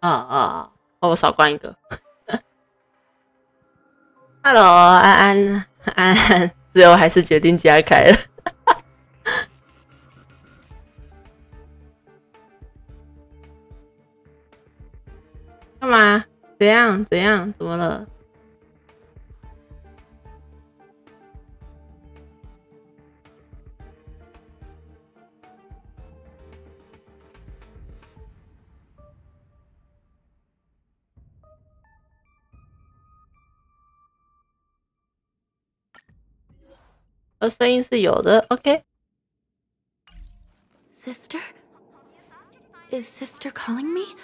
我少关一个。Hello， 安安，最后还是决定加开了。干嘛？怎样？怎么了？声音是有的 ，OK。Sister, is sister calling me?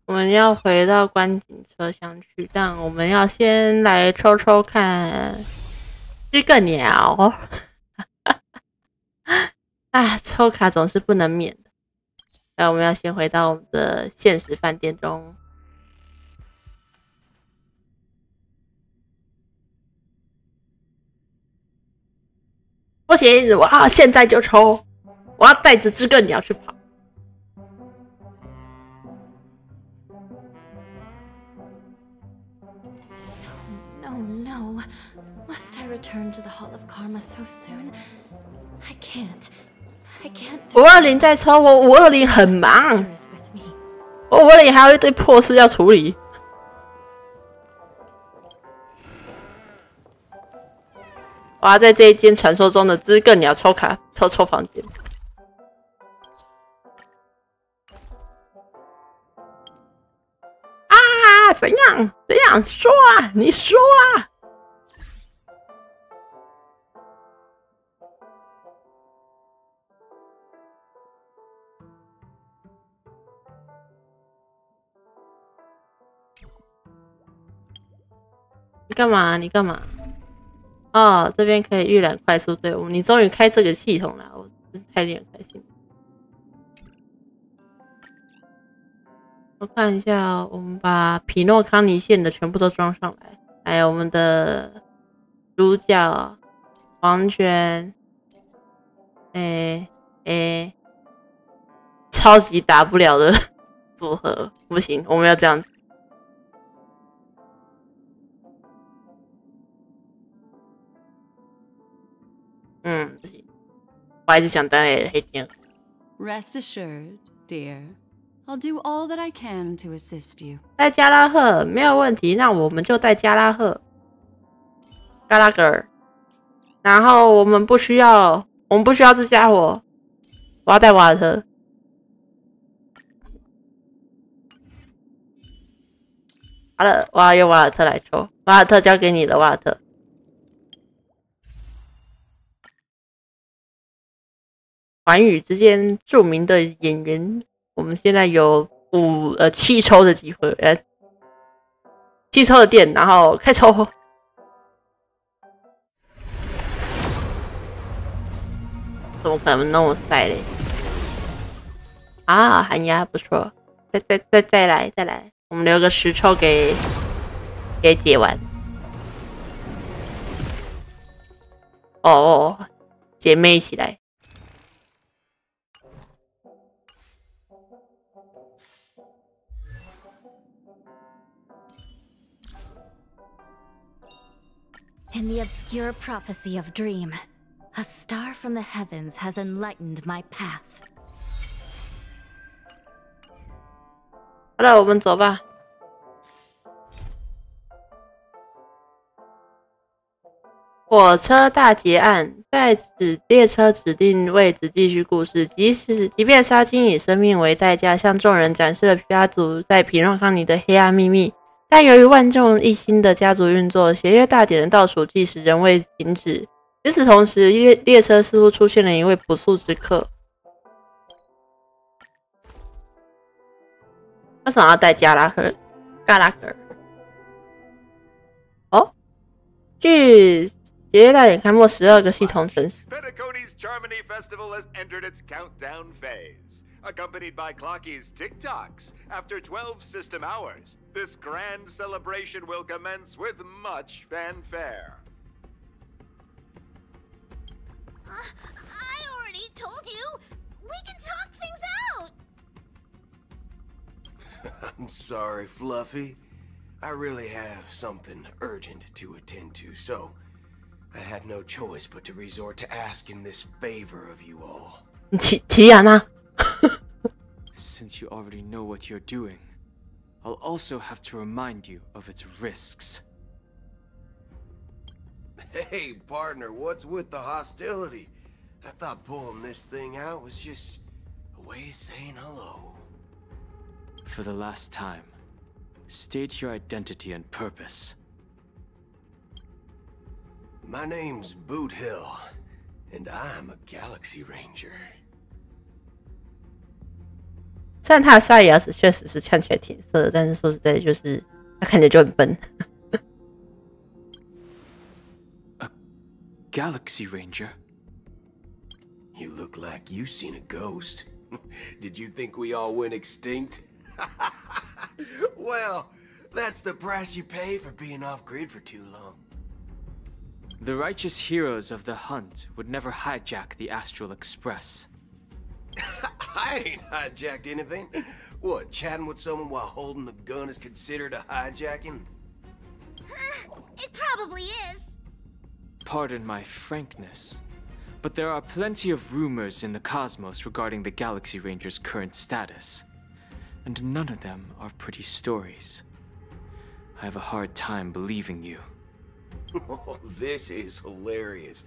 我们要回到观景车厢去，但我们要先来抽抽看这个鸟。啊，抽卡总是不能免的。那我们要先回到我们的现实饭店中。不行，我要现在就抽！我要带着这个鸟去跑。No, must I return to the Hall of Karma so soon? I can't. 520在抽我，520很忙，我520还有一堆破事要处理。我要在这一间传说中的知更鸟抽卡抽房间。啊！怎样？说啊！你说啊！你干嘛？哦，这边可以预览快速队伍，你终于开这个系统了，我真是太令人开心了。我看一下，我们把匹诺康尼线的全部都装上来，还有我们的主角黄泉，超级打不了的组合，不行，我们要这样子。不行，我还是想当黑天鹅。Rest assured, dear. I'll do all that I can to assist you. 带加拉赫没有问题，那我们就带加拉赫、加拉格尔。然后我们不需要这家伙，我要带瓦尔特。好了，我要用瓦尔特来抽，瓦尔特交给你了，瓦尔特。寰宇之间著名的演员，我们现在有7抽的机会，7抽的店，然后开抽。怎么可能那么晒嘞？啊，寒鸦不错，再来，我们留个10抽给解完。姐妹一起来。In the obscure prophecy of Dream, a star from the heavens has enlightened my path. 好了，我们走吧。火车大劫案，在列车指定位置继续故事。即便杀青以生命为代价，向众人展示了家族在匹诺康尼的黑暗秘密。但由于万众一心的家族运作，协约大典的倒数计时仍未停止。与此同时，列车似乎出现了一位不速之客。为什么要带加拉格尔？哦，据协约大典开幕12个系统城市。Accompanied by Clocky's TikToks. After 12 system hours, this grand celebration will commence with much fanfare. I already told you! We can talk things out! I'm sorry, Fluffy. I really have something urgent to attend to, so I had no choice but to resort to asking this favor of you all. 奇亚娜 Since you already know what you're doing, I'll also have to remind you of its risks. Hey, partner, what's with the hostility? I thought pulling this thing out was just a way of saying hello. For the last time, state your identity and purpose. My name's Boot Hill, and I'm a Galaxy Ranger. 虽然他的鲨鱼牙齿确实是看起来挺色的，但是说实在的，就是他看起来就很笨。A Galaxy Ranger? You look like you've seen a ghost. Did you think we all went extinct? Well, that's the price you pay for being off-grid for too long. The righteous heroes of the hunt would never hijack the Astral Express. I ain't hijacked anything. What, chatting with someone while holding the gun is considered a hijacking? It probably is. Pardon my frankness, but there are plenty of rumors in the cosmos regarding the Galaxy Ranger's current status, and none of them are pretty stories. I have a hard time believing you. Oh, this is hilarious.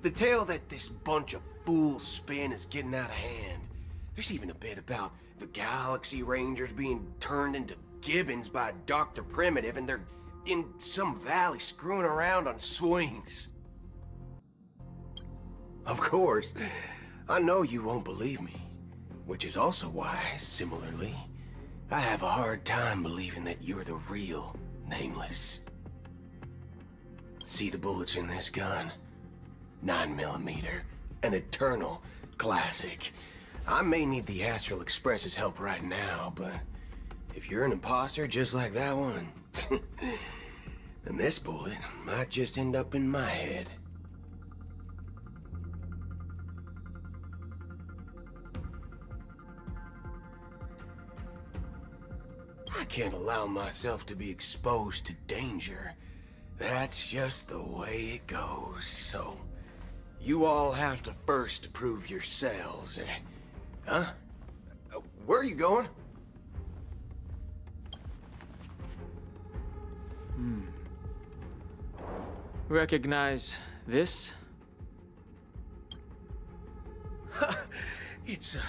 The tale that this bunch of fools spin is getting out of hand. There's even a bit about the Galaxy Rangers being turned into gibbons by Dr. Primitive, and they're in some valley screwing around on swings. Of course, I know you won't believe me, which is also why, similarly, I have a hard time believing that you're the real Nameless. See the bullets in this gun? 9mm, an eternal classic. I may need the Astral Express's help right now, but if you're an imposter just like that one, then this bullet might just end up in my head. I can't allow myself to be exposed to danger. That's just the way it goes, so you all have to first prove yourselves. Huh? Where are you going? Recognize this? It's a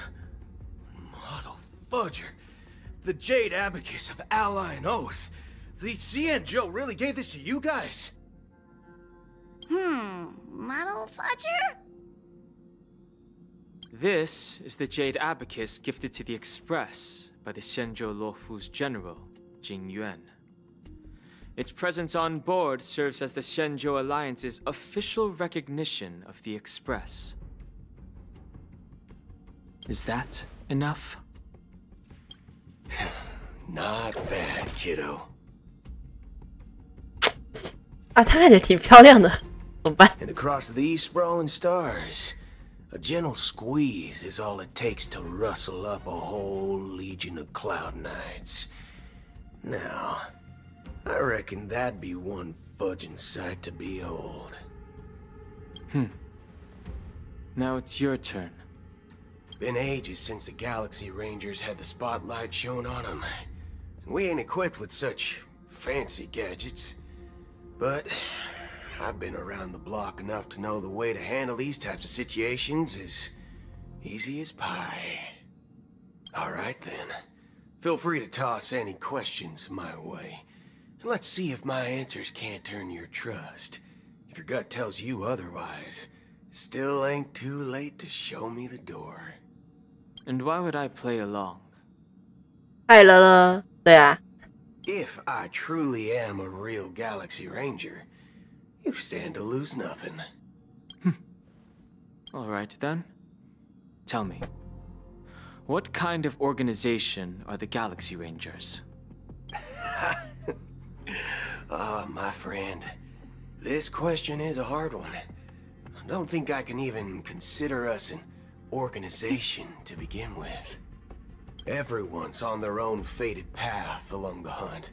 model fudger. The Jade Abacus of Ally and Oath. The CN Joe really gave this to you guys? Model fudger? This is the Jade Abacus gifted to the Express by the Xianzhou Luofu's general, Jing Yuan. Its presence on board serves as the Xianzhou Alliance's official recognition of the Express. Is that enough? Not bad, kiddo. 啊，她看起来挺漂亮的，怎么办？ And across these sprawling stars, a gentle squeeze is all it takes to rustle up a whole legion of Cloud Knights. Now, I reckon that'd be one fudging sight to behold. Now it's your turn. Been ages since the Galaxy Rangers had the spotlight shown on them. And we ain't equipped with such fancy gadgets. But I've been around the block enough to know the way to handle these types of situations is easy as pie. Alright then. Feel free to toss any questions my way. Let's see if my answers can't turn your trust. If your gut tells you otherwise, still ain't too late to show me the door. And why would I play along? 爱了了，对啊， If I truly am a real Galaxy Ranger, you stand to lose nothing. Alright then. Tell me, what kind of organization are the Galaxy Rangers? My friend, this question is a hard one. I don't think I can even consider us an organization to begin with. Everyone's on their own fated path along the hunt,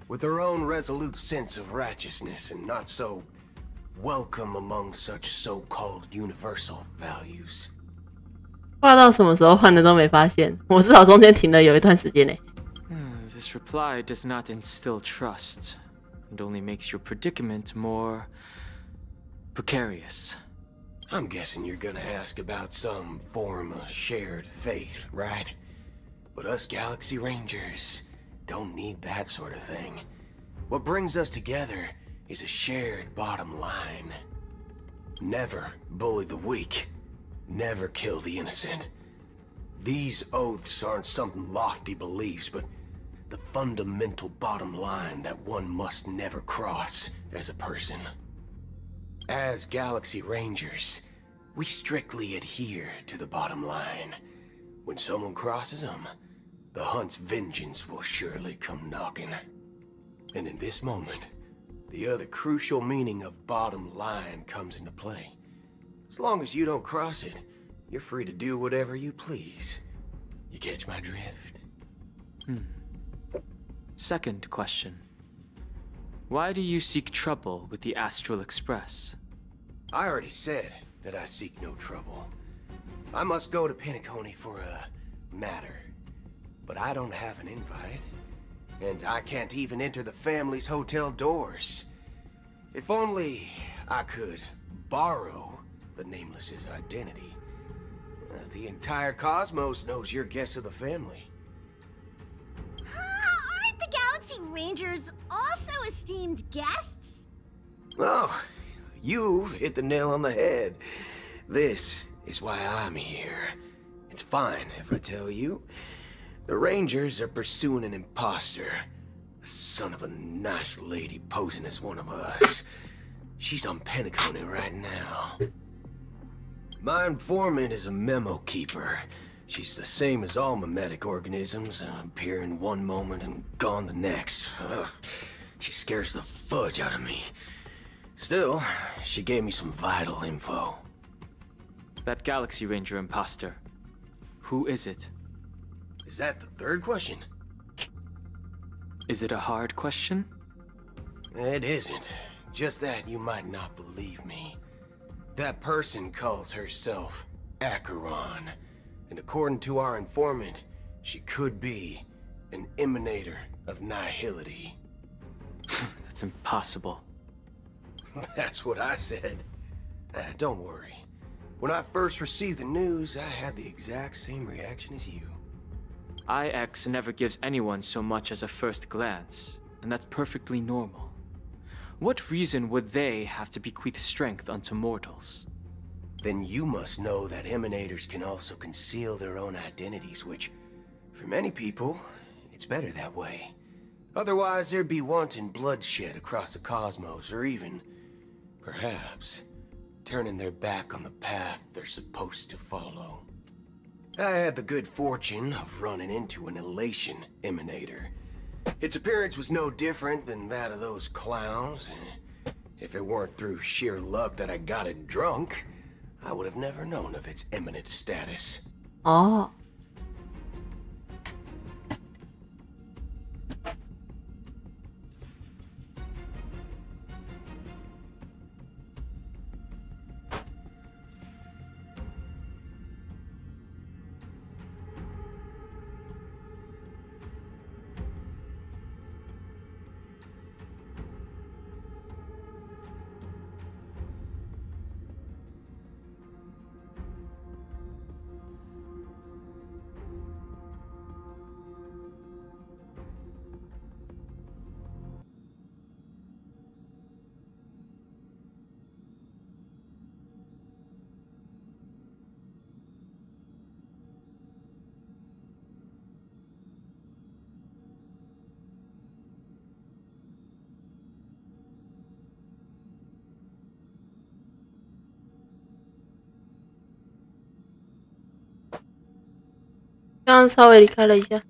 with their own resolute sense of righteousness and not so welcome among such so-called universal values. 画到什么时候换的都没发现，我至少中间停了有一段时间呢。This reply does not instill trust, and only makes your predicament more precarious. I'm guessing you're gonna ask about some form of shared faith, right? But us Galaxy Rangers don't need that sort of thing. What brings us together is a shared bottom line. Never bully the weak. Never kill the innocent. These oaths aren't some lofty beliefs, but the fundamental bottom line that one must never cross as a person. As Galaxy Rangers, we strictly adhere to the bottom line. When someone crosses them, the hunt's vengeance will surely come knocking. And in this moment, the other crucial meaning of bottom line comes into play. As long as you don't cross it, you're free to do whatever you please. You catch my drift? Second question. Why do you seek trouble with the Astral Express? I already said that I seek no trouble. I must go to Penacony for a matter. But I don't have an invite. And I can't even enter the family's hotel doors. If only I could borrow the Nameless's identity. The entire cosmos knows you're guests of the family. Aren't the Galaxy Rangers also esteemed guests? Oh, you've hit the nail on the head. This is why I'm here. It's fine if I tell you. The Rangers are pursuing an imposter. A son of a nice lady posing as one of us. She's on Penacony right now. My informant is a memo keeper. She's the same as all mimetic organisms, appearing one moment and gone the next. She scares the fudge out of me. Still, she gave me some vital info. That Galaxy Ranger imposter. Who is it? Is that the third question? Is it a hard question? It isn't. Just that you might not believe me. That person calls herself Acheron. And according to our informant, she could be an emanator of nihility. That's impossible. That's what I said. Don't worry. When I first received the news, I had the exact same reaction as you. IX never gives anyone so much as a first glance, and that's perfectly normal. What reason would they have to bequeath strength unto mortals? Then you must know that emanators can also conceal their own identities, which, for many people, it's better that way. Otherwise, there'd be wanton bloodshed across the cosmos, or even, perhaps, turning their back on the path they're supposed to follow. I had the good fortune of running into an elation emanator. Its appearance was no different than that of those clowns. If it weren't through sheer luck that I got it drunk, I would have never known of its eminent status. Oh. 刚刚稍微离开了一下，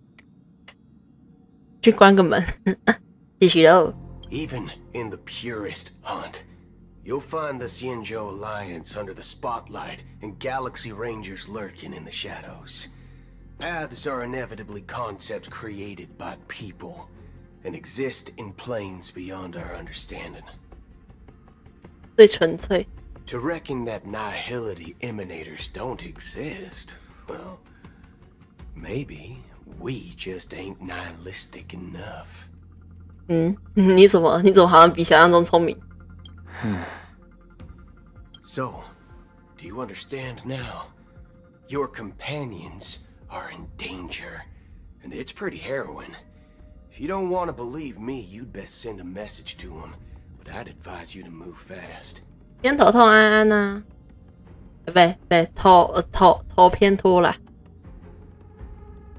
去关个门，继续喽。Even in the purest hunt, you'll find the Xianzhou Alliance under the spotlight and Galaxy Rangers lurking in the shadows. Paths are inevitably concepts created by people and exist in planes beyond our understanding. 最纯粹。To reckon that nihility emanators don't exist, well, maybe we just ain't nihilistic enough. 你怎么好像比想象中聪明？ So, do you understand now? Your companions are in danger, and it's pretty harrowing. If you don't want to believe me, you'd best send a message to them, but I'd advise you to move fast. 偏头痛安安呐、头偏脱啦，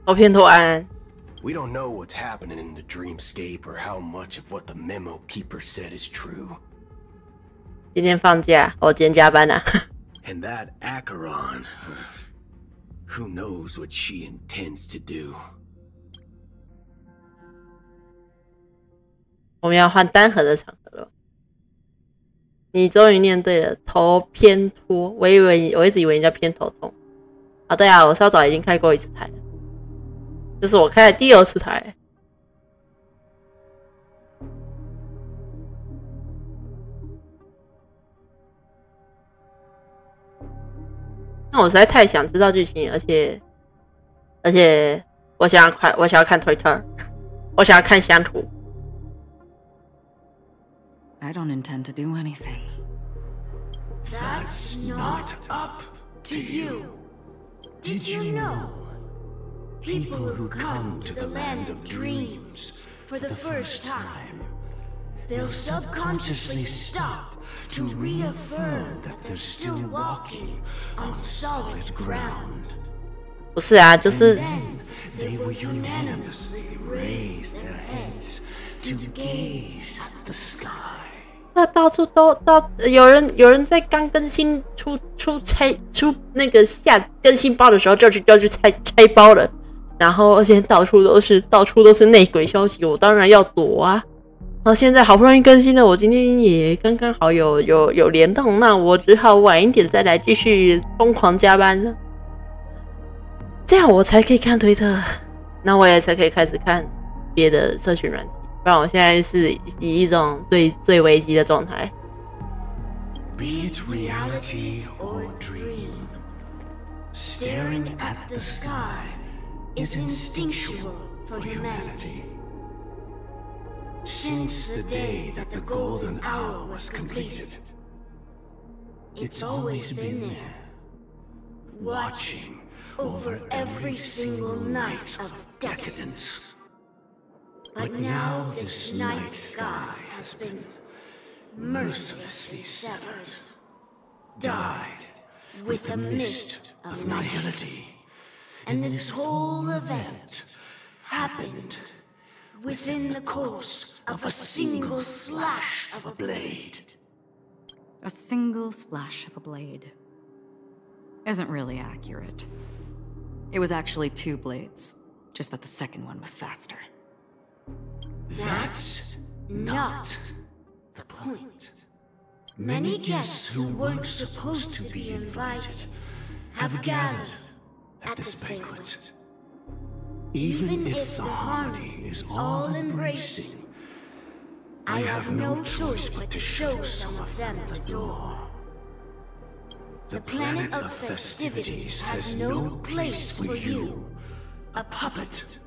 头偏脱安安。We don't know what's happening in the dreamscape or how much of what the memo keeper said is true. 今天放假，我今天加班啊。And that Acheron, who knows what she intends to do? 我们要换单核的场合了。你终于念对了，头偏脱。我一直以为你叫偏头痛。啊，对啊，我稍早已经开过一次台了，这是我开的第2次台。那我实在太想知道剧情，而且我想要看推特，我想要看乡图。I don't intend to do anything. That's not up to you. Did you know? People who come to the land of dreams for the first time, they'll subconsciously stop to reaffirm that they're still walking on solid ground. 不是啊，就是 Then they will unanimously raise their heads to gaze at the sky. 那到处都有人在刚更新出那个下更新包的时候就去拆包了，然后而且到处都是内鬼消息，我当然要躲啊。然后现在好不容易更新了，我今天也刚刚好有联动，那我只好晚一点再来继续疯狂加班了，这样我才可以看推特，那我也才可以开始看别的社群软体。不然我现在是以一种最危机的状态。Be it reality or dream, staring at the sky is instinctual for humanity. Since the day that the golden hour was completed, it's always been there, watching over every single night of decadence. But now this night sky has been mercilessly severed, dyed with the mist of nihility, and this whole event happened within the course of a single slash of a blade. A single slash of a blade isn't really accurate. It was actually 2 blades, just that the second one was faster. That's not the point. Many guests who weren't supposed to be invited have gathered at this banquet. Even if the harmony is all-embracing, I have no choice but to show some of them the door. The planet of festivities has no place for you, a puppet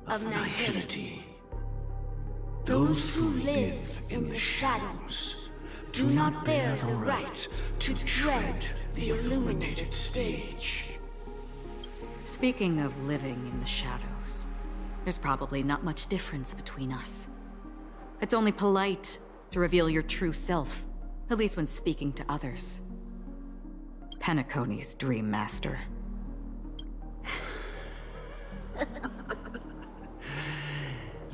of nihility. Those who live in the shadows do not bear the right to tread the illuminated stage. Speaking of living in the shadows, there's probably not much difference between us. It's only polite to reveal your true self, at least when speaking to others. Penacony's Dream Master.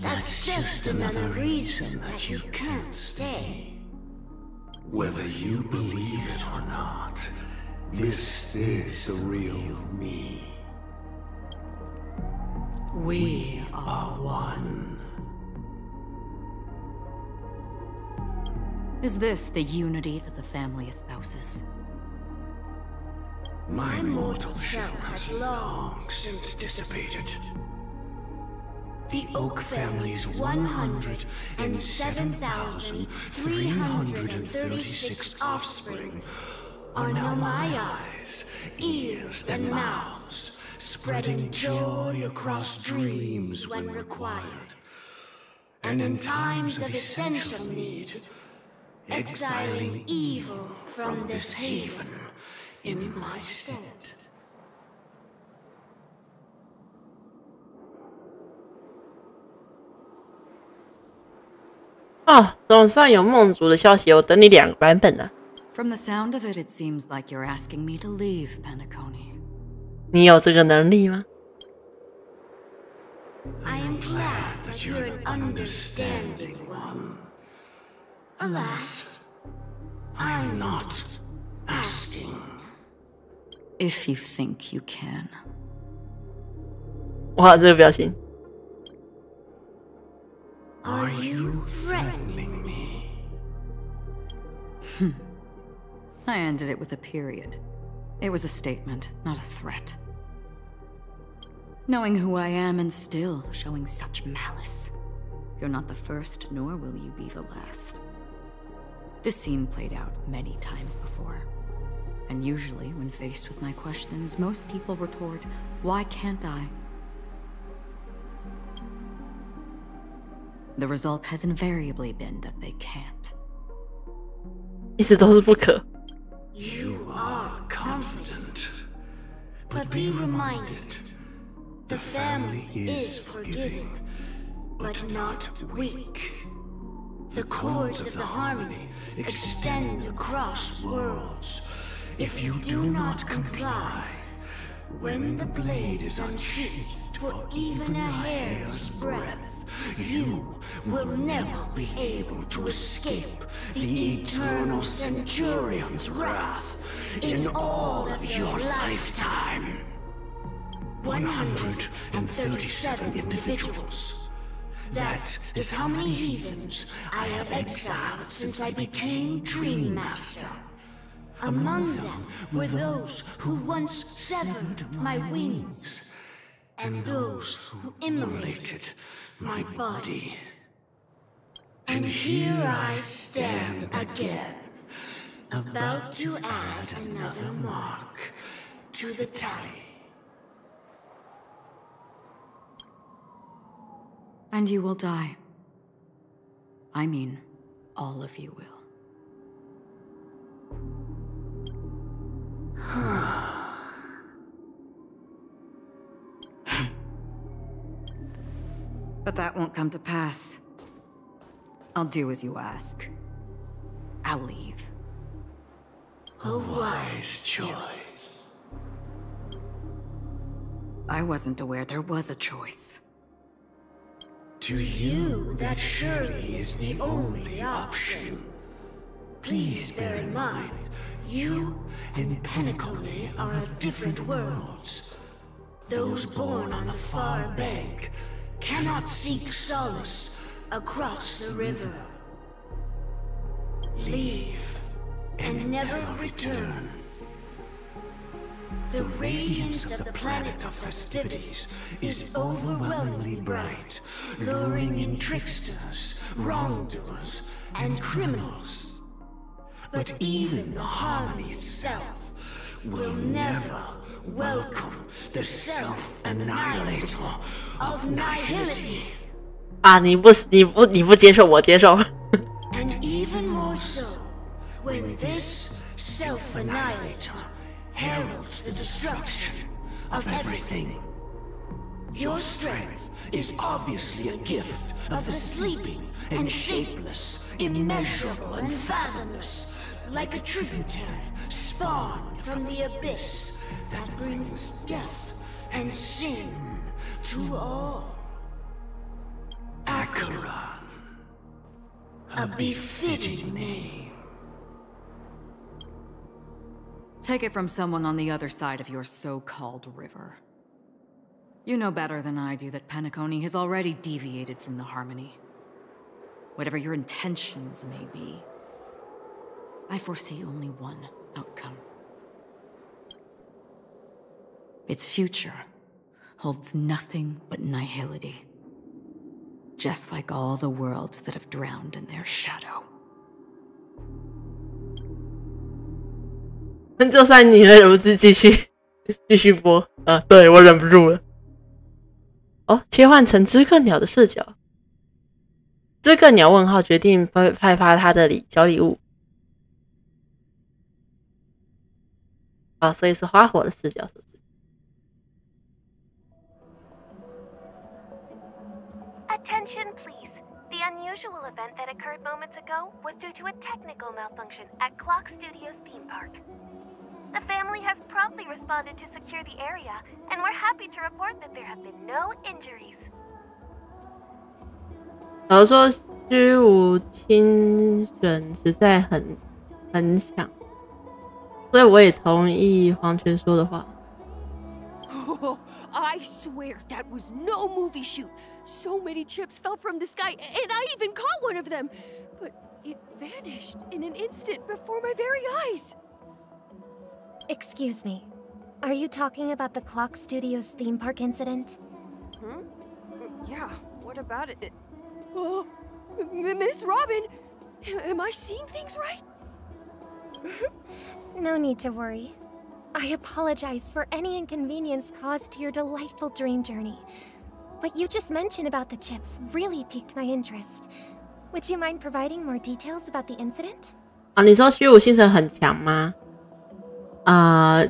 That's just another reason that you can't stay. Whether you believe it or not, this is the real me. We are one. Is this the unity that the family espouses? My mortal shell has long since dissipated. The Oak family's 107,336 offspring are now my eyes, ears, and mouths, spreading joy across dreams when required. And in times of essential need, exiling evil from this haven in my stead. 哦，总算有梦族的消息，我等你2个版本呢。From the sound of it, it seems like you're asking me to leave, Penacony. 你有这个能力吗？ I am glad that you're an understanding one. Alas, I'm not asking. If you think you can. 哇，这个表情。 Are you threatening me? I ended it with a period. It was a statement, not a threat. Knowing who I am and still showing such malice. You're not the first, nor will you be the last. This scene played out many times before. And usually, when faced with my questions, most people retort, why can't I? The result has invariably been that they can't. 一直都是不可。 You are confident. But be reminded, the family is forgiving, but not weak. The cords of the harmony extend across worlds. If you do not comply, when the blade is unsheathed for even a hair's breadth, you will never be able to escape the eternal Centurion's wrath in all of your lifetime. 137 individuals. That is how many heathens I have exiled since I became Dream Master. Among them were those who once severed my wings, and those who immolated my body. And here I stand again, about to add another mark to the tally. And you will die. I mean, all of you will. But that won't come to pass. I'll do as you ask. I'll leave. A wise choice. I wasn't aware there was a choice. To you, that surely is the only option. Please bear in mind, you and Penacony are of different worlds. Those born on the far bank cannot seek solace across the river. Leave and never return. The radiance of the planet of festivities is overwhelmingly bright, luring in tricksters, wrongdoers, and criminals. But even the harmony itself will never welcome the self-annihilator of nihility. 啊，你不接受，我接受。 And even more so, when this self-annihilator heralds the destruction of everything. Your strength is obviously a gift of the sleeping and shapeless, immeasurable and fathomless, like a tributary spawned from the abyss that brings death and sin to all. Acheron, a befitting name. Take it from someone on the other side of your so-called river. You know better than I do that Penacony has already deviated from the harmony. Whatever your intentions may be, I foresee only one outcome. Its future holds nothing but nihility. Just like all the worlds that have drowned in their shadow. 就算你忍不住继续播啊，对我忍不住了。哦，切换成知更鸟的视角。知更鸟问号决定派发他的小礼物。啊，所以是花火的视角，是不是？ Attention, please. The unusual event that occurred moments ago was due to a technical malfunction at Clock Studios theme park. The family has promptly responded to secure the area, and we're happy to report that there have been no injuries. 老实说，虚无亲人实在很强，所以我也同意黄泉说的话。 Oh, I swear that was no movie shoot. So many chips fell from the sky, and I even caught one of them. But it vanished in an instant before my very eyes. Excuse me. Are you talking about the Clock Studios theme park incident? Hmm? Yeah, what about it? Oh, Miss Robin! Am I seeing things right? No need to worry. I apologize for any inconvenience caused to your delightful dream journey. What you just mentioned about the chips really piqued my interest. Would you mind providing more details about the incident? 啊，你说虚无心神很强吗？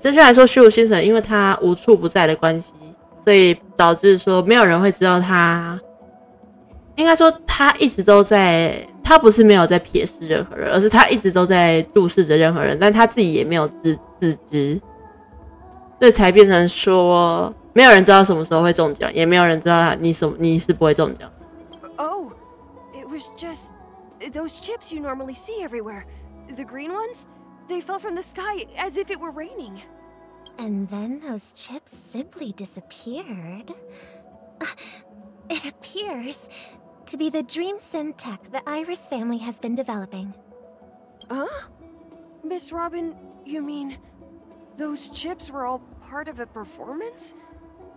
正确来说，虚无心神因为他无处不在的关系，所以导致说没有人会知道他。应该说他一直都在，他不是没有在瞥视任何人，而是他一直都在注视着任何人，但他自己也没有自知。 所以才变成说，没有人知道什么时候会中奖，也没有人知道你是不会中奖。Oh, it was just those chips you normally see everywhere. The green ones, they fell from the sky as if it were raining. And then those chips simply disappeared. It appears to be the dream sim tech the Iris family has been developing. Huh? Miss Robin, you mean those chips were all part of a performance?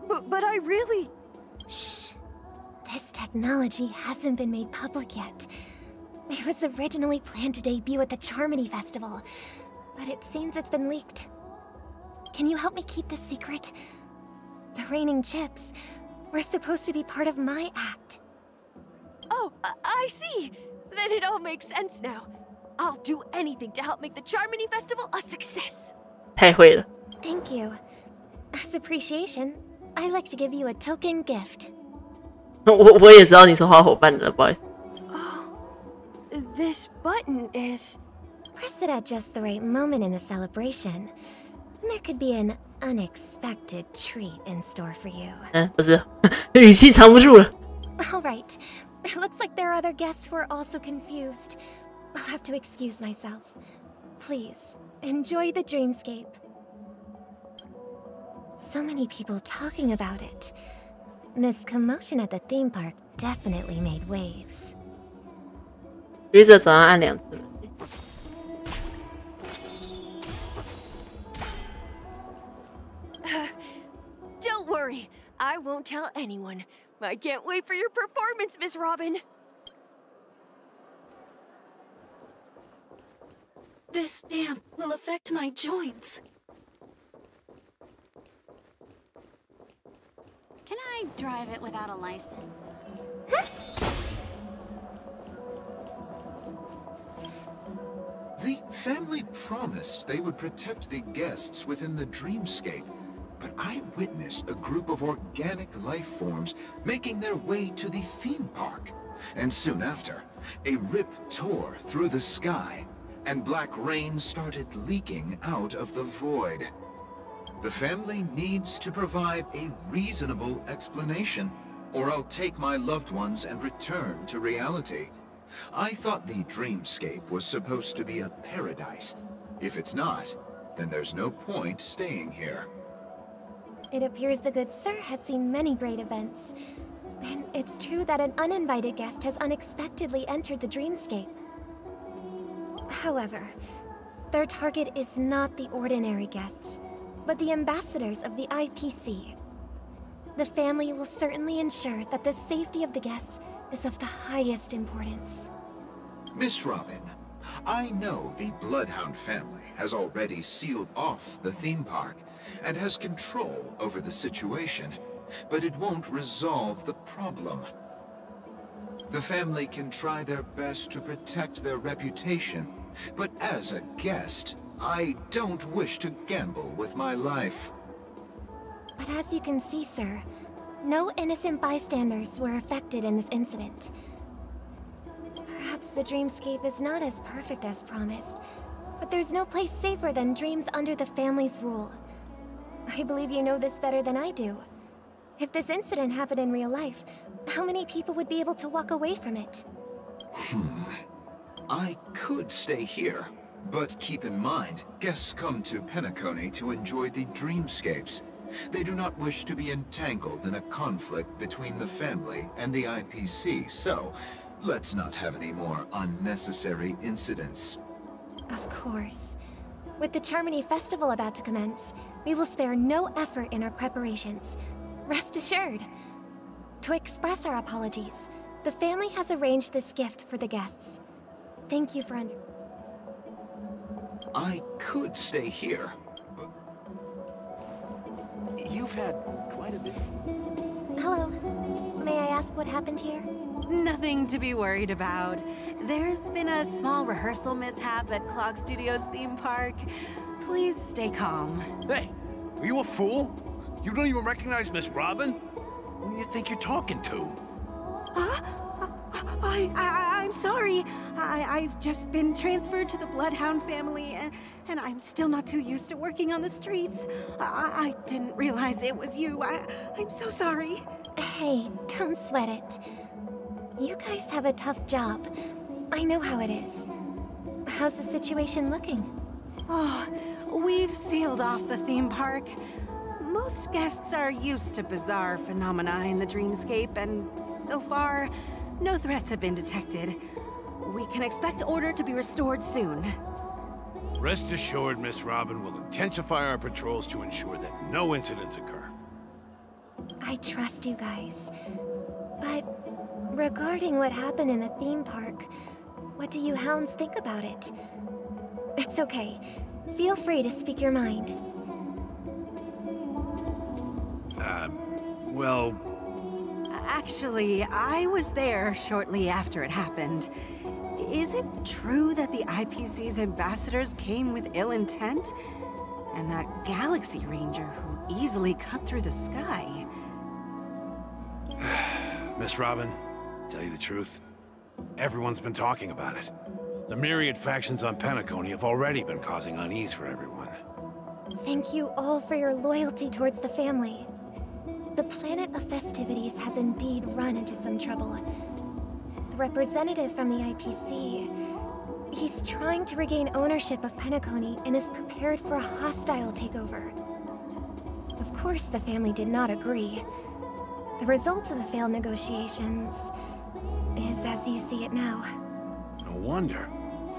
But I really... Shh. This technology hasn't been made public yet. It was originally planned to debut at the Charmony Festival, but it seems it's been leaked. Can you help me keep this secret? The raining chips were supposed to be part of my act. Oh, I see. Then it all makes sense now. I'll do anything to help make the Charmony Festival a success. 太会了。 Thank you. As appreciation, I'd like to give you a token gift. 我也知道你是花伙伴的，不好意思。 Oh, this button is... Press it at just the right moment in the celebration, and there could be an unexpected treat in store for you. 不是，语气藏不住了。 All right. It looks like there are other guests who are also confused. I'll have to excuse myself. Please, enjoy the dreamscape. So many people talking about it. This commotion at the theme park definitely made waves. 愚者总要按2次门。 Don't worry, I won't tell anyone. I can't wait for your performance, Miss Robin. This damp will affect my joints. Can I drive it without a license? The family promised they would protect the guests within the dreamscape, but I witnessed a group of organic life forms making their way to the theme park. And soon after, a rip tore through the sky, and black rain started leaking out of the void. The family needs to provide a reasonable explanation, or I'll take my loved ones and return to reality. I thought the dreamscape was supposed to be a paradise. If it's not, then there's no point staying here. It appears the good sir has seen many great events. And it's true that an uninvited guest has unexpectedly entered the dreamscape. However, their target is not the ordinary guests, but the ambassadors of the IPC. The family will certainly ensure that the safety of the guests is of the highest importance. Miss Robin, I know the Bloodhound family has already sealed off the theme park and has control over the situation, but it won't resolve the problem. The family can try their best to protect their reputation, but as a guest, I don't wish to gamble with my life. But as you can see, sir, no innocent bystanders were affected in this incident. Perhaps the dreamscape is not as perfect as promised, but there's no place safer than dreams under the family's rule. I believe you know this better than I do. If this incident happened in real life, how many people would be able to walk away from it? I could stay here, but keep in mind, guests come to Penacony to enjoy the dreamscapes. They do not wish to be entangled in a conflict between the family and the IPC, so let's not have any more unnecessary incidents. Of course. With the Charmony Festival about to commence, we will spare no effort in our preparations. Rest assured. To express our apologies, the family has arranged this gift for the guests. Thank you for I could stay here, but... You've had quite a bit... Hello. May I ask what happened here? Nothing to be worried about. There's been a small rehearsal mishap at Clock Studios theme park. Please stay calm. Hey, are you a fool? You don't even recognize Miss Robin? Who do you think you're talking to? I'm sorry. I've just been transferred to the Bloodhound family, and I'm still not too used to working on the streets. I didn't realize it was you. I'm so sorry. Hey, don't sweat it. You guys have a tough job. I know how it is. How's the situation looking? Oh, we've sealed off the theme park. Most guests are used to bizarre phenomena in the dreamscape, and so far, no threats have been detected. We can expect order to be restored soon. Rest assured, Miss Robin will intensify our patrols to ensure that no incidents occur. I trust you guys. But regarding what happened in the theme park, what do you hounds think about it? It's okay. Feel free to speak your mind. Well... Actually, I was there shortly after it happened. Is it true that the IPC's ambassadors came with ill intent? And that Galaxy Ranger who easily cut through the sky? Miss Robin, tell you the truth, everyone's been talking about it. The myriad factions on Penacony have already been causing unease for everyone. Thank you all for your loyalty towards the family. The planet of festivities has indeed run into some trouble. The representative from the IPC, he's trying to regain ownership of Penacony and is prepared for a hostile takeover. Of course, the family did not agree. The result of the failed negotiations is as you see it now. No wonder.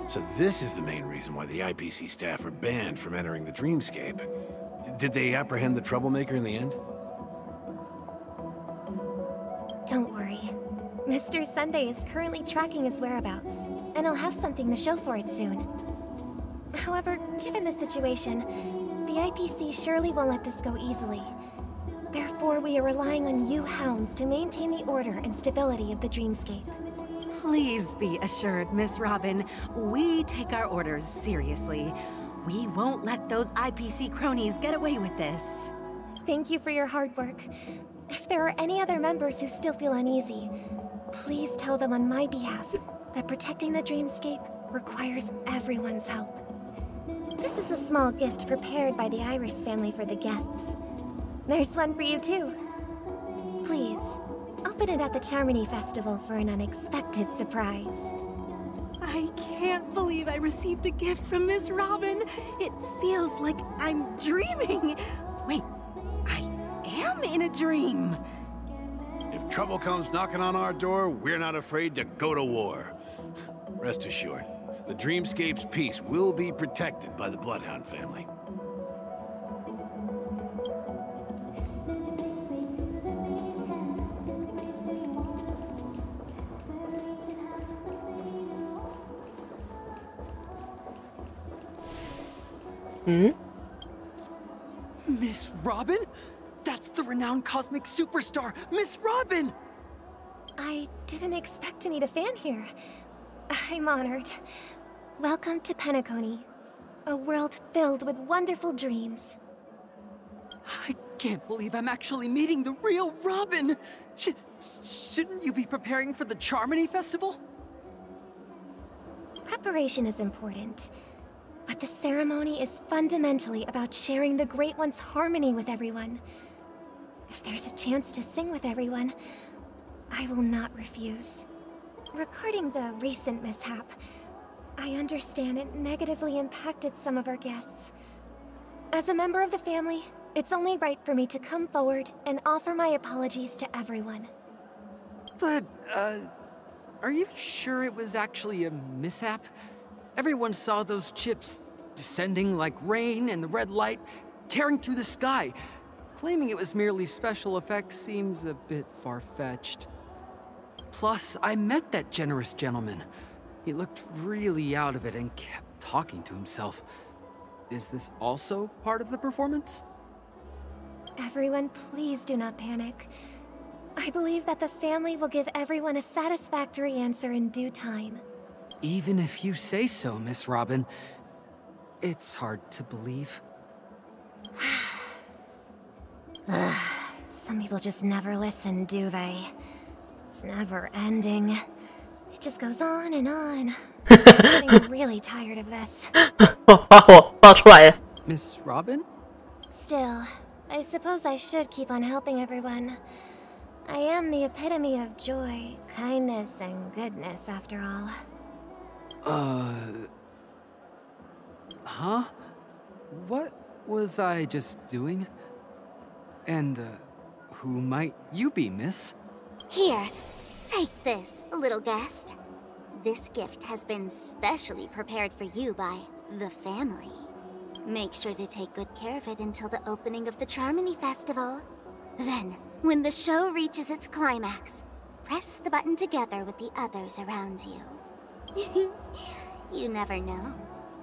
So this is the main reason why the IPC staff are banned from entering the dreamscape. Did they apprehend the troublemaker in the end? Don't worry. Mr. Sunday is currently tracking his whereabouts, and he'll have something to show for it soon. However, given the situation, the IPC surely won't let this go easily. Therefore, we are relying on you hounds to maintain the order and stability of the dreamscape. Please be assured, Miss Robin, we take our orders seriously. We won't let those IPC cronies get away with this. Thank you for your hard work. If there are any other members who still feel uneasy, please tell them on my behalf that protecting the dreamscape requires everyone's help. This is a small gift prepared by the Iris family for the guests. There's one for you too. Please, open it at the Charmony Festival for an unexpected surprise. I can't believe I received a gift from Miss Robin. It feels like I'm dreaming. Wait, I am in a dream. If trouble comes knocking on our door, we're not afraid to go to war. Rest assured, the dreamscape's peace will be protected by the Bloodhound family. Miss Robin? That's the renowned cosmic superstar, Miss Robin! I didn't expect to meet a fan here. I'm honored. Welcome to Penacony, a world filled with wonderful dreams. I can't believe I'm actually meeting the real Robin! Shouldn't you be preparing for the Charmony Festival? Preparation is important, but the ceremony is fundamentally about sharing the Great One's harmony with everyone. If there's a chance to sing with everyone, I will not refuse. Regarding the recent mishap, I understand it negatively impacted some of our guests. As a member of the family, it's only right for me to come forward and offer my apologies to everyone. But, are you sure it was actually a mishap? Everyone saw those chips descending like rain and the red light tearing through the sky. Claiming it was merely special effects seems a bit far-fetched. Plus, I met that generous gentleman. He looked really out of it and kept talking to himself. Is this also part of the performance? Everyone, please do not panic. I believe that the family will give everyone a satisfactory answer in due time. Even if you say so, Miss Robin, it's hard to believe. Some people just never listen, do they? It's never ending. It just goes on and on. I'm getting really tired of this. 把火爆出来了。 Miss Robin? Still, I suppose I should keep on helping everyone. I am the epitome of joy, kindness, and goodness, after all. Huh? What was I just doing? And, who might you be, miss? Here, take this, little guest. This gift has been specially prepared for you by the family. Make sure to take good care of it until the opening of the Charmony Festival. Then, when the show reaches its climax, press the button together with the others around you. You never know.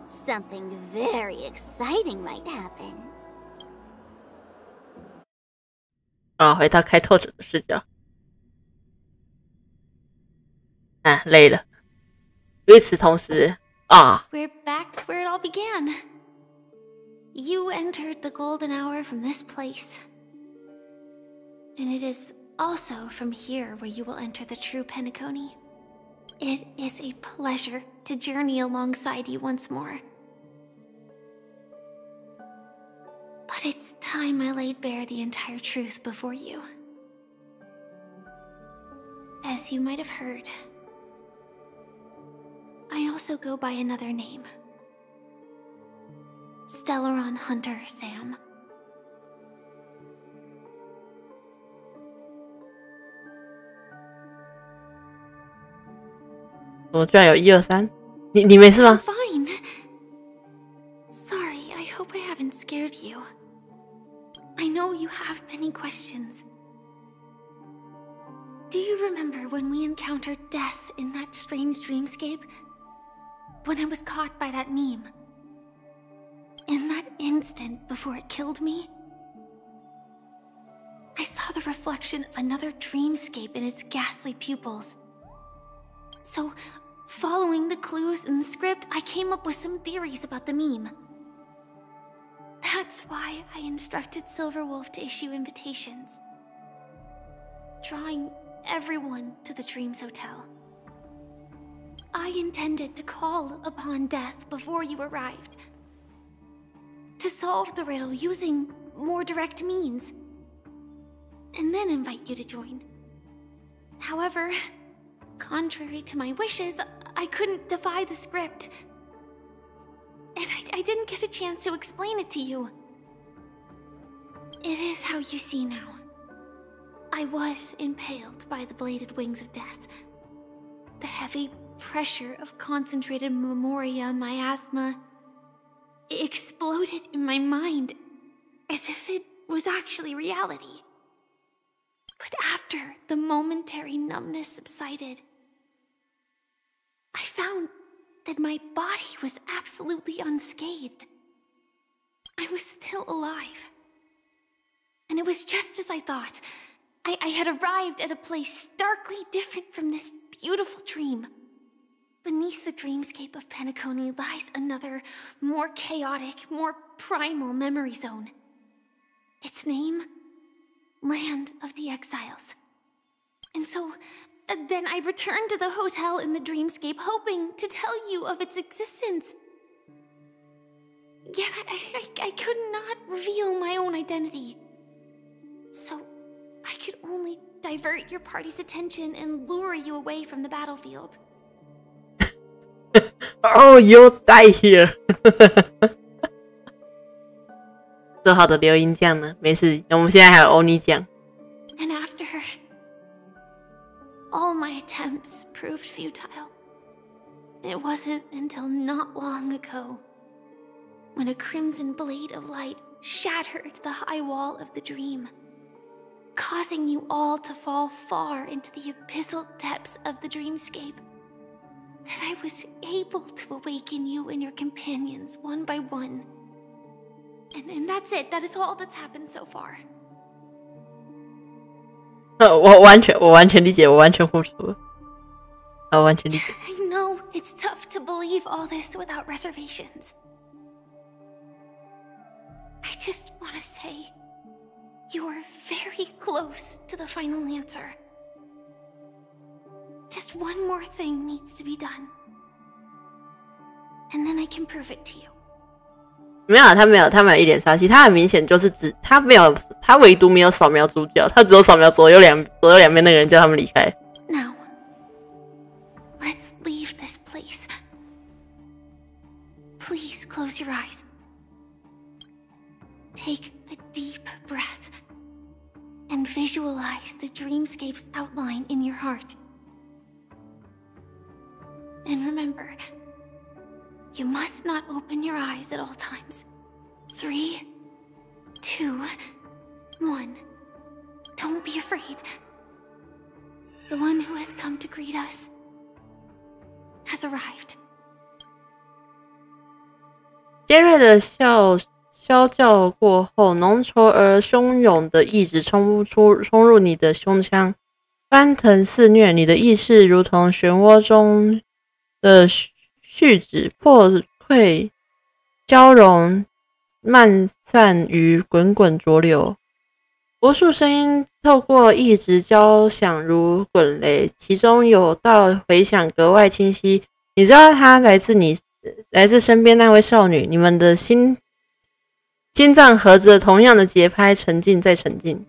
Something very exciting might happen. 回到开拓者的视角。累了。与此同时，We're back to where it all began. You entered the golden hour from this place. And it is also from here where you will enter the true Penacony. It is a pleasure to journey alongside you once more. But it's time I laid bare the entire truth before you. As you might have heard, I also go by another name. Stellaron Hunter Sam. 我居然有1、2、3，你没事吗 ？Fine. Sorry, I hope I haven't scared you. I know you have many questions. Do you remember when we encountered death in that strange dreamscape? When I was caught by that meme? In that instant before it killed me? I saw the reflection of another dreamscape in its ghastly pupils. So, following the clues in the script, I came up with some theories about the meme. That's why I instructed Silverwolf to issue invitations, drawing everyone to the Dreams Hotel. I intended to call upon death before you arrived, to solve the riddle using more direct means, and then invite you to join. However, contrary to my wishes, I couldn't defy the script. And I didn't get a chance to explain it to you. It is how you see now. I was impaled by the bladed wings of death. The heavy pressure of concentrated memoria miasma exploded in my mind as if it was actually reality. But after the momentary numbness subsided, I found that my body was absolutely unscathed. I was still alive. And it was just as I thought. I had arrived at a place starkly different from this beautiful dream. Beneath the dreamscape of Penacony lies another, more chaotic, more primal memory zone. Its name? Land of the Exiles. And so, then I returned to the hotel in the dreamscape, hoping to tell you of its existence. Yet I could not reveal my own identity. So, I could only divert your party's attention and lure you away from the battlefield. Oh, you'll die here 说好的留音酱呢？没事，我们现在还有欧尼酱。 And after all my attempts proved futile, it wasn't until not long ago when a crimson blade of light shattered the high wall of the dream, causing you all to fall far into the abyssal depths of the dreamscape, that I was able to awaken you and your companions one by one. And that's it. That is all that's happened so far. 我完全理解，我完全付出了，我完全理解。 I know it's tough to believe all this without reservations. I just want to say, you are very close to the final answer. Just one more thing needs to be done. And then I can prove it to you. 没有，他没有一脸杀气，他很明显就是他唯独没有扫描主角，他只有扫描左右两边那个人，叫他们离开。 Now, let's leave this place. Please close your eyes. Take a deep breath and visualize the dreamscape's outline in your heart. And remember, you must not open your eyes at all times. 3, 2, 1. Don't be afraid. The one who has come to greet us has arrived. 尖锐的啸叫过后，浓稠而汹涌的意志冲入你的胸腔，翻腾肆虐。你的意识如同漩涡中的絮子，破溃、交融、漫散于滚滚浊流。无数声音透过意志交响如滚雷，其中有道回响格外清晰。你知道它来自身边那位少女，你们的心脏合着同样的节拍，沉浸再沉浸，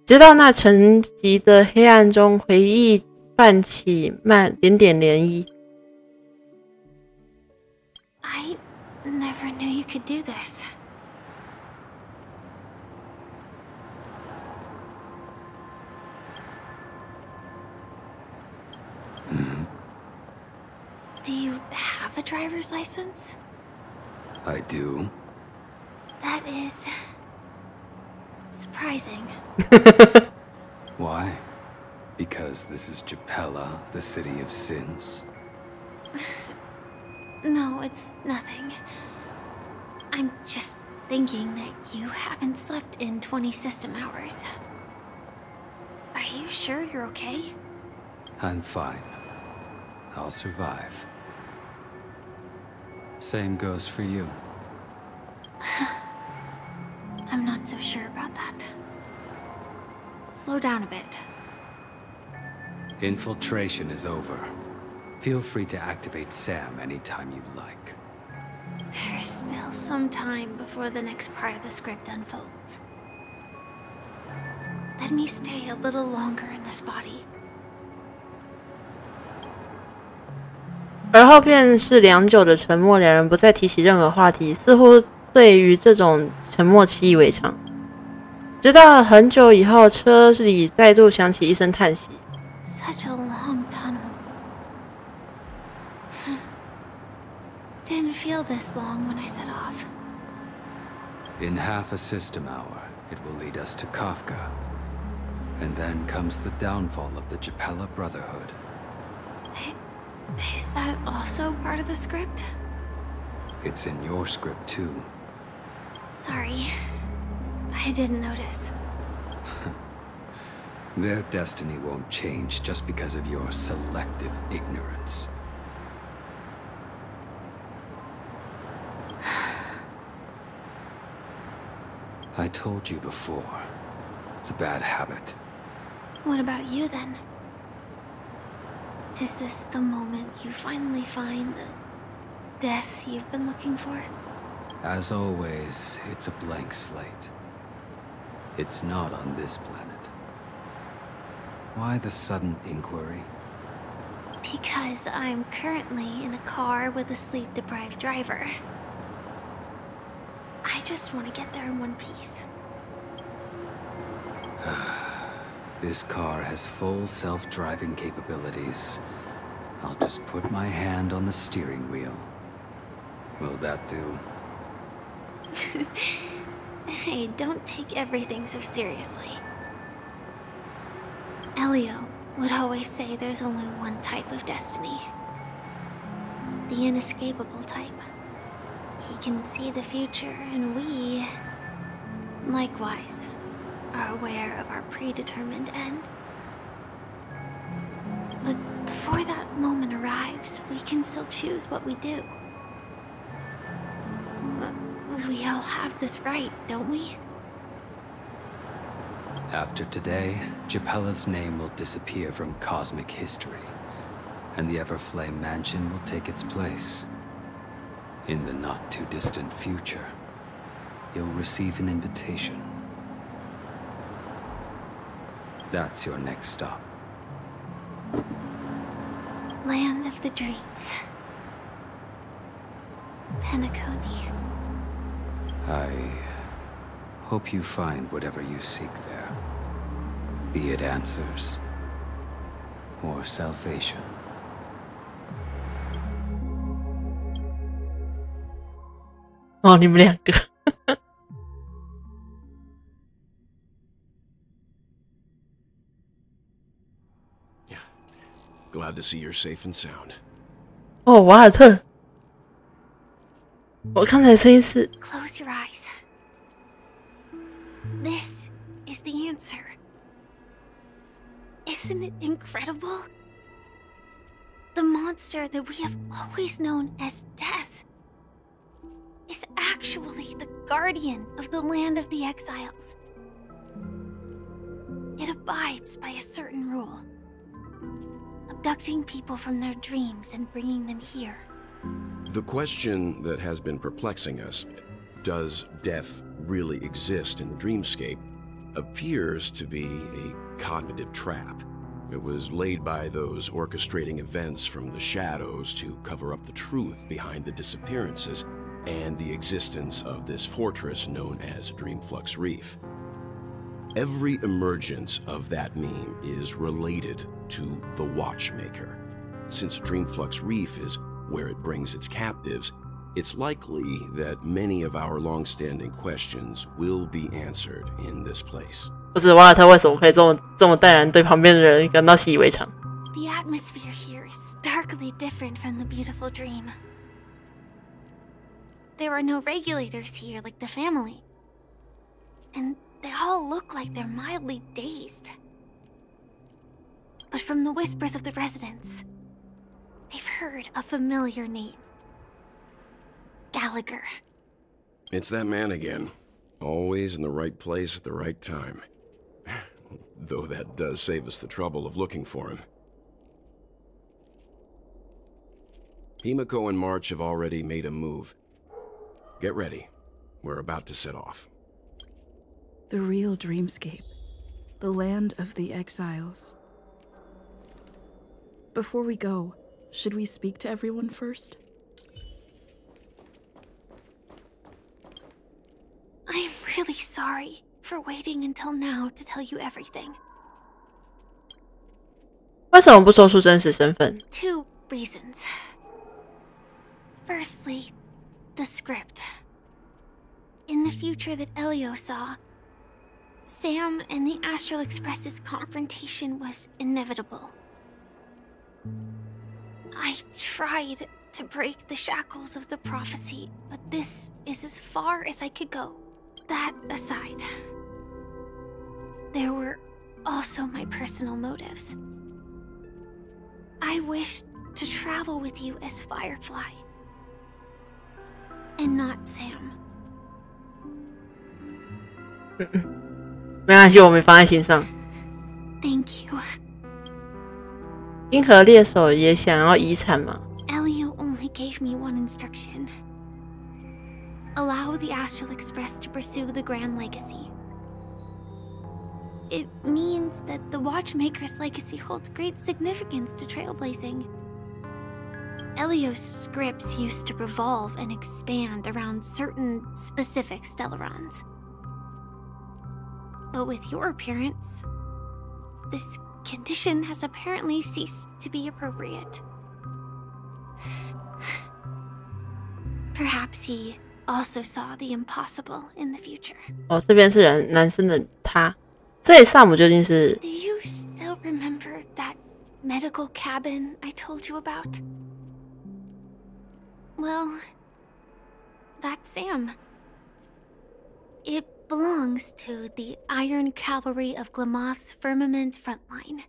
直到那沉寂的黑暗中，回忆泛起点点涟漪。I never knew you could do this. Do you have a driver's license? I do. That is surprising. Why? Because this is Japella, the city of sins? No, it's nothing. I'm just thinking that you haven't slept in 20 system hours. Are you sure you're okay? I'm fine. I'll survive. Same goes for you. I'm not so sure about that. Slow down a bit. Infiltration is over. Feel free to activate Sam anytime you like. There's still some time before the next part of the script unfolds. Let me stay a little longer in this body. 而后便是良久的沉默，两人不再提起任何话题，似乎对于这种沉默习以为常。直到很久以后，车里再度响起一声叹息。Such a long tunnel. Didn't feel this long when I set off. In half a system hour, it will lead us to Kafka. And then comes the downfall of the Japella Brotherhood. Is that also part of the script? It's in your script too. Sorry. I didn't notice. Their destiny won't change just because of your selective ignorance. I told you before, it's a bad habit. What about you then? Is this the moment you finally find the death you've been looking for? As always, it's a blank slate. It's not on this planet. Why the sudden inquiry? Because I'm currently in a car with a sleep-deprived driver. I just want to get there in one piece. This car has full self-driving capabilities. I'll just put my hand on the steering wheel. Will that do? Hey, don't take everything so seriously. Elio would always say there's only one type of destiny. The inescapable type. He can see the future, and we, likewise, are aware of our predetermined end. But before that moment arrives, we can still choose what we do. We all have this right, don't we? After today, Jappella's name will disappear from cosmic history, and the Everflame Mansion will take its place. In the not-too-distant future, you'll receive an invitation. That's your next stop. Land of the Dreams. Penacony. I hope you find whatever you seek there. Be it answers or salvation. Oh, 你们两个。Glad to see you're safe and sound. 哦，瓦尔特。我刚才的声音是。Close your eyes. This is the answer. Isn't it incredible? The monster that we have always known as death is actually the guardian of the land of the exiles. It abides by a certain rule. Abducting people from their dreams and bringing them here. The question that has been perplexing us, does death really exist in the dreamscape, appears to be a cognitive trap. It was laid by those orchestrating events from the shadows to cover up the truth behind the disappearances and the existence of this fortress known as Dreamflux Reef. Every emergence of that meme is related to the Watchmaker. Since Dreamflux Reef is where it brings its captives, it's likely that many of our long-standing questions will be answered in this place. 不是瓦尔特为什么可以这么淡然对旁边的人感到习以为常 The atmosphere here is starkly different from the beautiful dream. There are no regulators here like the family. And they all look like they're mildly dazed. But from the whispers of the residents, they've heard a familiar name. Gallagher. It's that man again. Always in the right place at the right time. Though that does save us the trouble of looking for him. Himiko and March have already made a move. Get ready. We're about to set off. The real dreamscape. The land of the exiles. Before we go, should we speak to everyone first? I'm really sorry for waiting until now to tell you everything. 为什么不说出真实身份 Two reasons. Firstly, the script. In the future that Elio saw, Sam and the Astral Express's confrontation was inevitable. I tried to break the shackles of the prophecy, but this is as far as I could go. That aside, there were also my personal motives. I wished to travel with you as Firefly, and not Sam. 没关系，我没放在心上。Thank you. 银河猎手也想要遗产吗？ Elio only gave me one instruction. Allow the Astral Express to pursue the Grand Legacy. It means that the Watchmaker's legacy holds great significance to trailblazing. Elio's scripts used to revolve and expand around certain specific Stellarons. But with your appearance, this condition has apparently ceased to be appropriate. Perhaps he also saw the impossible in the future. 哦，这边是男生的他，这里萨姆究竟是 Do you still remember that medical cabin I told you about? Well, that's Sam. It belongs to the Iron Cavalry of Glamoth's Firmament Frontline.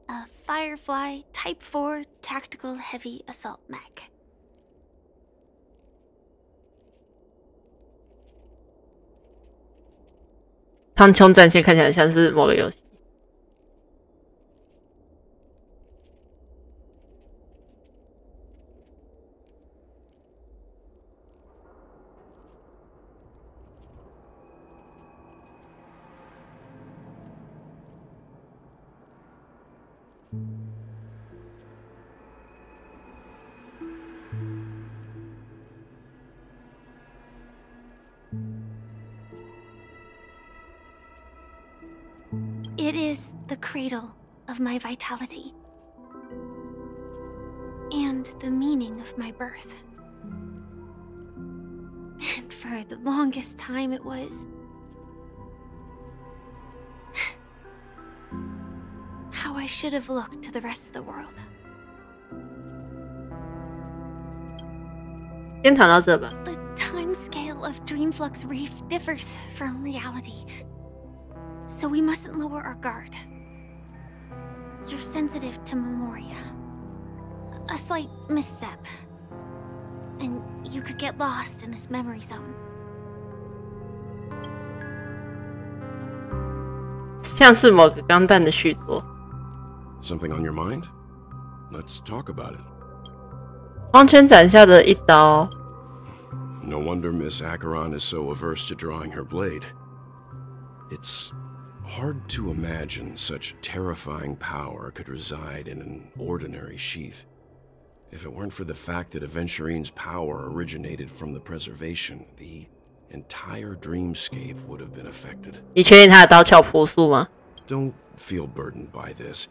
A Firefly Type 4 Tactical Heavy Assault Mech. 苍穹战线看起来像是某个游戏。It is the cradle of my vitality, and the meaning of my birth. And for the longest time it was how I should have looked to the rest of the world. 先谈到这吧。 The time scale of Dreamflux Reef differs from reality, so we mustn't lower our guard. You're sensitive to Memoria. A slight misstep, and you could get lost in this memory zone. 像是某个钢弹的续作。 Something on your mind? Let's talk about it. 光圈斩下的一刀。 No wonder Miss Acheron is so averse to drawing her blade. It's hard to imagine such terrifying power could reside in an ordinary sheath. If it weren't for the fact that Aventurine's power originated from the preservation, the entire dreamscape would have been affected. 你确定他的刀鞘朴素吗？ Don't feel burdened by this.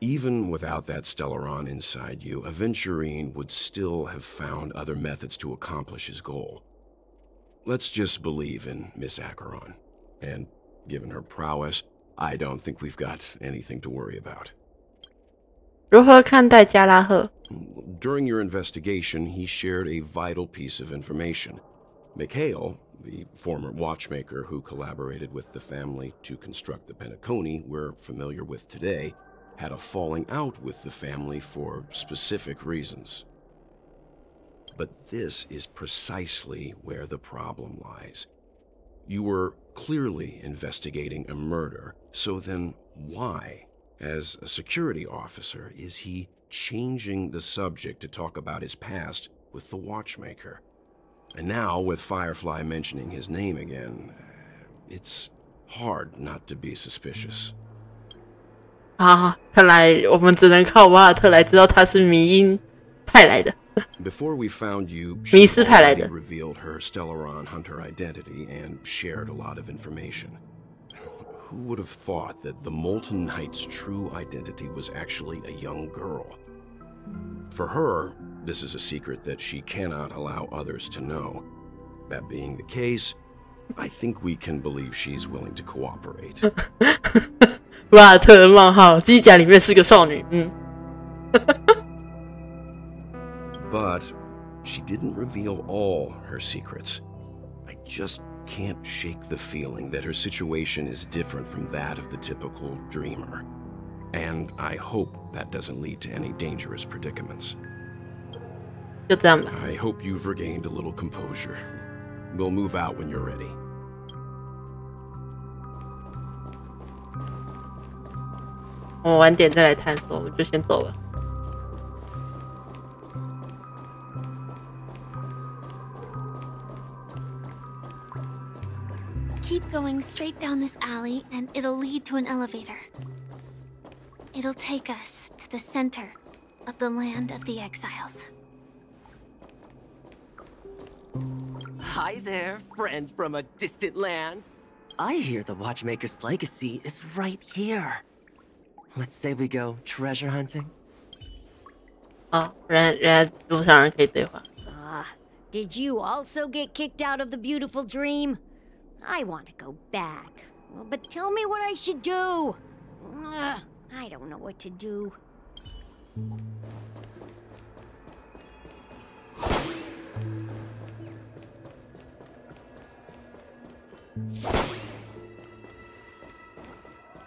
Even without that Stellaron inside you, Aventurine would still have found other methods to accomplish his goal. Let's just believe in Miss Acheron. And given her prowess, I don't think we've got anything to worry about. 如何看待加拉赫？ During your investigation, he shared a vital piece of information. Mikhail, the former watchmaker who collaborated with the family to construct the Penacony we're familiar with today, had a falling out with the family for specific reasons. But this is precisely where the problem lies. You were clearly investigating a murder, so then why, as a security officer, is he changing the subject to talk about his past with the watchmaker? And now, with Firefly mentioning his name again, it's hard not to be suspicious. 啊，看来我们只能靠瓦尔特来知道他是迷因派来的。 Before we found you, 迷 she 斯派来 already 的。 revealed her Stellaron hunter identity and shared a lot of information. Who would have thought that the Molten Knight's true identity was actually a young girl? For her, this is a secret that she cannot allow others to know. That being the case, I think we can believe she's willing to cooperate. 瓦尔特冒号机甲里面是个少女，But she didn't reveal all her secrets. I just can't shake the feeling that her situation is different from that of the typical dreamer. And I hope that doesn't lead to any dangerous predicaments. I hope you've regained a little composure. We'll move out when you're ready. 我晚点再来探索，我就先走了。Keep going straight down this alley, and it'll lead to an elevator. It'll take us to the center of the land of the exiles. Hi there, friend from a distant land. I hear the Watchmaker's legacy is right here. Let's say we go treasure hunting. 哦，原来路上人可以对话。Did you also get kicked out of the beautiful dream? I want to go back. But tell me what I should do. I don't know what to do.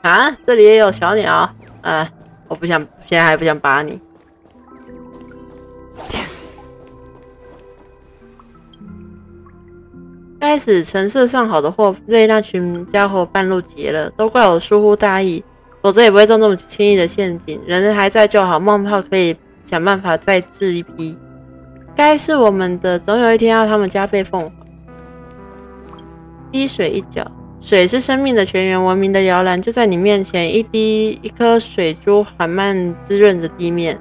啊，这里也有小鸟。我不想，现在还不想拔你。开始陈设上好的货被那群家伙半路劫了，都怪我疏忽大意，否则也不会中这么轻易的陷阱。人还在就好，冒泡可以想办法再制一批。该是我们的，总有一天要他们加倍奉还。滴水一脚，水是生命的泉源，文明的摇篮就在你面前，一颗水珠缓慢滋润着地面。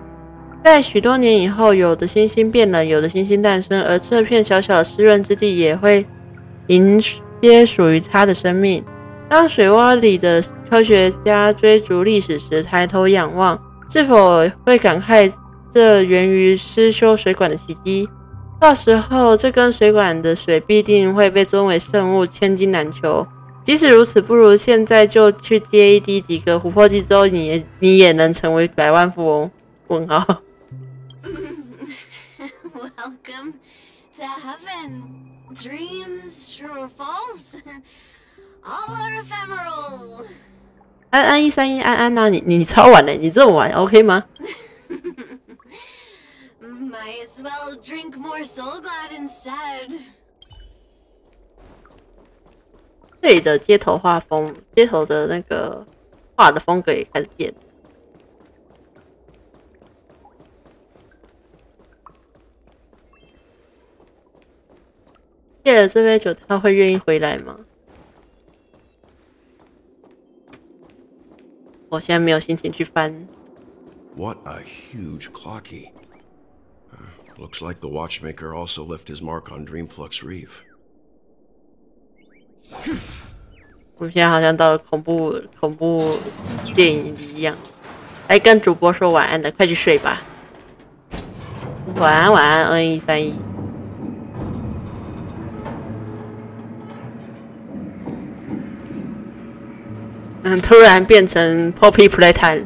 在许多年以后，有的星星变冷，有的星星诞生，而这片小小的湿润之地也会迎接属于它的生命。当水洼里的科学家追逐历史时，抬头仰望，是否会感慨这源于失修水管的奇迹？到时候，这根水管的水必定会被尊为圣物，千金难求。即使如此，不如现在就去接一滴几个琥珀剂之后，你也能成为百万富翁。问号。Welcome to heaven. Dreams, true or false, all are ephemeral. 安131安安呐，你超晚嘞，你这么晚 OK 吗？ Might as well drink more Soul Glad instead. 这里的街头画风，街头的那个画的风格也开始变。借了这杯酒，他会愿意回来吗？我现在没有心情去翻。What a huge clock key. Looks like the watchmaker also left his mark on Dreamflux Reef. 我们现在好像到了恐怖电影里一样。来跟主播说晚安的，快去睡吧。晚安，晚安，2131。突然变成 Poppy Playtime。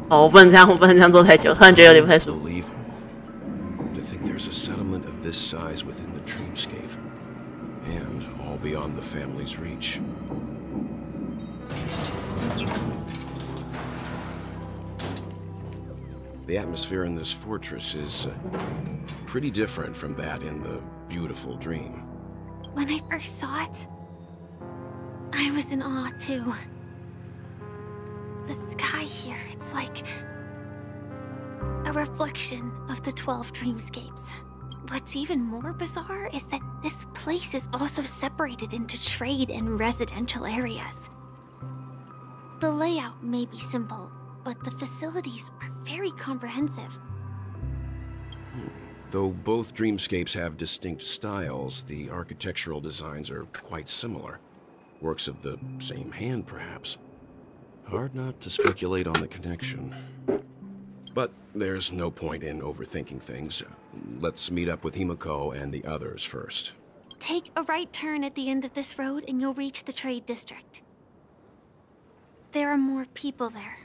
哦，我不能这样做太久，突然觉得有点不太舒服。To think there's a settlement of this size within the dreamscape, and all beyond the family's reach. The atmosphere in this fortress is pretty different from that in the beautiful dream. When I first saw it, I was in awe too. The sky here, it's like a reflection of the 12 dreamscapes. What's even more bizarre is that this place is also separated into trade and residential areas. The layout may be simple, but the facilities are very comprehensive. Though both dreamscapes have distinct styles, the architectural designs are quite similar. Works of the same hand, perhaps. Hard not to speculate on the connection. But there's no point in overthinking things. Let's meet up with Himiko and the others first. Take a right turn at the end of this road and you'll reach the trade district. There are more people there.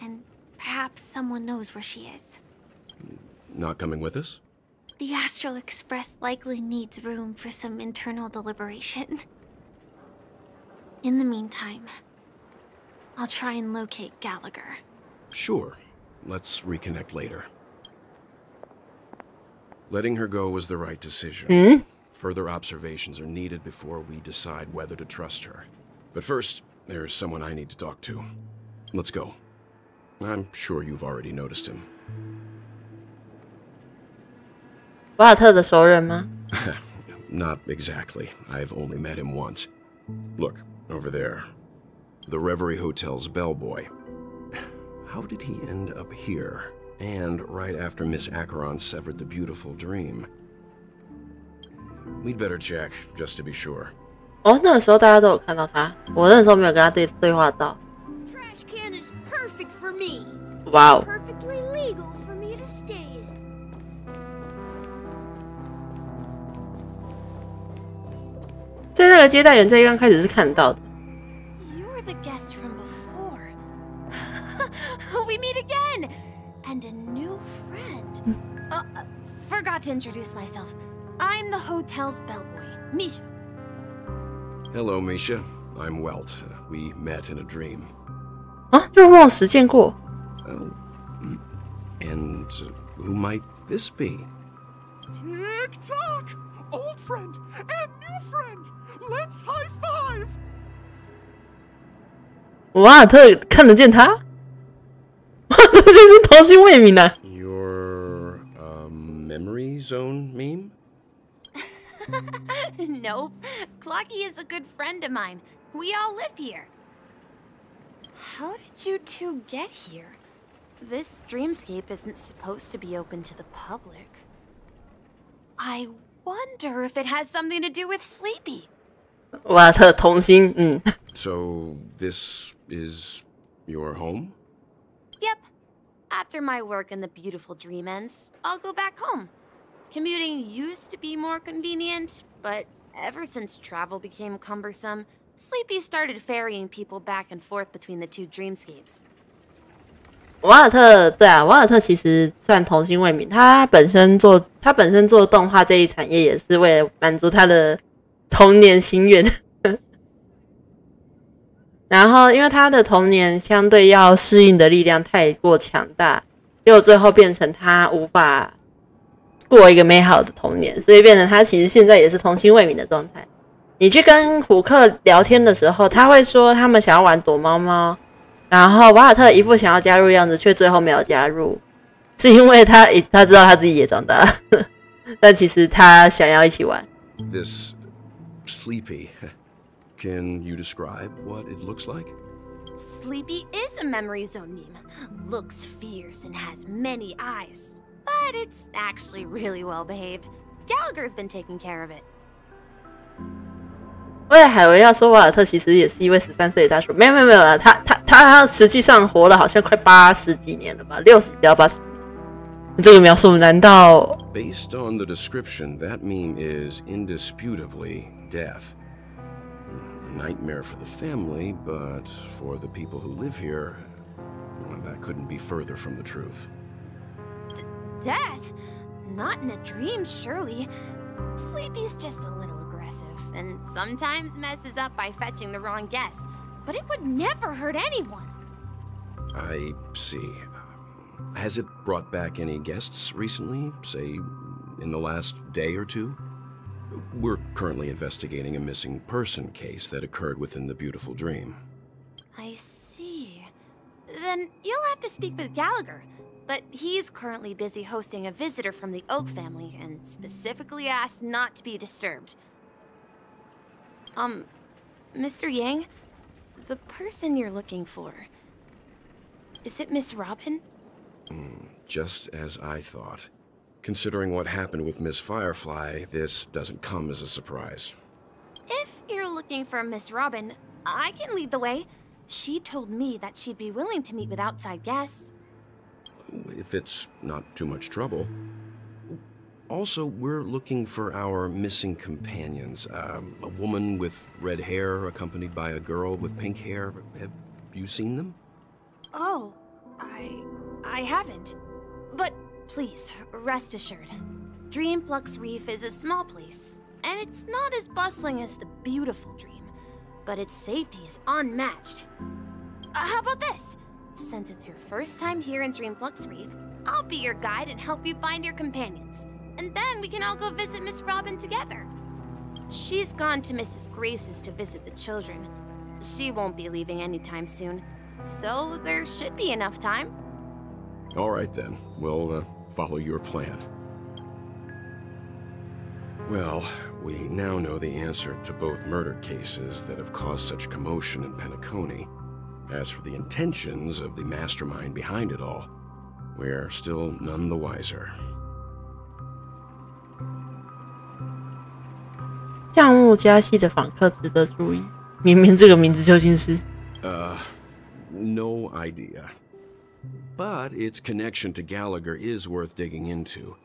And perhaps someone knows where she is. Not coming with us? The Astral Express likely needs room for some internal deliberation. In the meantime, I'll try and locate Gallagher. Sure. Let's reconnect later. Letting her go was the right decision. Further observations are needed before we decide whether to trust her. But first, there's someone I need to talk to. Let's go. I'm sure you've already noticed him. 瓦尔特的熟人吗？ Not exactly. I've only met him once. Look, over there. The Reverie Hotel's bellboy. How did he end up here? And right after Miss Acheron severed the beautiful dream. We'd better check, just to be sure. 哦，那个时候大家都有看到他，我那时候没有跟他对话到。 Trash can is perfect for me. 哇哦！ Perfectly legal for me to stay in. 在那个接待员在刚开始是看到的。 You're the guest from before. We meet again! And a new friend. Forgot to introduce myself. I'm the hotel's bellboy, Misha. Hello, Misha. I'm Welt. We met in a dream. 啊，入梦时见过。And who might this be? Tick-tock! Old friend and new friend! Let's high five! 瓦尔特看得见他？哇，这就是童心未泯啊！ Your memory zone meme? Nope. Clocky is a good friend of mine. We all live here. How did you two get here? This dreamscape isn't supposed to be open to the public. I wonder if it has something to do with Sleepy. 瓦尔特童心，嗯。So this is your home? Yep. After my work in the beautiful dream ends, I'll go back home. Commuting used to be more convenient, but ever since travel became cumbersome, Sleepy started ferrying people back and forth between the two dreamscapes. 瓦尔特，对啊，瓦尔特其实算童心未泯。他本身做动画这一产业，也是为了满足他的童年心愿。然后，因为他的童年相对要适应的力量太过强大，结果最后变成他无法过一个美好的童年，所以变成他其实现在也是童心未泯的状态。你去跟虎克聊天的时候，他会说他们想要玩躲猫猫。然后瓦尔特一副想要加入样子，却最后没有加入，是因为他知道他自己也长大了，但其实他想要一起玩。This Sleepy. Can you describe what it looks like? Sleepy is a memory zone meme. Looks fierce and has many eyes. But it's actually really well behaved. Gallagher's been taking care of it. 为了海文要说瓦尔特其实也是一位13岁的大叔，没有啊，他实际上活了好像快80几年了吧，60到80年。这个描述难道 Based on the description, that meme is indisputably death. A nightmare for the family, but for the people who live here, well, that couldn't be further from the truth. Death? Not in a dream, surely. Sleepy's just a little aggressive, and sometimes messes up by fetching the wrong guess. But it would never hurt anyone. I see. Has it brought back any guests recently, say, in the last day or two? We're currently investigating a missing person case that occurred within the beautiful dream. I see. Then you'll have to speak with Gallagher. But he's currently busy hosting a visitor from the Oak family and specifically asked not to be disturbed. Mr. Yang, the person you're looking for, is it Miss Robin? Just as I thought. Considering what happened with Miss Firefly, this doesn't come as a surprise. If you're looking for Miss Robin, I can lead the way. She told me that she'd be willing to meet with outside guests. If it's not too much trouble. Also, we're looking for our missing companions. A woman with red hair accompanied by a girl with pink hair. Have you seen them? Oh, I haven't. But please, rest assured. Dreamflux Reef is a small place, and it's not as bustling as the beautiful Dream, but its safety is unmatched. How about this? Since it's your first time here in Dreamflux Reef, I'll be your guide and help you find your companions. And then we can all go visit Miss Robin together. She's gone to Mrs. Grace's to visit the children. She won't be leaving anytime soon, so there should be enough time. All right then, we'll follow your plan. Well, we now know the answer to both murder cases that have caused such commotion in Penacony. As for the intentions of the mastermind behind it all, we're still none the wiser. 项目加戏的访客值得注意。明明这个名字究竟是？No idea. But its connection to Gallagher is worth digging into.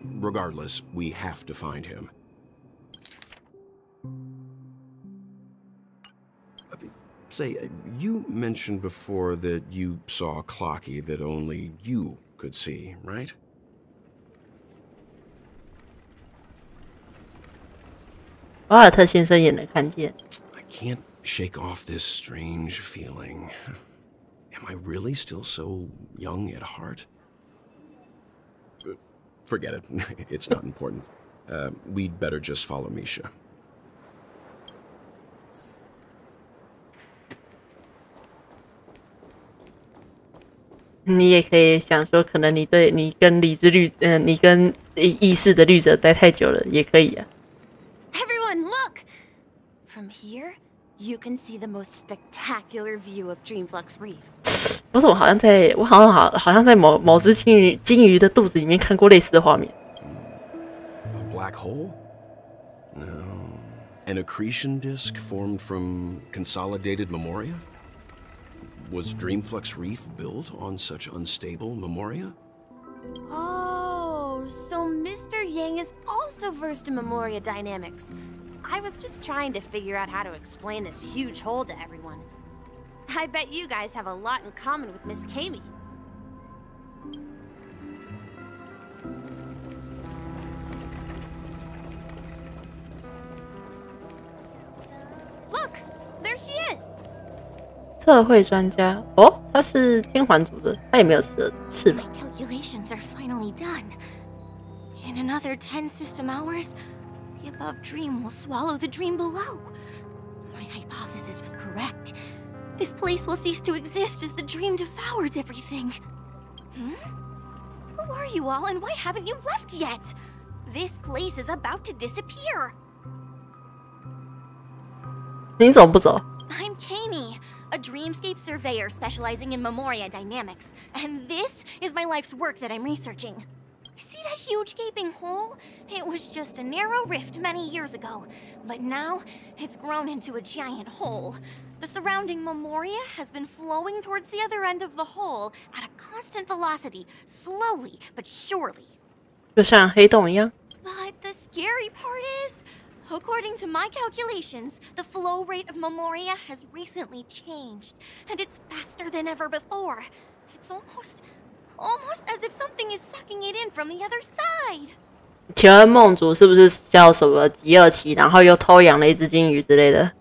Regardless, we have to find him. Say, you mentioned before that you saw Clocky that only you could see, right? 瓦尔特先生也能看见。I can't shake off this strange feeling. Am I really still so young at heart? Forget it. It's not important. We'd better just follow Misha. 你也可以想说，可能你跟理智律，你跟意识的律者待太久了，也可以啊。Everyone, look! From here, you can see the most spectacular view of Dreamflux Reef. 我怎么好像在某只鲸鱼的肚子里面看过类似的画面 A black hole? No. An accretion disk formed from consolidated memoria? Was Dreamflux Reef built on such unstable memoria? Oh, so Mr. Yang is also versed in memoria dynamics. I was just trying to figure out how to explain this huge hole to everyone. I bet you guys have a lot in common with Miss Kami. Look, there she is. 测绘专家哦，他是天环族的，他也没有翅膀。My calculations are finally done. In another 10 system hours, the above dream will swallow the dream below. My hypothesis was correct. This place will cease to exist as the dream devours everything. Who are you all, and why haven't you left yet? This place is about to disappear. 你怎么不走？ I'm Kami, a dreamscape surveyor specializing in memoria dynamics, and this is my life's work that I'm researching. See that huge gaping hole? It was just a narrow rift many years ago, but now it's grown into a giant hole. The surrounding memoria has been flowing towards the other end of the hole at a constant velocity, slowly but surely. 就像黑洞一样。 But the scary part is, according to my calculations, the flow rate of memoria has recently changed, and it's faster than ever before. It's almost as if something is sucking it in from the other side. 请问梦族是不是叫什么极恶期，然后又偷养了一只金鱼之类的？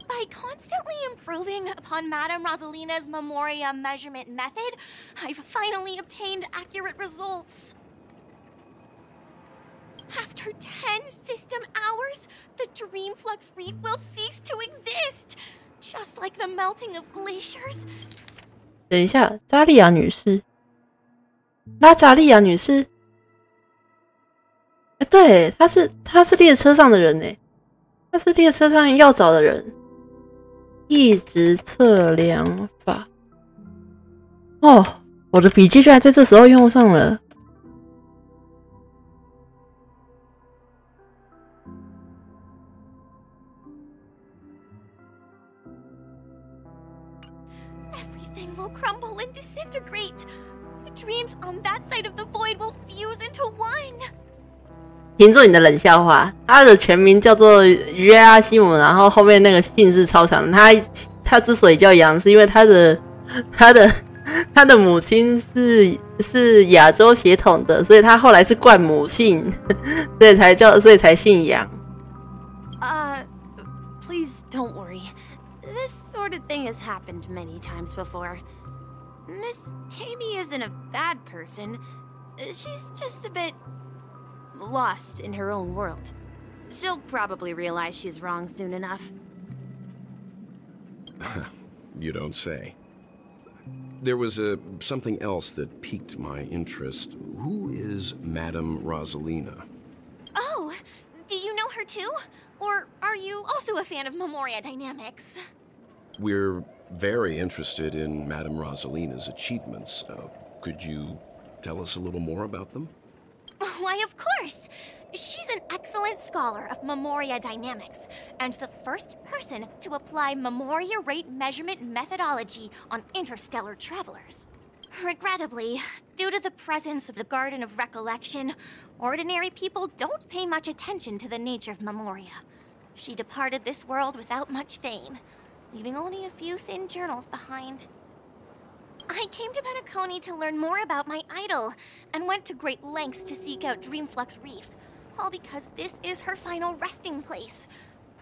By constantly improving upon Madame Rosalina's memoria measurement method, I've finally obtained accurate results. After 10 system hours, the Dreamflux Reef will cease to exist, just like the melting of glaciers. 等一下，扎利亚女士，拉扎利亚女士，对，她是列车上的人哎，她是列车上要找的人。一直测量法，哦，我的笔记居然在这时候用上了。 Everything will crumble and disintegrate. The dreams on that side of the void will fuse into one. 停住你的冷笑话。他的全名叫做约阿西姆，然后后面那个姓氏超长。他之所以叫杨，是因为他的母亲是亚洲血统的，所以他后来是冠母姓，所以才姓杨。Please don't worry. This sort of thing has happened many times before. Miss Kami isn't a bad person. She's just a bit lost in her own world. She'll probably realize she's wrong soon enough. You don't say. There was something else that piqued my interest. Who is Madame Rosalina? Oh, do you know her too? Or are you also a fan of Memoria Dynamics? We're very interested in Madame Rosalina's achievements. Could you tell us a little more about them? Why, of course! She's an excellent scholar of Memoria Dynamics, and the first person to apply Memoria rate measurement methodology on interstellar travelers. Regrettably, due to the presence of the Garden of Recollection, ordinary people don't pay much attention to the nature of Memoria. She departed this world without much fame, leaving only a few thin journals behind. I came to Penacony to learn more about my idol, and went to great lengths to seek out Dreamflux Reef, all because this is her final resting place.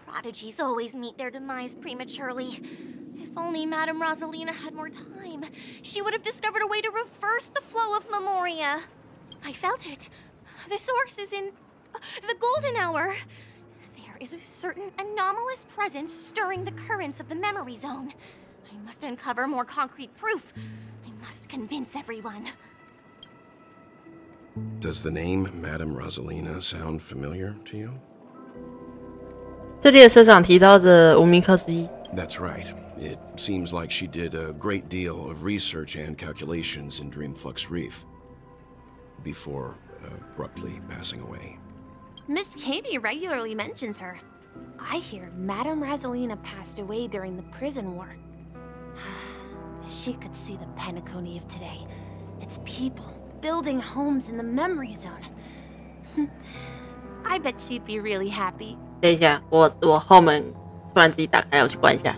Prodigies always meet their demise prematurely. If only Madame Rosalina had more time, she would have discovered a way to reverse the flow of Memoria. I felt it. The source is in the golden hour. There is a certain anomalous presence stirring the currents of the memory zone. I must uncover more concrete proof. I must convince everyone. Does the name Madame Rosalina sound familiar to you? 这里的社长提到的无名课之一。That's right. It seems like she did a great deal of research and calculations in Dreamflux Reef before abruptly passing away. Miss Kami regularly mentions her. I hear Madame Rosalina passed away during the prison war. She could see the Penacony of today. Its people building homes in the memory zone. I bet she'd be really happy. 等一下，我后门突然自己打开了，我去关一下。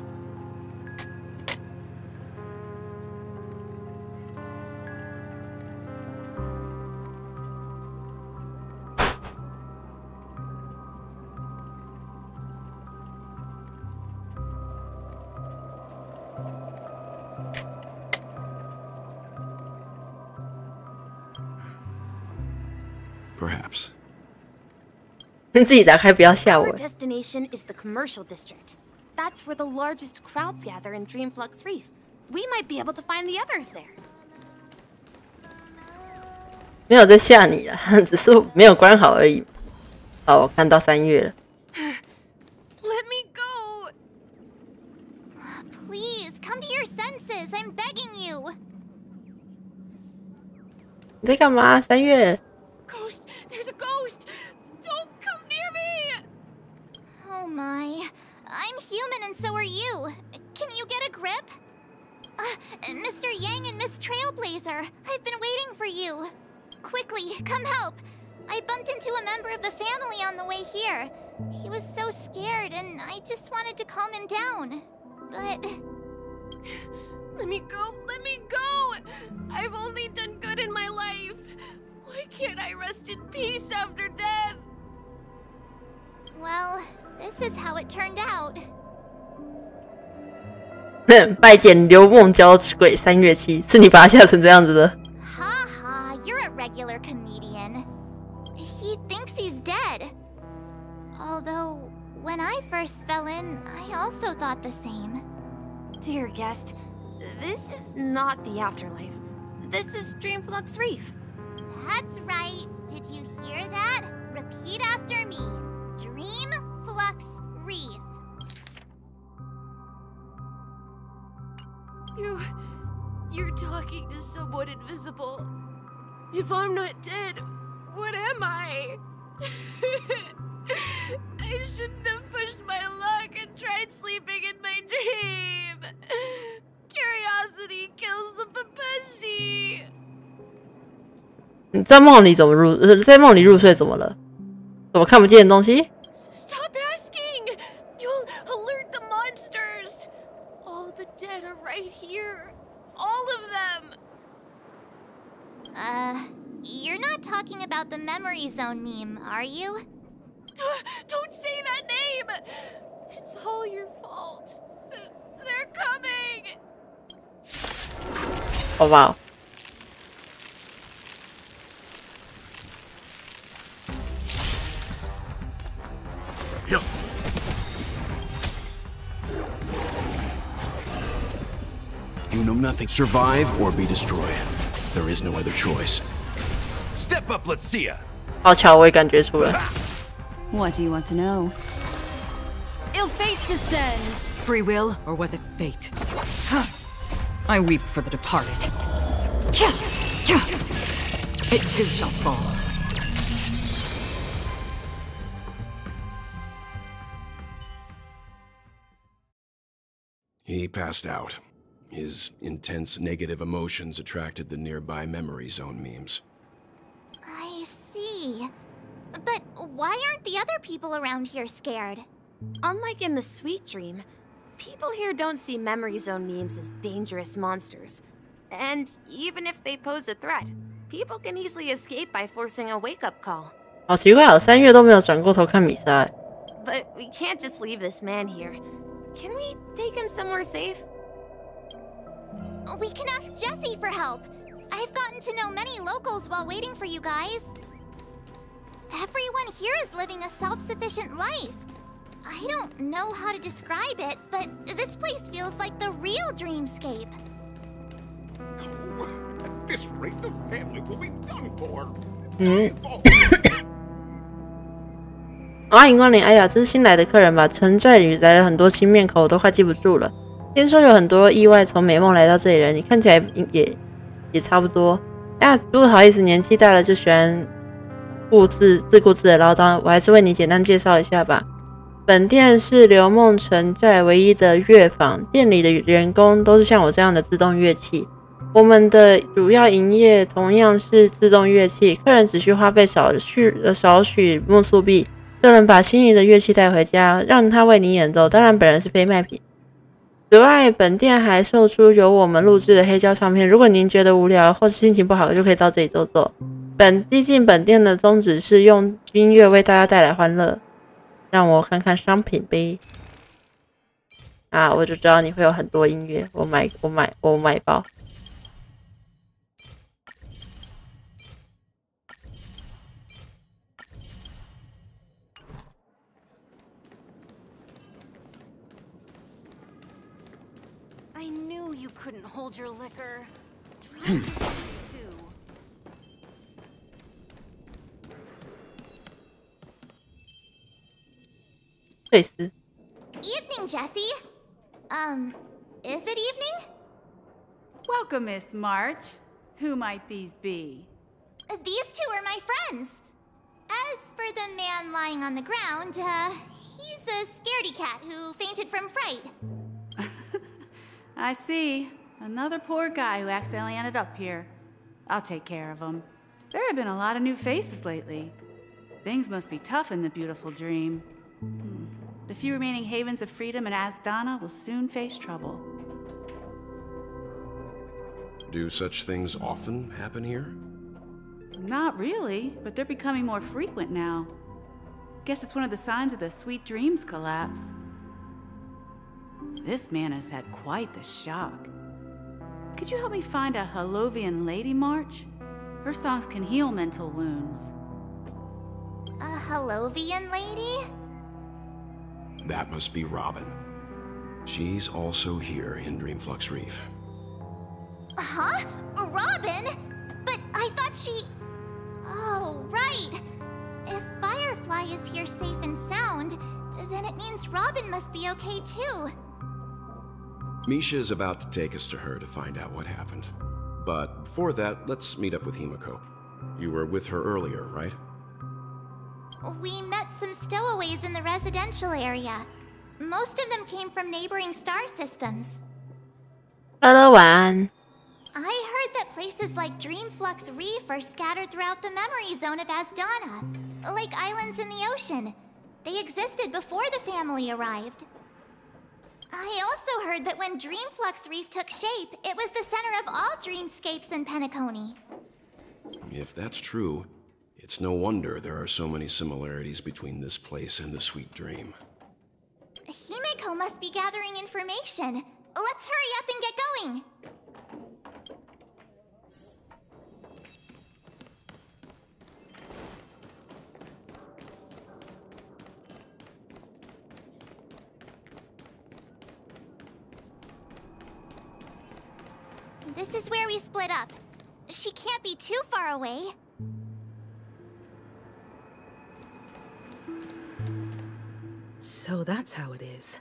Perhaps. 你自己打开，不要吓我。 Our destination is the commercial district. That's where the largest crowds gather in Dreamflux Reef. We might be able to find the others there. 没有在吓你啦，只是没有关好而已。好，我看到3月了。Let me go. Please, come to your senses. I'm begging you. 你在干嘛？3月。 Ghost! There's a ghost! Don't come near me! Oh my. I'm human and so are you. Can you get a grip? Mr. Yang and Miss Trailblazer, I've been waiting for you. Quickly, come help. I bumped into a member of the family on the way here. He was so scared and I just wanted to calm him down. But... Let me go! Let me go! I've only done good in my life. Why can't I rest in peace after death? Well, this is how it turned out. 拜见刘梦娇鬼3月7，是你把他吓成这样子的。 Ha ha, you're a regular comedian. He thinks he's dead. Although, when I first fell in, I also thought the same. Dear guest, this is not the afterlife. This is Dreamflux Reef. That's right. Did you hear that? Repeat after me. Dreamflux Reef. You're talking to someone invisible. If I'm not dead, what am I? I shouldn't have pushed my luck and tried sleeping in my dream. Curiosity kills the Papashi. 你在梦里怎么入？在梦里入睡怎么了？怎么看不见的东西？ Stop asking! You'll alert the monsters! All the dead are right here. All of them! You're not talking about the memory zone meme, are you? Don't say that name! It's all your fault. They're coming! 好吧。You know nothing. Survive or be destroyed. There is no other choice. Step up, let's see ya. 好巧，我也感觉出来。 What do you want to know? Ill fate descends. Free will, or was it fate? I weep for the departed. It too shall fall. He passed out. His intense negative emotions attracted the nearby memory zone memes. I see. But why aren't the other people around here scared? Unlike in the Sweet Dream, people here don't see memory zone memes as dangerous monsters. And even if they pose a threat, people can easily escape by forcing a wake-up call. 好奇怪哦，3月都没有转过头看比赛。 But we can't just leave this man here. Can we take him somewhere safe? We can ask Jessie for help. I've gotten to know many locals while waiting for you guys. Everyone here is living a self-sufficient life. I don't know how to describe it, but this place feels like the real dreamscape. At this rate, the family will be done for. 欢迎光临！哎呀，这是新来的客人吧？城寨里来了很多新面孔，我都快记不住了。听说有很多意外从美梦来到这里人，你看起来也差不多。哎呀，不好意思，年纪大了就喜欢自顾自的唠叨，我还是为你简单介绍一下吧。本店是刘梦城寨唯一的乐坊，店里的员工都是像我这样的自动乐器。我们的主要营业同样是自动乐器，客人只需花费少许木素币，就能把心仪的乐器带回家，让他为你演奏。当然，本人是非卖品。此外，本店还售出由我们录制的黑胶唱片，如果您觉得无聊或是心情不好，就可以到这里走走。毕竟本店的宗旨是用音乐为大家带来欢乐。让我看看商品呗。啊，我就知道你会有很多音乐，我买包。I knew you couldn't hold your liquor. Evening, Jessie. Is it evening? Welcome, Miss March. Who might these be? These two are my friends. As for the man lying on the ground, he's a scaredy cat who fainted from fright. I see. Another poor guy who accidentally ended up here. I'll take care of him. There have been a lot of new faces lately. Things must be tough in the beautiful dream. The few remaining havens of freedom in Asdana will soon face trouble. Do such things often happen here? Not really, but they're becoming more frequent now. Guess it's one of the signs of the Sweet Dreams collapse. This man has had quite the shock. Could you help me find a Halovian lady, March? Her songs can heal mental wounds. A Halovian lady? That must be Robin. She's also here in Dreamflux Reef. Huh? Robin? But I thought she... Oh, right. If Firefly is here safe and sound, then it means Robin must be okay too. Misha is about to take us to her to find out what happened. But before that, let's meet up with Himiko. You were with her earlier, right? We met some stowaways in the residential area. Most of them came from neighboring star systems. Hello, 晚安。I heard that places like Dreamflux Reef are scattered throughout the memory zone of Asdana, like islands in the ocean. They existed before the family arrived. I also heard that when Dreamflux Reef took shape, it was the center of all dreamscapes in Penacony. If that's true, it's no wonder there are so many similarities between this place and the Sweet Dream. Himeko must be gathering information. Let's hurry up and get going. This is where we split up. She can't be too far away. So that's how it is.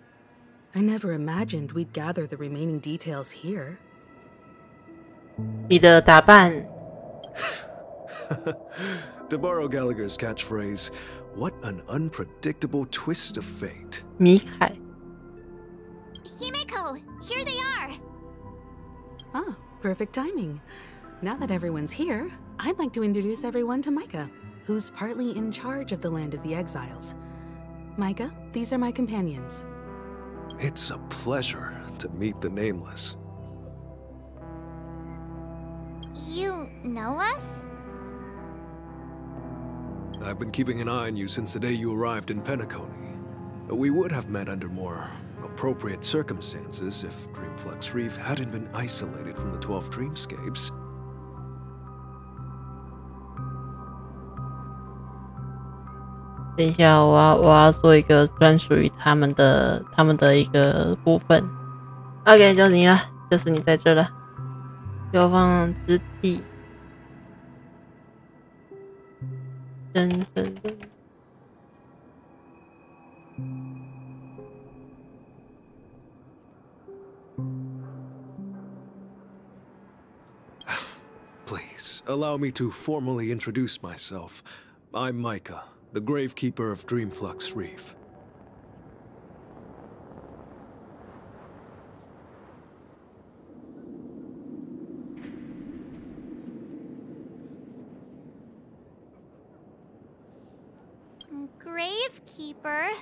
I never imagined we'd gather the remaining details here. 你的打扮 To borrow Gallagher's catchphrase, what an unpredictable twist of fate. 米凯 Himeko, here they are. Ah, perfect timing. Now that everyone's here, I'd like to introduce everyone to Micah, who's partly in charge of the Land of the Exiles. Micah, these are my companions. It's a pleasure to meet the Nameless. You know us? I've been keeping an eye on you since the day you arrived in Penacony. We would have met under more appropriate circumstances if Dreamflux Reef hadn't been isolated from the 12 dreamscapes. "等一下，我要做一个专属于他们的一个部分。OK， 就是你了，就是你在这了。流放之地，真正的。Please, allow me to formally introduce myself. I'm Micah, the Gravekeeper of Dreamflux Reef. Gravekeeper?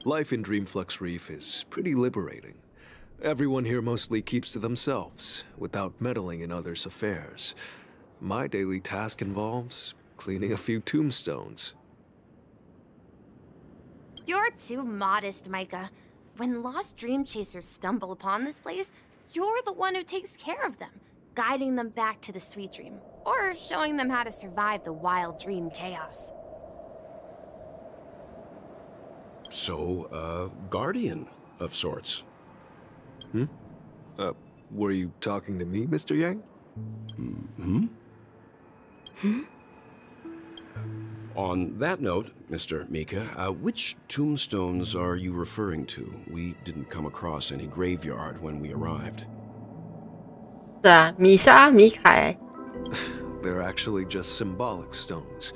Life in Dreamflux Reef is pretty liberating. Everyone here mostly keeps to themselves, without meddling in others' affairs. My daily task involves cleaning a few tombstones. You're too modest, Micah. When lost dream chasers stumble upon this place, you're the one who takes care of them, guiding them back to the sweet dream, or showing them how to survive the wild dream chaos. So, guardian of sorts. Were you talking to me, Mr. Yang? On that note, Mr. Mika, which tombstones are you referring to? We didn't come across any graveyard when we arrived. 对啊，米莎、米凯。They're actually just symbolic stones.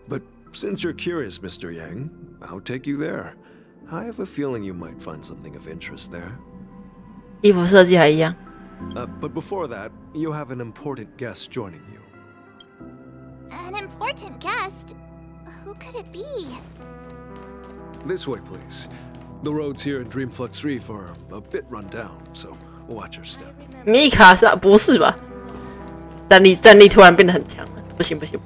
But since you're curious, Mr. Yang, I'll take you there. I have a feeling you might find something of interest there. 衣服设计还一样。But before that, you have an important guest joining you. An important guest? Who could it be? This way, please. The roads here in Dreamflux Reef are a bit run down, so watch your step. 米卡莎不是吧？战力突然变得很强了，不行不行。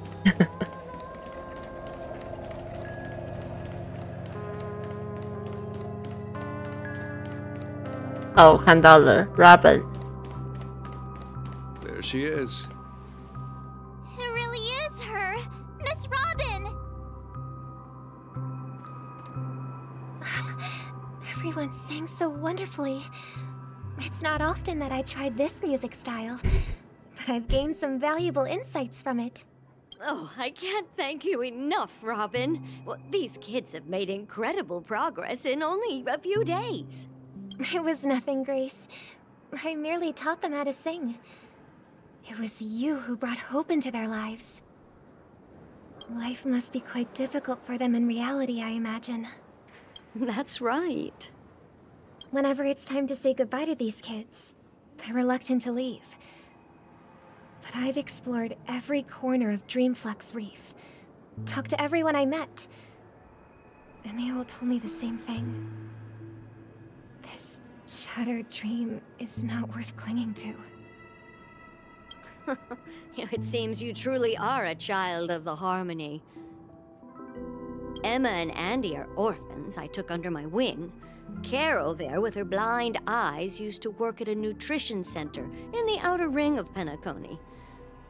哦，我看到了 Robin。 There she is. It really is her, Miss Robin. Everyone sang so wonderfully. It's not often that I tried this music style, but I've gained some valuable insights from it. Oh, I can't thank you enough, Robin. Well, these kids have made incredible progress in only a few days. It was nothing, Grace. I merely taught them how to sing. It was you who brought hope into their lives. Life must be quite difficult for them in reality, I imagine. That's right. Whenever it's time to say goodbye to these kids, they're reluctant to leave. But I've explored every corner of Dreamflux Reef, talked to everyone I met, and they all told me the same thing. This shattered dream is not worth clinging to. It seems you truly are a child of the Harmony. Emma and Andy are orphans I took under my wing. Carol there, with her blind eyes, used to work at a nutrition center in the outer ring of Penacony.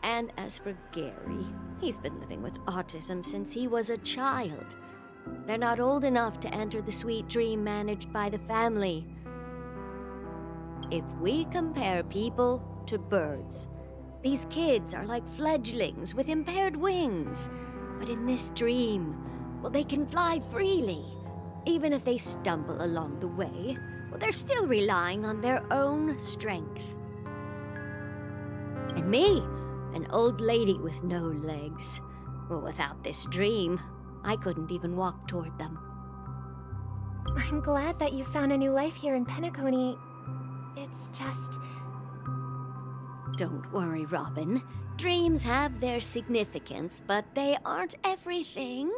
And as for Gary, he's been living with autism since he was a child. They're not old enough to enter the sweet dream managed by the family. If we compare people to birds, these kids are like fledglings with impaired wings. But in this dream, well, they can fly freely. Even if they stumble along the way, well, they're still relying on their own strength. And me, an old lady with no legs. Well, without this dream, I couldn't even walk toward them. I'm glad that you found a new life here in Penacony. It's just... Don't worry, Robin. Dreams have their significance, but they aren't everything.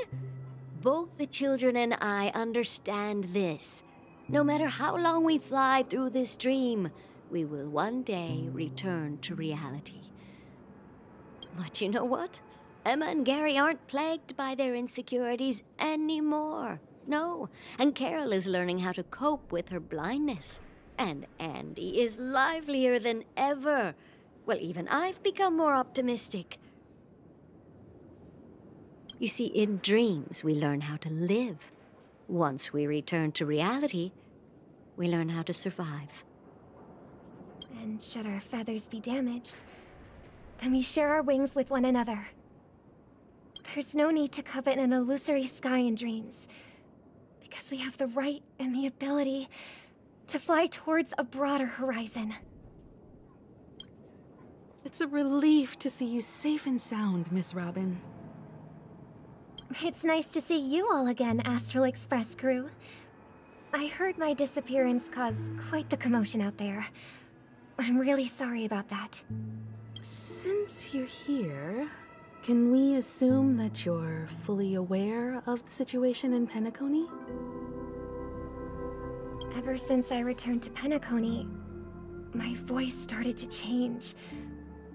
Both the children and I understand this. No matter how long we fly through this dream, we will one day return to reality. But you know what? Emma and Gary aren't plagued by their insecurities anymore. No, and Carol is learning how to cope with her blindness. And Andy is livelier than ever. Well, even I've become more optimistic. You see, in dreams, we learn how to live. Once we return to reality, we learn how to survive. And should our feathers be damaged, then we share our wings with one another. There's no need to covet an illusory sky in dreams, because we have the right and the ability to fly towards a broader horizon. It's a relief to see you safe and sound, Miss Robin. It's nice to see you all again, Astral Express crew. I heard my disappearance caused quite the commotion out there. I'm really sorry about that. Since you're here, can we assume that you're fully aware of the situation in Penacony? Ever since I returned to Penacony, my voice started to change,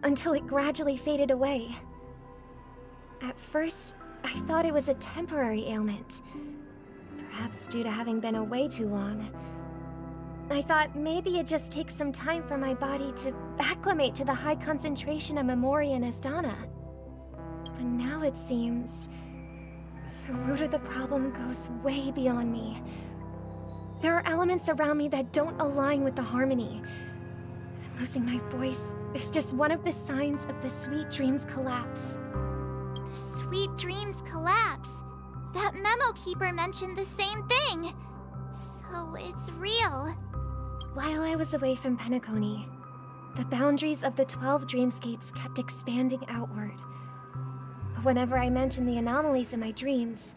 until it gradually faded away. At first, I thought it was a temporary ailment, perhaps due to having been away too long. I thought maybe it just takes some time for my body to acclimate to the high concentration of Memoria and Asdana. But now it seems the root of the problem goes way beyond me. There are elements around me that don't align with the Harmony. And losing my voice is just one of the signs of the Sweet Dreams collapse. The Sweet Dreams collapse? That memo keeper mentioned the same thing. So it's real. While I was away from Penacony, the boundaries of the 12 dreamscapes kept expanding outward. But whenever I mentioned the anomalies in my dreams,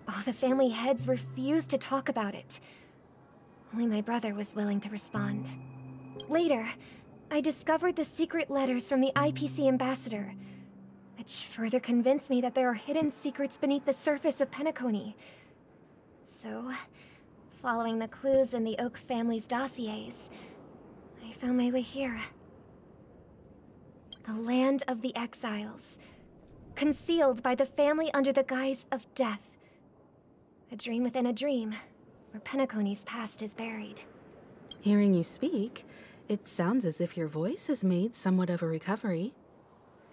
all the family heads refused to talk about it. Only my brother was willing to respond. Later, I discovered the secret letters from the IPC ambassador, which further convinced me that there are hidden secrets beneath the surface of Penacony. So, following the clues in the Oak family's dossiers, I found my way here. The land of the exiles, concealed by the family under the guise of death. A dream within a dream, where Penacony's past is buried. Hearing you speak, it sounds as if your voice has made somewhat of a recovery.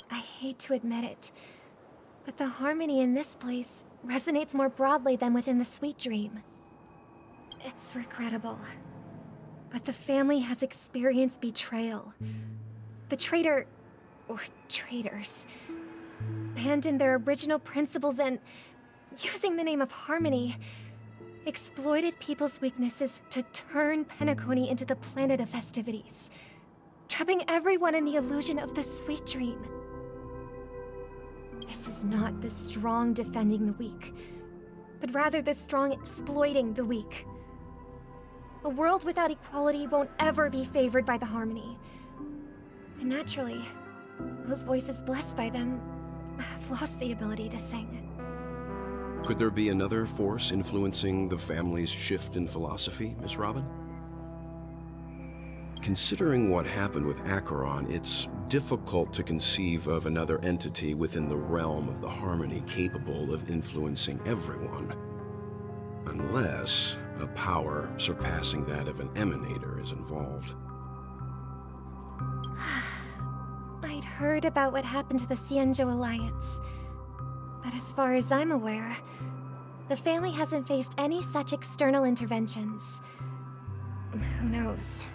I hate to admit it, but the harmony in this place resonates more broadly than within the Sweet Dream. It's regrettable, but the family has experienced betrayal. The traitor, or traitors, abandoned their original principles and, using the name of Harmony, exploited people's weaknesses to turn Penacony into the planet of festivities, trapping everyone in the illusion of the Sweet Dream. This is not the strong defending the weak, but rather the strong exploiting the weak. A world without equality won't ever be favored by the Harmony. And naturally, Those voices blessed by them have lost the ability to sing. Could there be another force influencing the family's shift in philosophy, Miss Robin? Considering what happened with Acheron, it's difficult to conceive of another entity within the realm of the Harmony capable of influencing everyone. Unless a power surpassing that of an emanator is involved. I'd heard about what happened to the Xianzhou Alliance. But as far as I'm aware, the family hasn't faced any such external interventions. Who knows?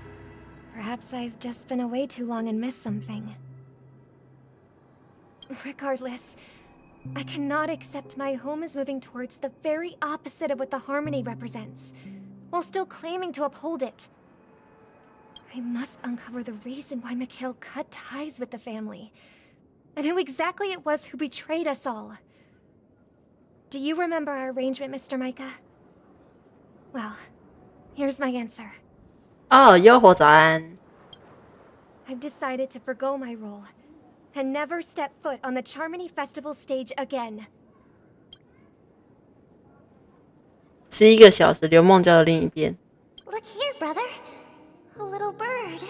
Perhaps I've just been away too long and missed something. Regardless, I cannot accept my home is moving towards the very opposite of what the Harmony represents, while still claiming to uphold it. I must uncover the reason why Mikhail cut ties with the family, and who exactly it was who betrayed us all. Do you remember our arrangement, Mr. Micah? Well, here's my answer. 哦，诱惑早安。I've decided to forgo my role and never step foot on the Charmony Festival stage again. 11个小时，刘梦娇的另一边。 Look here, brother. A little bird.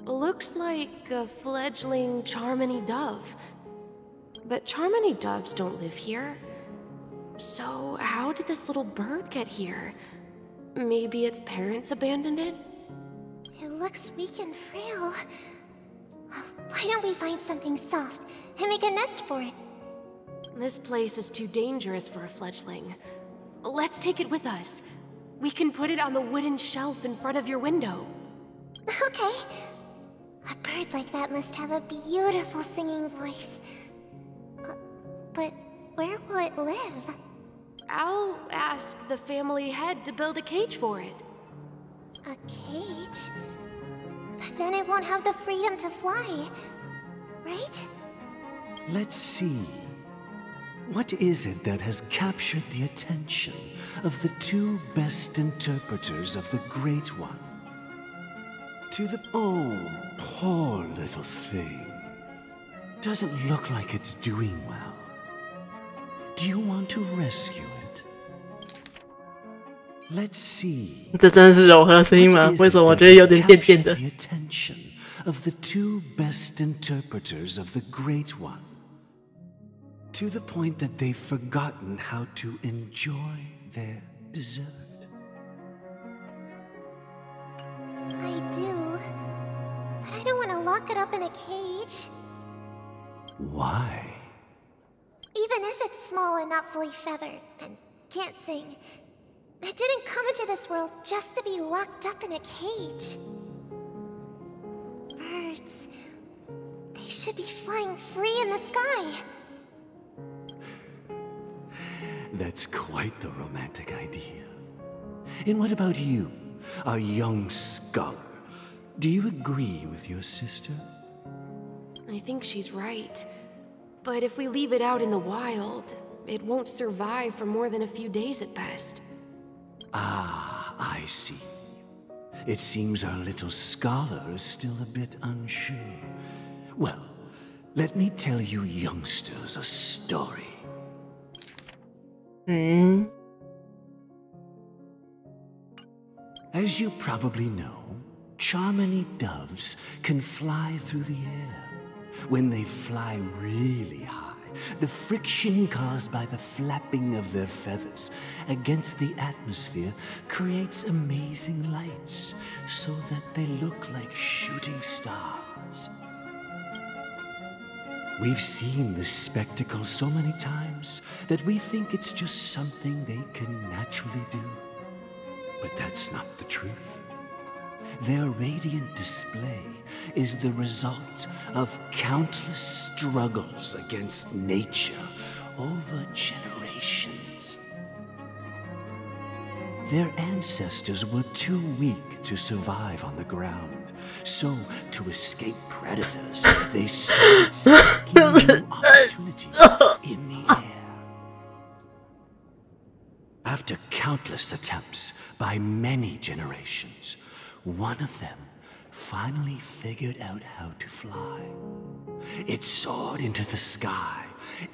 Looks like a fledgling Charmony dove. But Charmony doves don't live here. So how did this little bird get here? Maybe its parents abandoned it? It looks weak and frail. Why don't we find something soft and make a nest for it? This place is too dangerous for a fledgling. Let's take it with us. We can put it on the wooden shelf in front of your window. Okay. A bird like that must have a beautiful singing voice. But where will it live? I'll ask the family head to build a cage for it. A cage? But then it won't have the freedom to fly, right? Let's see. What is it that has captured the attention of the two best interpreters of the Great One? Oh, poor little thing. Doesn't look like it's doing well. Do you want to rescue it? Let's see. 这真的是柔和声音吗？为什么我觉得有点渐渐的？ The attention of the two best interpreters of the Great One, to the point that they've forgotten how to enjoy their dessert. I do, but I don't want to lock it up in a cage. Why? Even if it's small and not fully feathered and can't sing, it didn't come into this world just to be locked up in a cage. Birds, they should be flying free in the sky. That's quite the romantic idea. And what about you, a young scholar? Do you agree with your sister? I think she's right. But if we leave it out in the wild, it won't survive for more than a few days at best. Ah, I see. It seems our little scholar is still a bit unsure. Well, let me tell you youngsters a story. As you probably know, Charmony doves can fly through the air. When they fly really high, the friction caused by the flapping of their feathers against the atmosphere creates amazing lights, so that they look like shooting stars. We've seen this spectacle so many times that we think it's just something they can naturally do. But that's not the truth. Their radiant display is the result of countless struggles against nature over generations. Their ancestors were too weak to survive on the ground, so to escape predators, they started seeking new opportunities in the air. After countless attempts by many generations, one of them finally figured out how to fly. It soared into the sky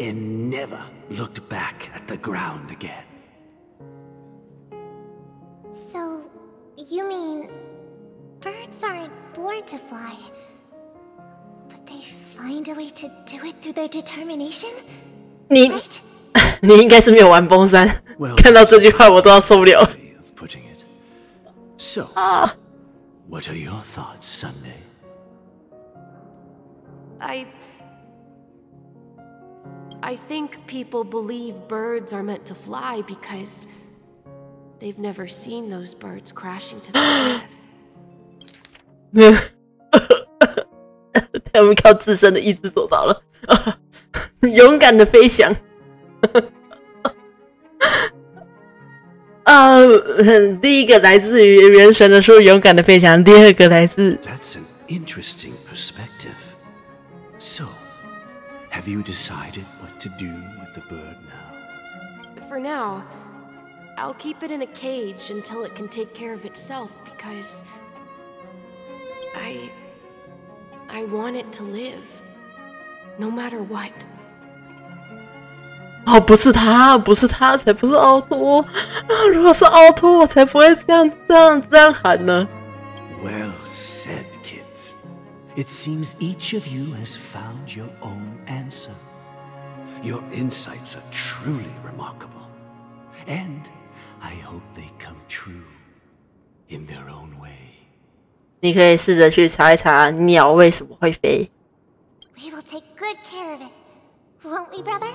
and never looked back at the ground again. So, you mean birds aren't born to fly, but they find a way to do it through their determination? 你应该是没有玩崩山，看到这句话我都要受不了。So, what are your thoughts, Sunday? I think people believe birds are meant to fly because they've never seen those birds crashing to their death. 他们靠自身的意志做到了，勇敢的飞翔。第一个来自于原神的书《勇敢的飞翔》，第二个来自。That's an interesting perspective. So, have you decided what to do with the bird now? For now, I'll keep it in a cage until it can take care of itself because I want it to live, no matter what. 哦，不是他，才不是奥托。如果是奥托，我才不会这样喊呢。Well said, kids. It seems each of you has found your own answer. Your insights are truly remarkable, and I hope they come true in their own way. 你可以试着去查一查鸟为什么会飞。We will take good care of it, won't we, brother?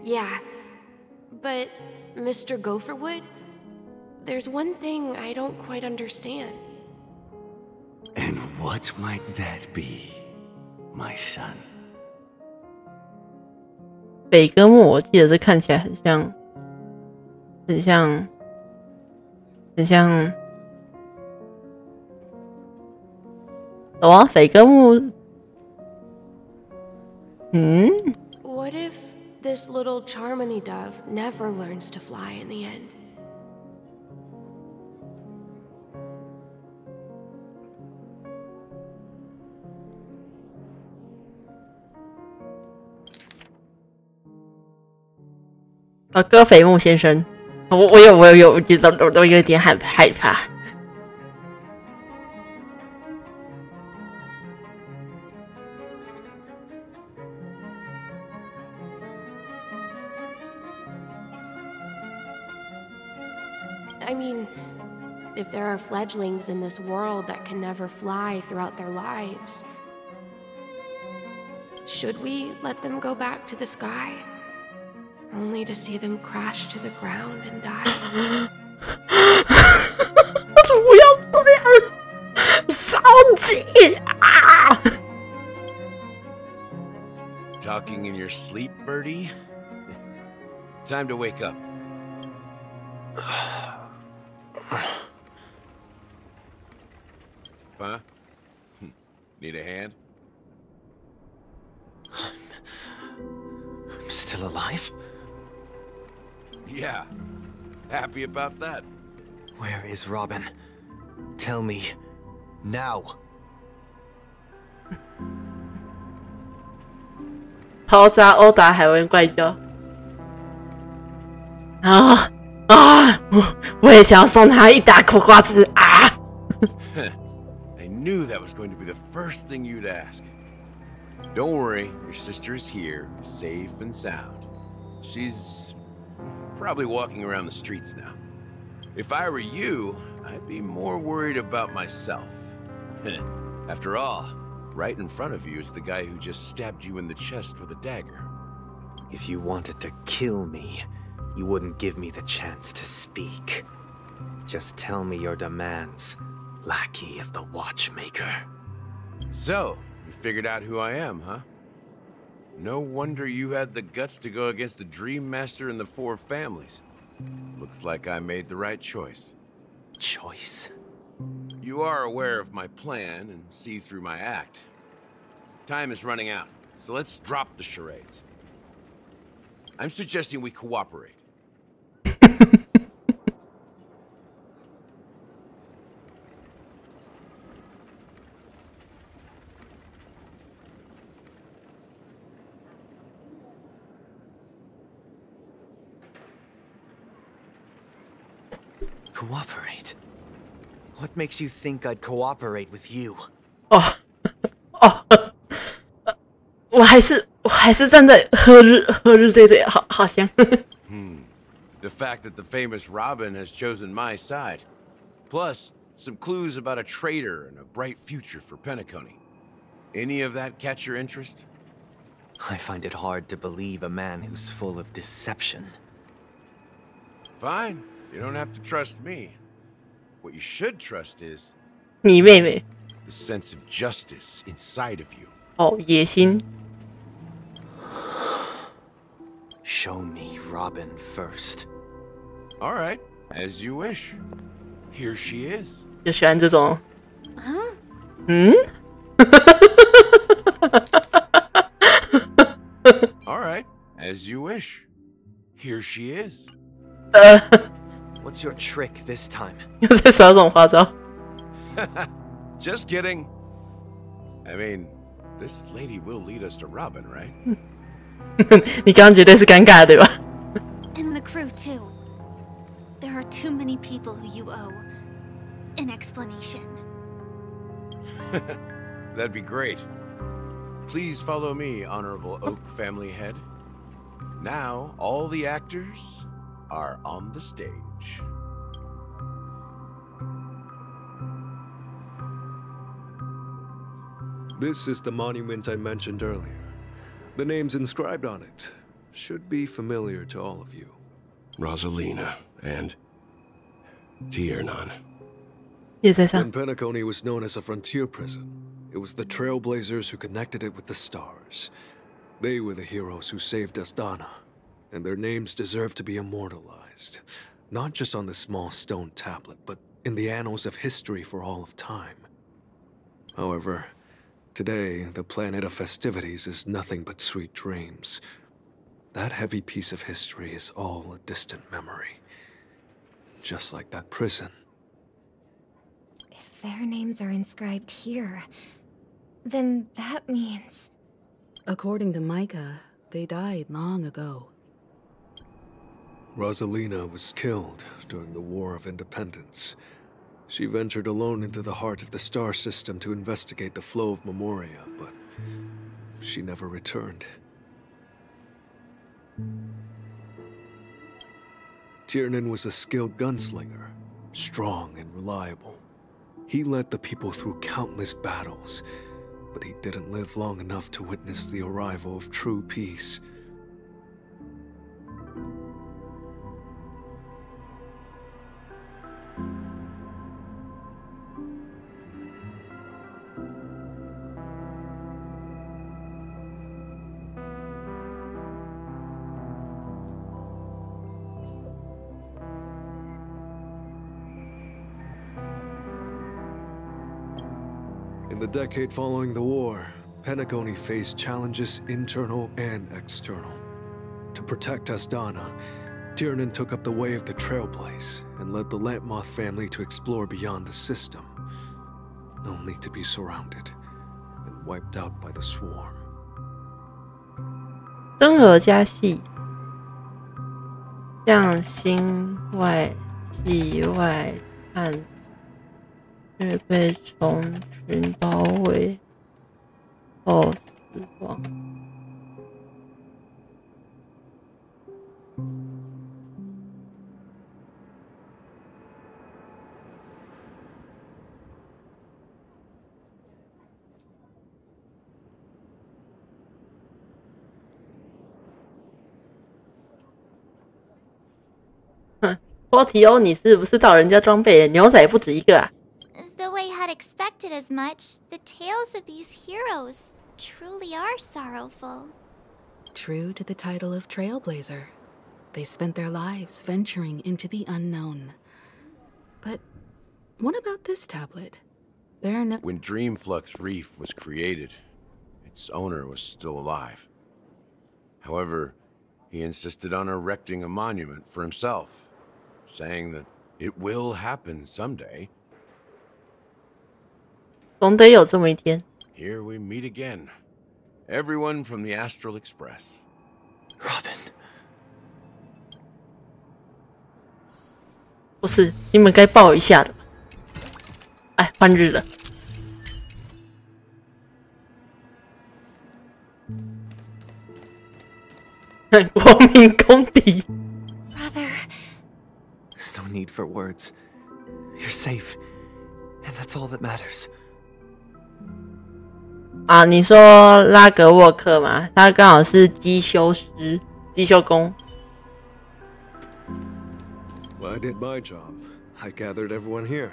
Yeah, but Mr. Gopherwood, there's one thing I don't quite understand. And what might that be, my son? 北根木，我记得这看起来很像什么？北根木？What if this little Charmony dove never learns to fly in the end?啊，戈斐木先生，我有点害怕。I mean, if there are fledglings in this world that can never fly throughout their lives, should we let them go back to the sky, only to see them crash to the ground and die? 不要这样，烧气啊！ Talking in your sleep, birdie? Time to wake up. Huh? Need a hand? I'm still alive? Yeah. Happy about that. Where is Robin? Tell me. Now. 嘈杂殴打海文怪叫。我也想要送他一大口瓜子啊！ I knew that was going to be the first thing you'd ask. Don't worry, your sister is here, safe and sound. She's probably walking around the streets now. If I were you, I'd be more worried about myself. After all, right in front of you is the guy who just stabbed you in the chest with a dagger. If you wanted to kill me, you wouldn't give me the chance to speak. Just tell me your demands, lackey of the watchmaker. So, you figured out who I am, huh? No wonder you had the guts to go against the Dream Master and the Four Families. Looks like I made the right choice. Choice? You are aware of my plan and see through my act. Time is running out, so let's drop the charades. I'm suggesting we cooperate. Cooperate? What makes you think I'd cooperate with you? 我还是站在和日队队，好香。The fact that the famous Robin has chosen my side. Plus, some clues about a traitor and a bright future for Penacony. Any of that catch your interest? I find it hard to believe a man who's full of deception. Fine. You don't have to trust me. What you should trust is 你妹妹 the sense of justice inside of you. 野心。Show me Robin first. All right, as you wish. Here she is. 就喜欢这种。All right, as you wish. Here she is. What's your trick this time? 又在耍这种花招。Just kidding. I mean, this lady will lead us to Robin, right? 你刚刚绝对是尴尬的，对吧？ And the crew, too. There are too many people who you owe an explanation. That'd be great. Please follow me, Honorable Oak Family Head. Now, all the actors are on the stage. This is the monument I mentioned earlier. The names inscribed on it should be familiar to all of you. Rosalina and Tiernan. When Penacony was known as a frontier prison, it was the Trailblazers who connected it with the stars. They were the heroes who saved Astana, and their names deserve to be immortalized, not just on this small stone tablet, but in the annals of history for all of time. However, today, the planet of festivities is nothing but sweet dreams. That heavy piece of history is all a distant memory. Just like that prison. If their names are inscribed here, then that means... According to Micah, they died long ago. Rosalina was killed during the War of Independence. She ventured alone into the heart of the star system to investigate the flow of Memoria, but she never returned. Tiernan was a skilled gunslinger, strong and reliable. He led the people through countless battles, but he didn't live long enough to witness the arrival of true peace. In the decade following the war, Penacony faced challenges internal and external. To protect Astana, Tiernan took up the way of the Trailblaze and led the Lampmoth family to explore beyond the system, only to be surrounded and wiped out by the swarm. 真额加戏，向心外系外探索，却被虫群包围后死亡。托提欧，你是不是盗人家装备？牛仔不止一个啊！ Though I had expected as much, the tales of these heroes truly are sorrowful. True to the title of Trailblazer, they spent their lives venturing into the unknown. But what about this tablet? There are no— When Dreamflux Reef was created, its owner was still alive. However, he insisted on erecting a monument for himself, saying that it will happen someday. 总得有这么一天。 Here we meet again. Everyone from the Astral Express. Robin. 不是你们该抱一下的吧？哎，换日了。国民公敌。Brother. There's no need for words. You're safe, and that's all that matters. 啊，你说拉格沃克嘛？他刚好是机修师、机修工。Well, I did my job. I gathered everyone here.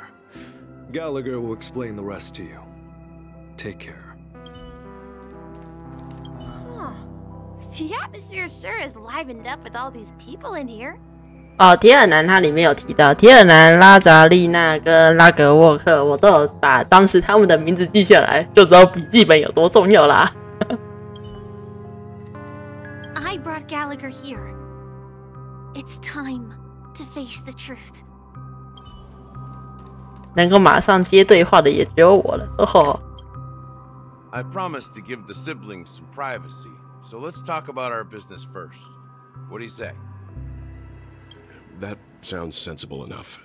Gallagher will explain the rest to you. Take care. Huh. The atmosphere sure is livened up with all these people in here. 哦，铁尔南它里面有提到，铁尔南、拉扎丽娜跟拉格沃克，我都有把当时他们的名字记下来，就知道笔记本有多重要啦。I brought Gallagher here. It's time to face the truth. 能够马上接对话的也只有我了。哦吼。I promised to give the siblings some privacy, so let's talk about our business first. What do you say? That sounds sensible enough.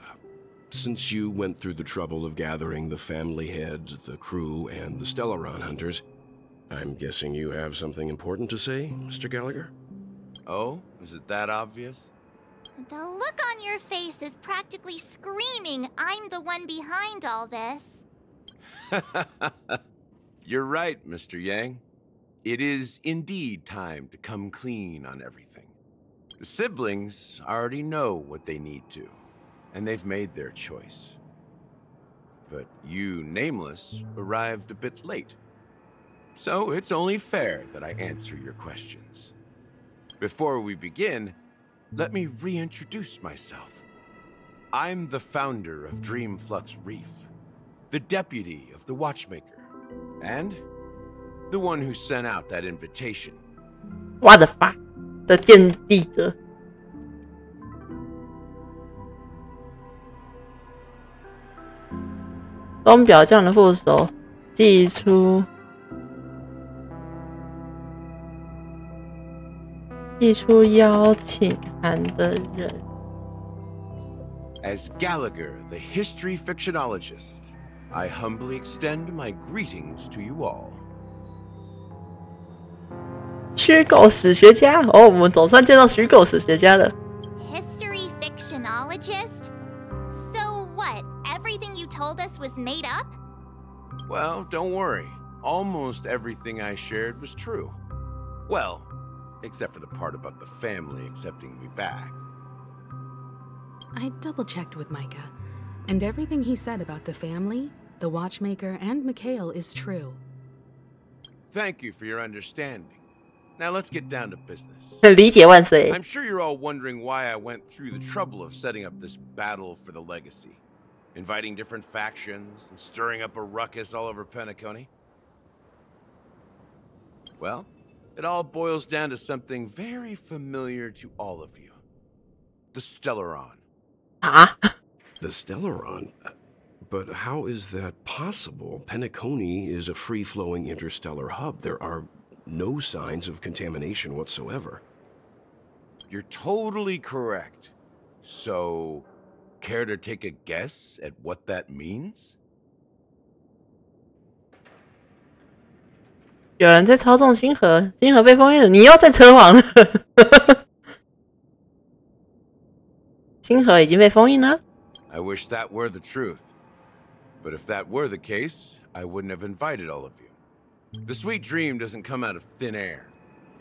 Since you went through the trouble of gathering the family heads, the crew, and the Stellaron hunters, I'm guessing you have something important to say, Mr. Gallagher? Oh, is it that obvious? The look on your face is practically screaming, I'm the one behind all this. You're right, Mr. Yang. It is indeed time to come clean on everything. The siblings already know what they need to, and they've made their choice. But you, Nameless, arrived a bit late. So it's only fair that I answer your questions. Before we begin, let me reintroduce myself. I'm the founder of Dreamflux Reef, the deputy of the Watchmaker, and the one who sent out that invitation. What the fuck? 的建立者。钟表匠的副手寄出邀请函的人。As Gallagher, the history fictionologist, I humbly extend my greetings to you all. 虚构史学家哦，我们总算见到虚构史学家了。History fictionologist? So what? Everything you told us was made up? Well, don't worry. Almost everything I shared was true. Well, except for the part about the family accepting me back. I double-checked with Micah, and everything he said about the family, the Watchmaker, and Mikhail is true. Thank you for your understanding. Now let's get down to business. 理解万岁。 I'm sure you're all wondering why I went through the trouble of setting up this battle for the legacy, inviting different factions and stirring up a ruckus all over Penacony. Well, it all boils down to something very familiar to all of you. The Stellaron. The Stellaron? But how is that possible? Penacony is a free-flowing interstellar hub. There are no signs of contamination whatsoever. You're totally correct. So, care to take a guess at what that means? 有人在操纵星河，星河被封印了，你又在扯谎了。星河已经被封印了。I wish that were the truth. But if that were the case, I wouldn't have invited all of you. The sweet dream doesn't come out of thin air.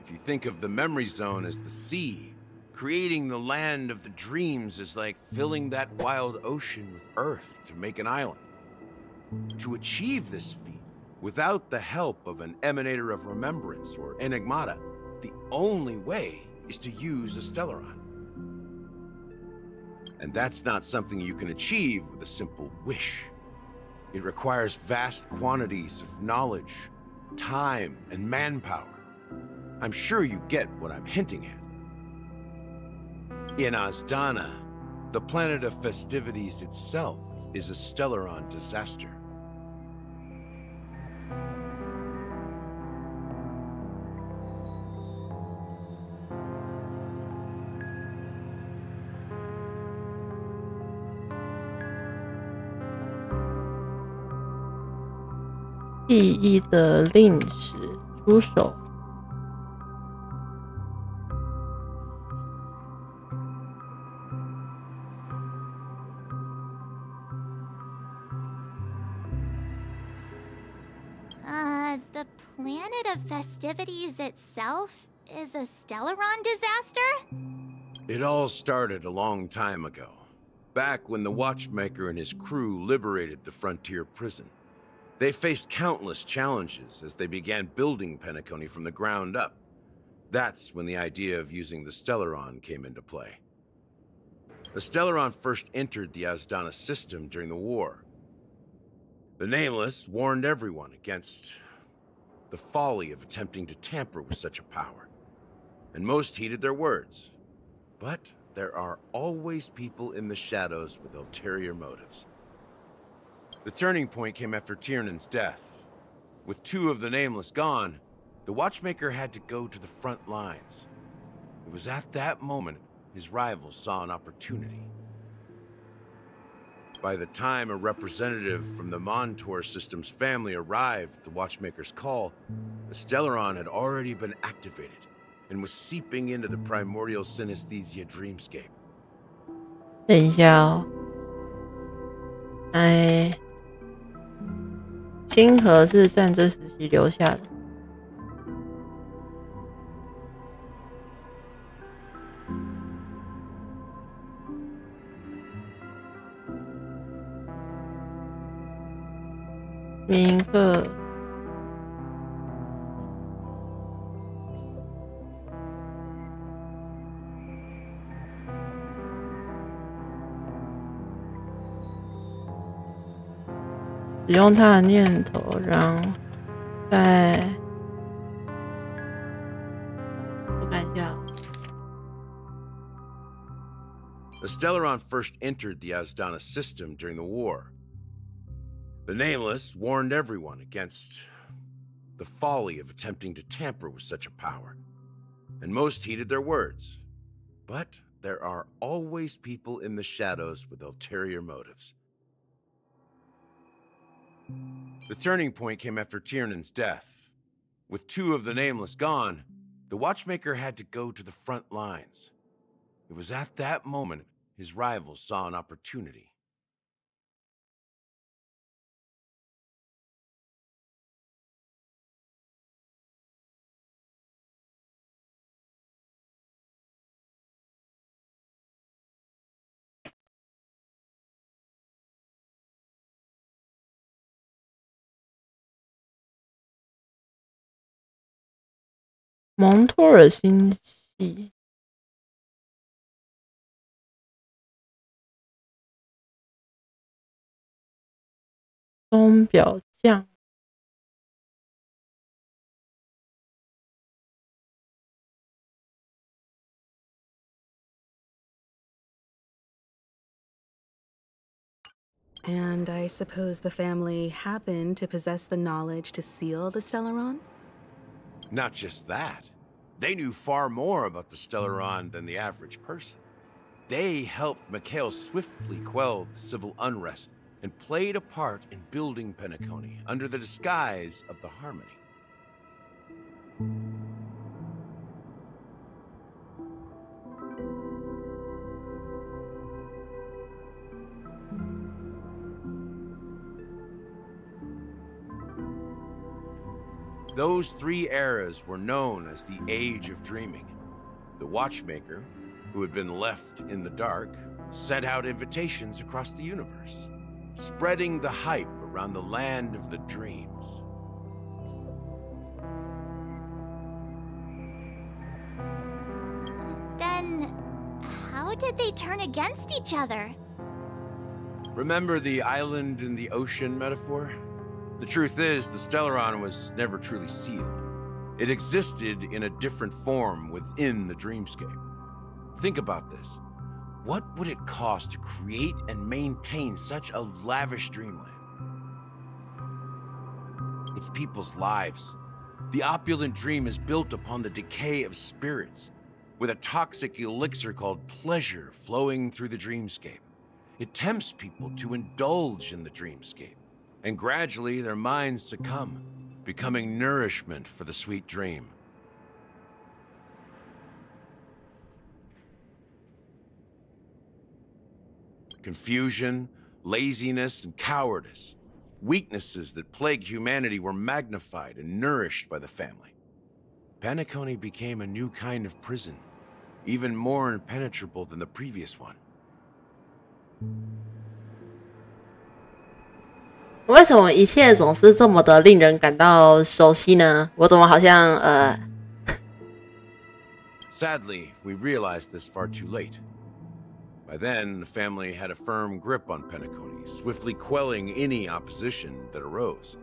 If you think of the memory zone as the sea, creating the land of the dreams is like filling that wild ocean with earth to make an island. To achieve this feat, without the help of an emanator of remembrance or enigmata, the only way is to use a Stellaron. And that's not something you can achieve with a simple wish. It requires vast quantities of knowledge, time, and manpower. I'm sure you get what I'm hinting at. In Azdana, the planet of festivities itself is a Stellaron disaster. 记忆的令使出手。The planet of festivities itself is a Stellaron disaster? It all started a long time ago, back when the Watchmaker and his crew liberated the frontier prison. They faced countless challenges as they began building Penacony from the ground up. That's when the idea of using the Stellaron came into play. The Stellaron first entered the Asdana system during the war. The Nameless warned everyone against the folly of attempting to tamper with such a power, and most heeded their words. But there are always people in the shadows with ulterior motives. The turning point came after Tiernan's death. With 2 of the Nameless gone, the Watchmaker had to go to the front lines. It was at that moment his rivals saw an opportunity. By the time a representative from the Montour System's family arrived at the Watchmaker's call, the Stellaron had already been activated and was seeping into the primordial synesthesia dreamscape. 等一下哦，星河是战争时期留下的。铭刻。使用它的念头，让在我看一下。The Stellaron first entered the Asdana system during the war. The Nameless warned everyone against the folly of attempting to tamper with such a power, and most heeded their words. But there are always people in the shadows with ulterior motives. The turning point came after Tiernan's death. With 2 of the Nameless gone, the Watchmaker had to go to the front lines. It was at that moment his rivals saw an opportunity.蒙托尔星系。钟表匠。And I suppose the family happened to possess the knowledge to seal the Stellaron? Not just that. They knew far more about the Stellaron than the average person. They helped Mikhail swiftly quell the civil unrest and played a part in building Penacony under the disguise of the Harmony. Those 3 eras were known as the Age of Dreaming. The Watchmaker, who had been left in the dark, sent out invitations across the universe, spreading the hype around the land of the dreams. Then, how did they turn against each other? Remember the island in the ocean metaphor? The truth is, the Stellaron was never truly sealed. It existed in a different form within the dreamscape. Think about this. What would it cost to create and maintain such a lavish dreamland? It's people's lives. The opulent dream is built upon the decay of spirits, with a toxic elixir called pleasure flowing through the dreamscape. It tempts people to indulge in the dreamscape, And gradually, their minds succumb, becoming nourishment for the sweet dream. Confusion, laziness, and cowardice. Weaknesses that plague humanity were magnified and nourished by the family. Penacony became a new kind of prison, even more impenetrable than the previous one. 为什么一切总是这么的令人感到熟悉呢？我怎么好像Sadly, we realized this far too late. By then, the family had a firm grip on Penacony, swiftly quelling any opposition that arose.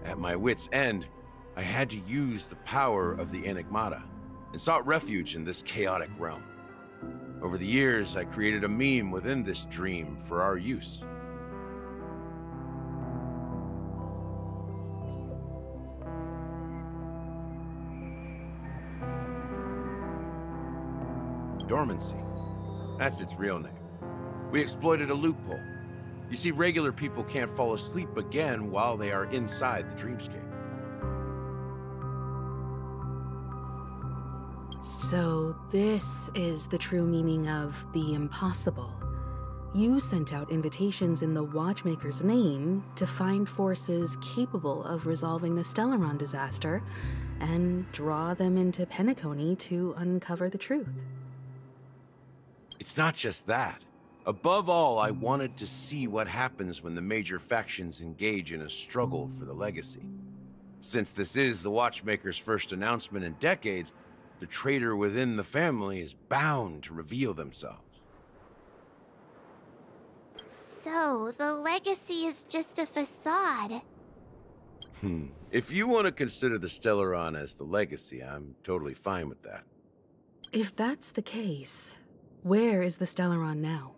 At my wit's end, I had to use the power of the Enigmata, and sought refuge in this chaotic realm. Over the years, I created a meme within this dream for our use. Dormancy. That's its real name. We exploited a loophole. You see, regular people can't fall asleep again while they are inside the dreamscape. So this is the true meaning of the impossible. You sent out invitations in the Watchmaker's name to find forces capable of resolving the Stellaron disaster and draw them into Penacony to uncover the truth. It's not just that. Above all, I wanted to see what happens when the major factions engage in a struggle for the legacy. Since this is the Watchmaker's first announcement in decades, the traitor within the family is bound to reveal themselves. So, the legacy is just a facade. If you want to consider the Stellaron as the legacy, I'm totally fine with that. If that's the case, where is the Stellaron now?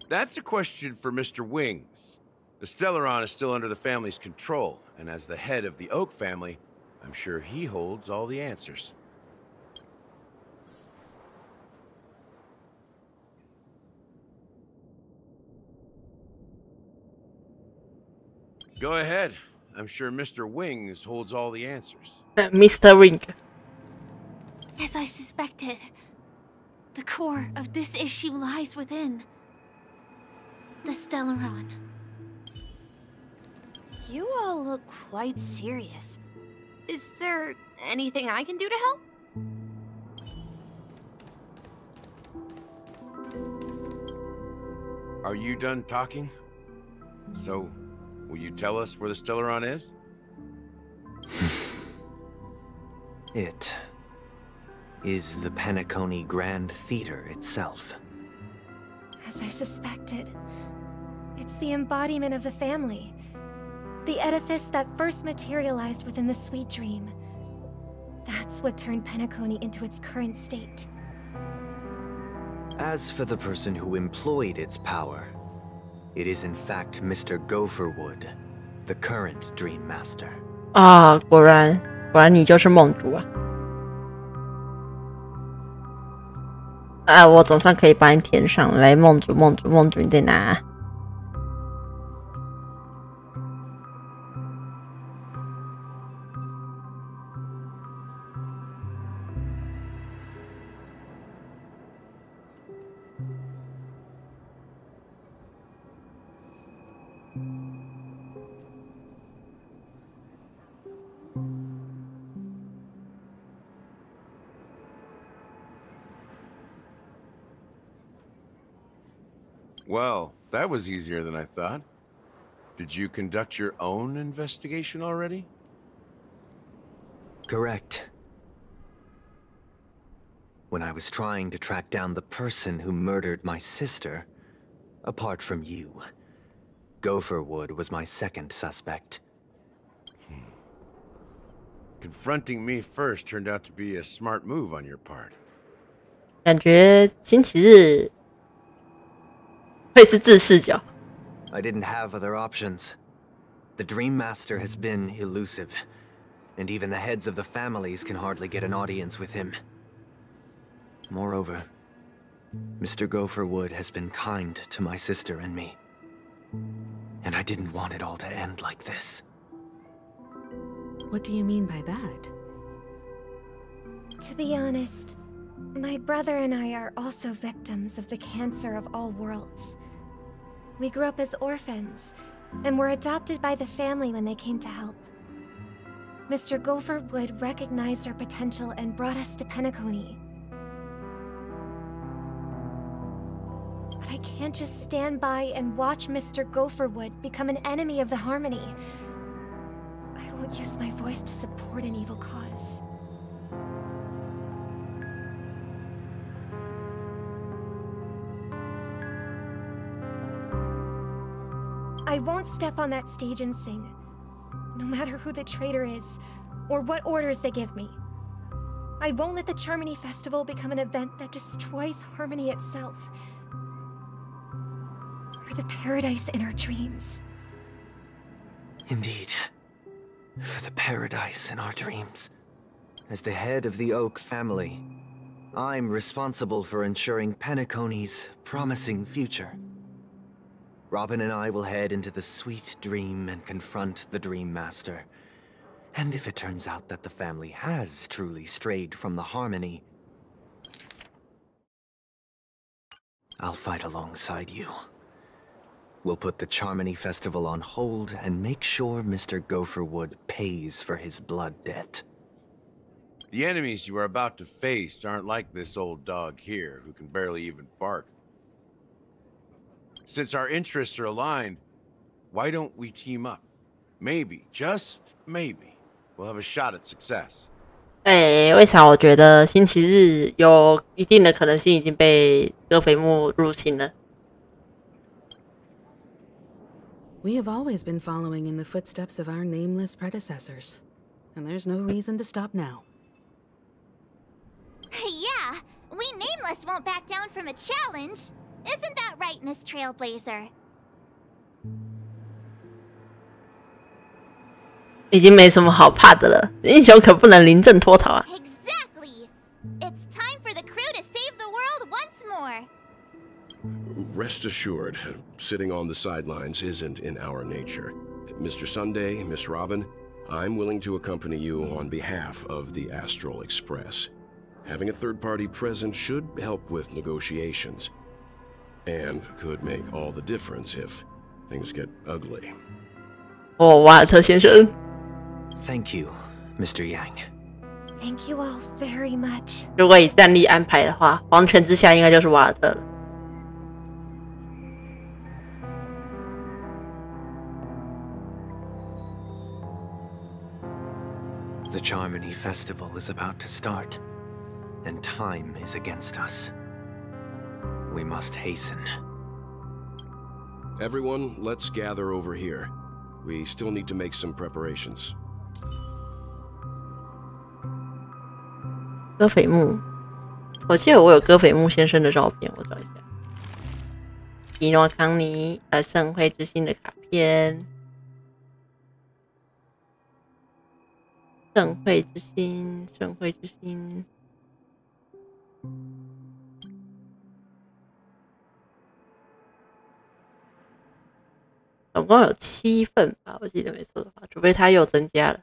That's a question for Mr. Wings. The Stellaron is still under the family's control, and as the head of the Oak family, I'm sure he holds all the answers. Go ahead. I'm sure Mr. Wings holds all the answers. Mr. Wing. As I suspected, the core of this issue lies within the Stellaron. You all look quite serious. Is there anything I can do to help? Are you done talking? So, will you tell us where the Stellaron is? It is the Penacony Grand Theater itself. As I suspected, it's the embodiment of the family. The edifice that first materialized within the sweet dream. That's what turned Penacony into its current state. As for the person who employed its power, it is in fact Mr. Gopherwood, the current Dream Master. 啊，果然你就是梦主啊！啊，我总算可以把你填上来。梦主，你在哪？ Well, that was easier than I thought. Did you conduct your own investigation already? Correct. When I was trying to track down the person who murdered my sister, apart from you, Gopherwood was my second suspect. Confronting me first turned out to be a smart move on your part. 感觉星期日会是智视角。 I didn't have other options. The Dream Master has been elusive, and even the heads of the families can hardly get an audience with him. Moreover, Mr. Gopherwood has been kind to my sister and me. And I didn't want it all to end like this. What do you mean by that? To be honest, my brother and I are also victims of the cancer of all worlds. We grew up as orphans, and were adopted by the family when they came to help. Mr. Gopherwood recognized our potential and brought us to Penacony. But I can't just stand by and watch Mr. Gopherwood become an enemy of the Harmony. I won't use my voice to support an evil cause. I won't step on that stage and sing, no matter who the traitor is, or what orders they give me. I won't let the Charmony Festival become an event that destroys Harmony itself, or the paradise in our dreams. Indeed. For the paradise in our dreams. As the head of the Oak family, I'm responsible for ensuring Penacony's promising future. Robin and I will head into the sweet dream and confront the Dream Master. And if it turns out that the family has truly strayed from the Harmony, I'll fight alongside you. We'll put the Charmony Festival on hold and make sure Mr. Gopherwood pays for his blood debt. The enemies you are about to face aren't like this old dog here, who can barely even bark. Since our interests are aligned, why don't we team up? Maybe, just maybe, we'll have a shot at success. 为啥我觉得星期日有一定的可能性已经被戈斐木入侵了？ We have always been following in the footsteps of our nameless predecessors, and there's no reason to stop now. Yeah, we Nameless won't back down from a challenge. Isn't that right, Miss Trailblazer? 已经没什么好怕的了，英雄可不能临阵脱逃啊！ Exactly. It's time for the crew to save the world once more. Rest assured, sitting on the sidelines isn't in our nature. Mr. Sunday, Miss Robin, I'm willing to accompany you on behalf of the Astral Express. Having a third party present should help with negotiations. And could make all the difference if things get ugly. 哦，瓦尔特先生。 Thank you, Mr. Yang. Thank you all very much. 如果以战力安排的话，皇权之下应该就是瓦尔特了。 The Charmony Festival is about to start, and time is against us. We must hasten. Everyone, let's gather over here. We still need to make some preparations. 戈斐木，我记得我有戈斐木先生的照片，我找一下。伊诺康尼盛会之星的卡片，盛会之星，盛会之星。总共有7份吧，我记得没错的话，除非他又增加了。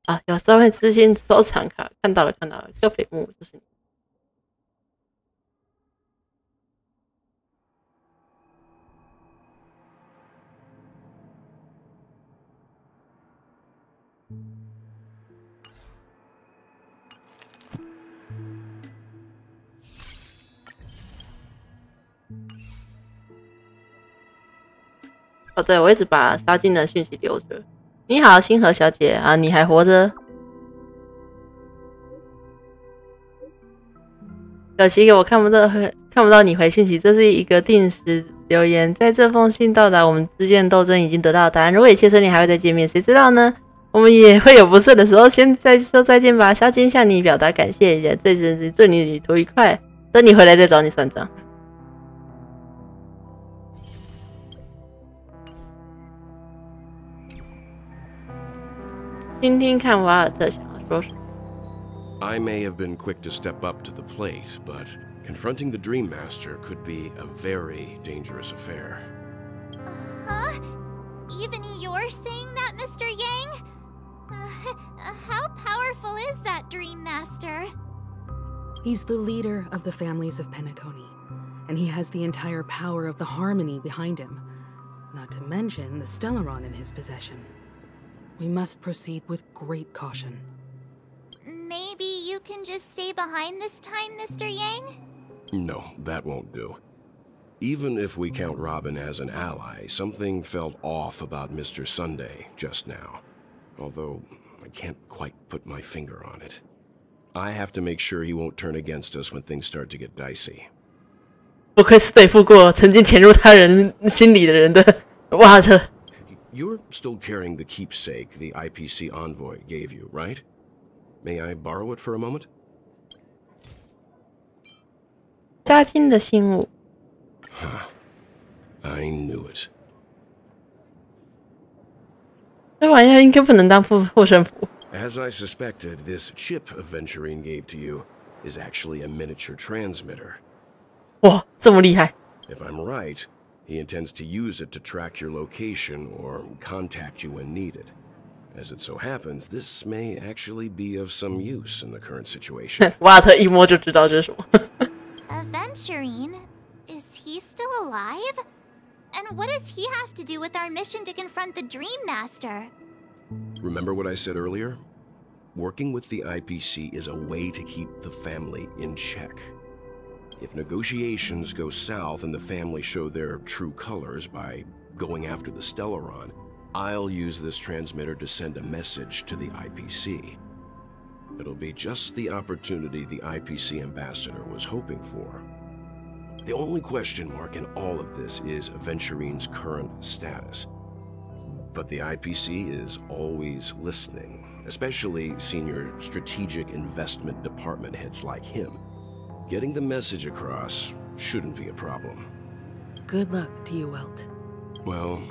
啊，有盛会之星收藏卡，看到了，看到了，戈斐木就是你。 哦，对，我一直把杀金的讯息留着。你好，星河小姐啊，你还活着？可惜我看不到你回讯息，这是一个定时留言。在这封信到达我们之间的斗争已经得到答案，如果一切顺利，还会再见面，谁知道呢？我们也会有不顺的时候，先再说再见吧。小金向你表达感谢，也这阵子祝你旅途愉快，等你回来再找你算账。 听听看瓦尔特想要说什么。 I may have been quick to step up to the plate, but Confronting the Dream Master could be a very dangerous affair. Huh? Even you're saying that, Mr. Yang? How powerful is that Dream Master? He's the leader of the families of Penacony, and he has the entire power of the Harmony behind him, not to mention the Stellaron in his possession. We must proceed with great caution. Maybe you can just stay behind this time, Mr. Yang? No, that won't do. Even if we count Robin as an ally, something felt off about Mr. Sunday just now. Although, I can't quite put my finger on it. I have to make sure he won't turn against us when things start to get dicey. 不愧是对付过曾经潜入他人心里的人的瓦特。You're still carrying the keepsake the IPC envoy gave you, right? May I borrow it for a moment? 扎金的信物。I knew it. 这玩意儿应该不能当护身符。As I suspected, this chip Aventurine gave to you is actually a miniature transmitter. 哇，这么厉害！ If I'm right, he intends to use it to track your location or contact you when needed. As it so happens, this may actually be of some use in the current situation. 瓦特一摸就知道这是什么。Aventurine? Is he still alive? And what does he have to do with our mission to confront the Dream Master? Remember what I said earlier? Working with the IPC is a way to keep the family in check. If negotiations go south and the family show their true colors by going after the Stellaron, I'll use this transmitter to send a message to the IPC. It'll be just the opportunity the IPC ambassador was hoping for. The only question mark in all of this is Aventurine's current status. But the IPC is always listening, especially senior strategic investment department heads like him. Getting the message across shouldn't be a problem. Good luck to you, Welt. Well,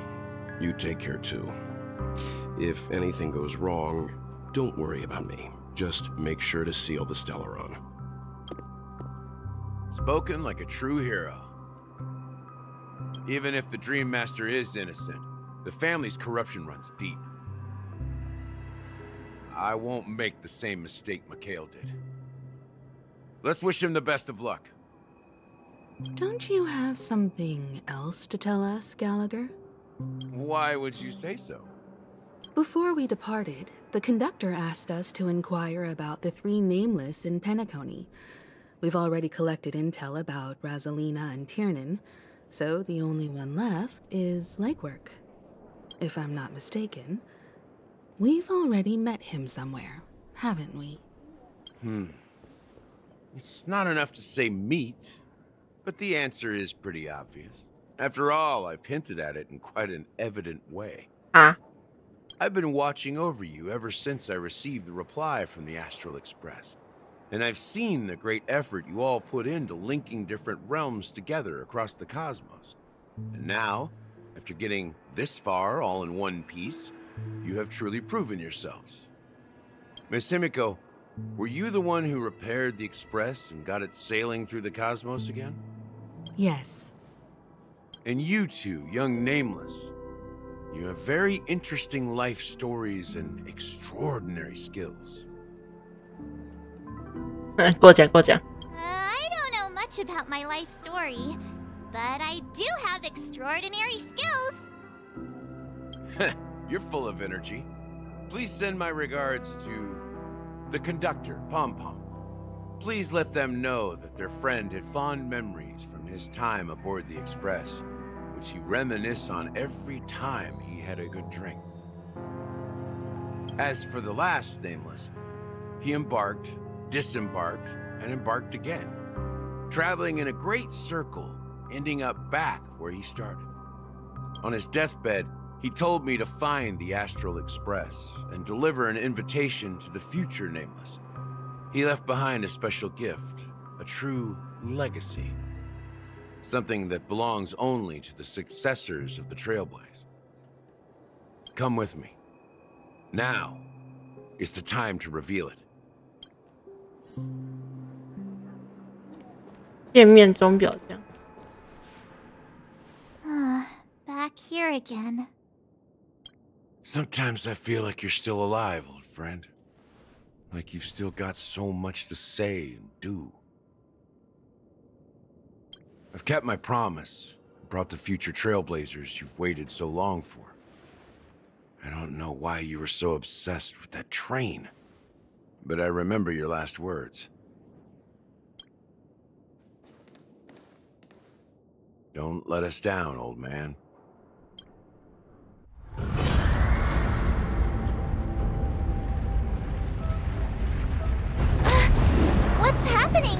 you take care too. If anything goes wrong, don't worry about me. Just make sure to seal the Stellaron. Spoken like a true hero. Even if the Dream Master is innocent, the family's corruption runs deep. I won't make the same mistake Mikhail did. Let's wish him the best of luck. Don't you have something else to tell us, Gallagher? Why would you say so? Before we departed, the conductor asked us to inquire about the 3 nameless in Penacony. We've already collected intel about Rosalina and Tiernan, so the only one left is Legwork. If I'm not mistaken, we've already met him somewhere, haven't we? It's not enough to say meet, but the answer is pretty obvious. After all, I've hinted at it in quite an evident way. I've been watching over you ever since I received the reply from the Astral Express. And I've seen the great effort you all put into linking different realms together across the cosmos. And now, after getting this far all in one piece, you have truly proven yourselves. Miss Himiko, were you the one who repaired the Express and got it sailing through the cosmos again? Yes. And you two, young Nameless, you have very interesting life stories and extraordinary skills. 过奖过奖。 I don't know much about my life story, but I do have extraordinary skills. You're full of energy. Please send my regards to the conductor, Pom Pom. Please let them know that their friend had fond memories from his time aboard the Express, which he reminisced on every time he had a good drink. As for the last Nameless, he embarked, disembarked, and embarked again, traveling in a great circle, ending up back where he started. On his deathbed, he told me to find the Astral Express and deliver an invitation to the future Nameless. He left behind a special gift, a true legacy. Something that belongs only to the successors of the Trailblaze. Come with me. Now is the time to reveal it. 店面钟表匠。Back here again. Sometimes I feel like you're still alive, old friend. Like you've still got so much to say and do. I've kept my promise. Brought the future trailblazers you've waited so long for. I don't know why you were so obsessed with that train. But I remember your last words. Don't let us down, old man. What's happening?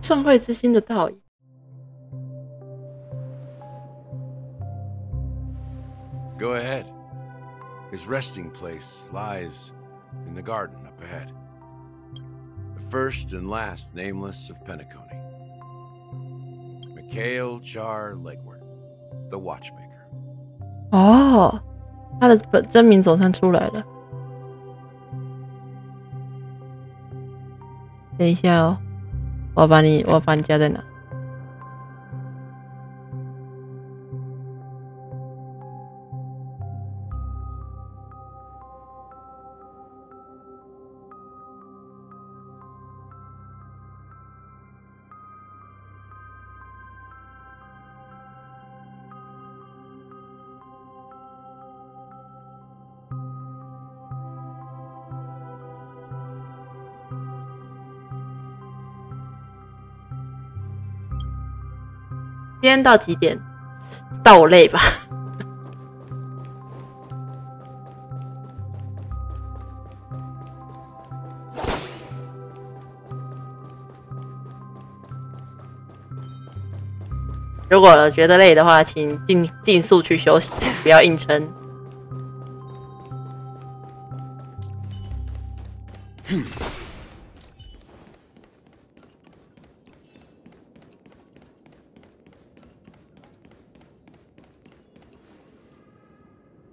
圣会之心的倒影。Go ahead. His resting place lies in the garden up ahead. The first and last nameless of Penacony. Mikhail Char Legward, the watchmaker. 哦，他的真名总算出来了。等一下哦，我把你加在哪？今天到几点？到我累吧。如果觉得累的话，请尽速去休息，不要硬撑。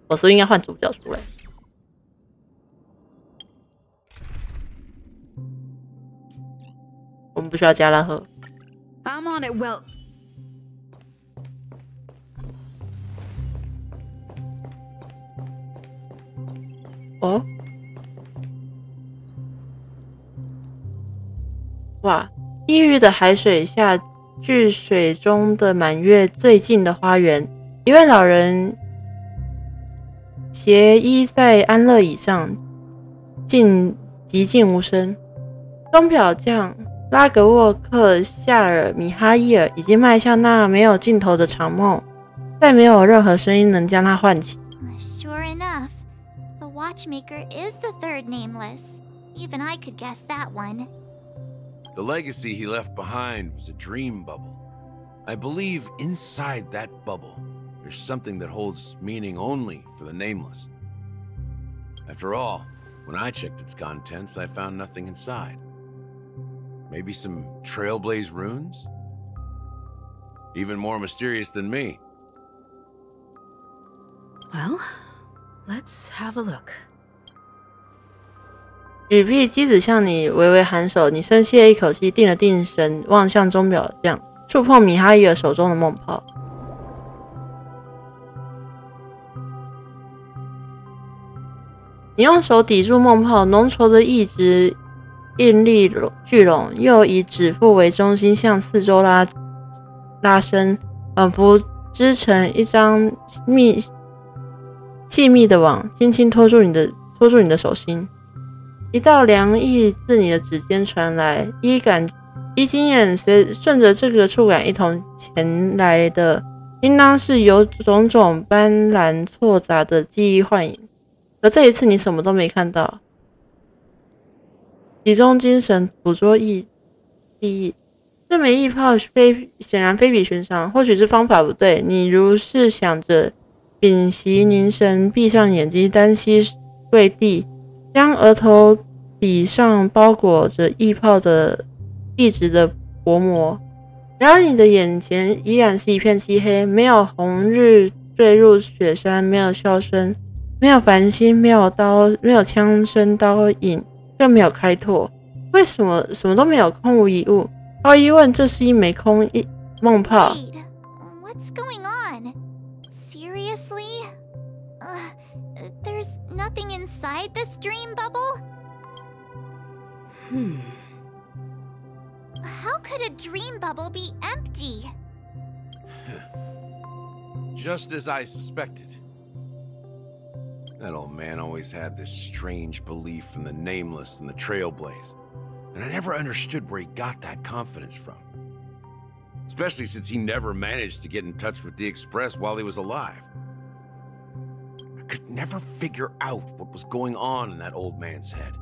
我是不是应该换主角出来？我们不需要加拉赫。I'm on it, well. 哦，哇！异域的海水下，距水中的满月最近的花园，一位老人斜依在安乐椅上，寂静无声。钟表匠拉格沃克夏尔米哈伊尔已经迈向那没有尽头的长梦，再没有任何声音能将它唤起。Sure enough, the watchmaker is the third nameless. Even I could guess that one. The legacy he left behind was a dream bubble. I believe inside that bubble, there's something that holds meaning only for the nameless. After all, when I checked its contents, I found nothing inside. Maybe some trailblaze runes? Even more mysterious than me. Well, let's have a look. 雨碧机子向你微微颔首，你深吸了一口气，定了定神，望向钟表匠，触碰米哈伊尔手中的梦泡。你用手抵住梦泡，浓稠的意志应力聚拢，又以指腹为中心向四周拉伸，仿佛织成一张细密的网，轻轻拖住你的手心。一道凉意自你的指尖传来，依经验顺着这个触感一同前来的，应当是由种种斑斓错杂的记忆幻影。可这一次你什么都没看到，集中精神捕捉记忆。这枚异泡显然非比寻常，或许是方法不对。你如是想着，屏息凝神，闭上眼睛，单膝跪地，将额头底上包裹着易泡的壁纸的薄膜。然而你的眼前依然是一片漆黑，没有红日坠入雪山，没有笑声，没有繁星，没有刀，没有枪声刀影，更没有开拓。为什么什么都没有，空无一物？毫无疑问，这是一枚梦泡。 Wait, what's going on? Seriously? There's nothing inside this dream bubble? How could a dream bubble be empty? Just as I suspected. That old man always had this strange belief in the nameless and the trailblaze, and I never understood where he got that confidence from. Especially since he never managed to get in touch with the Express while he was alive. I could never figure out what was going on in that old man's head.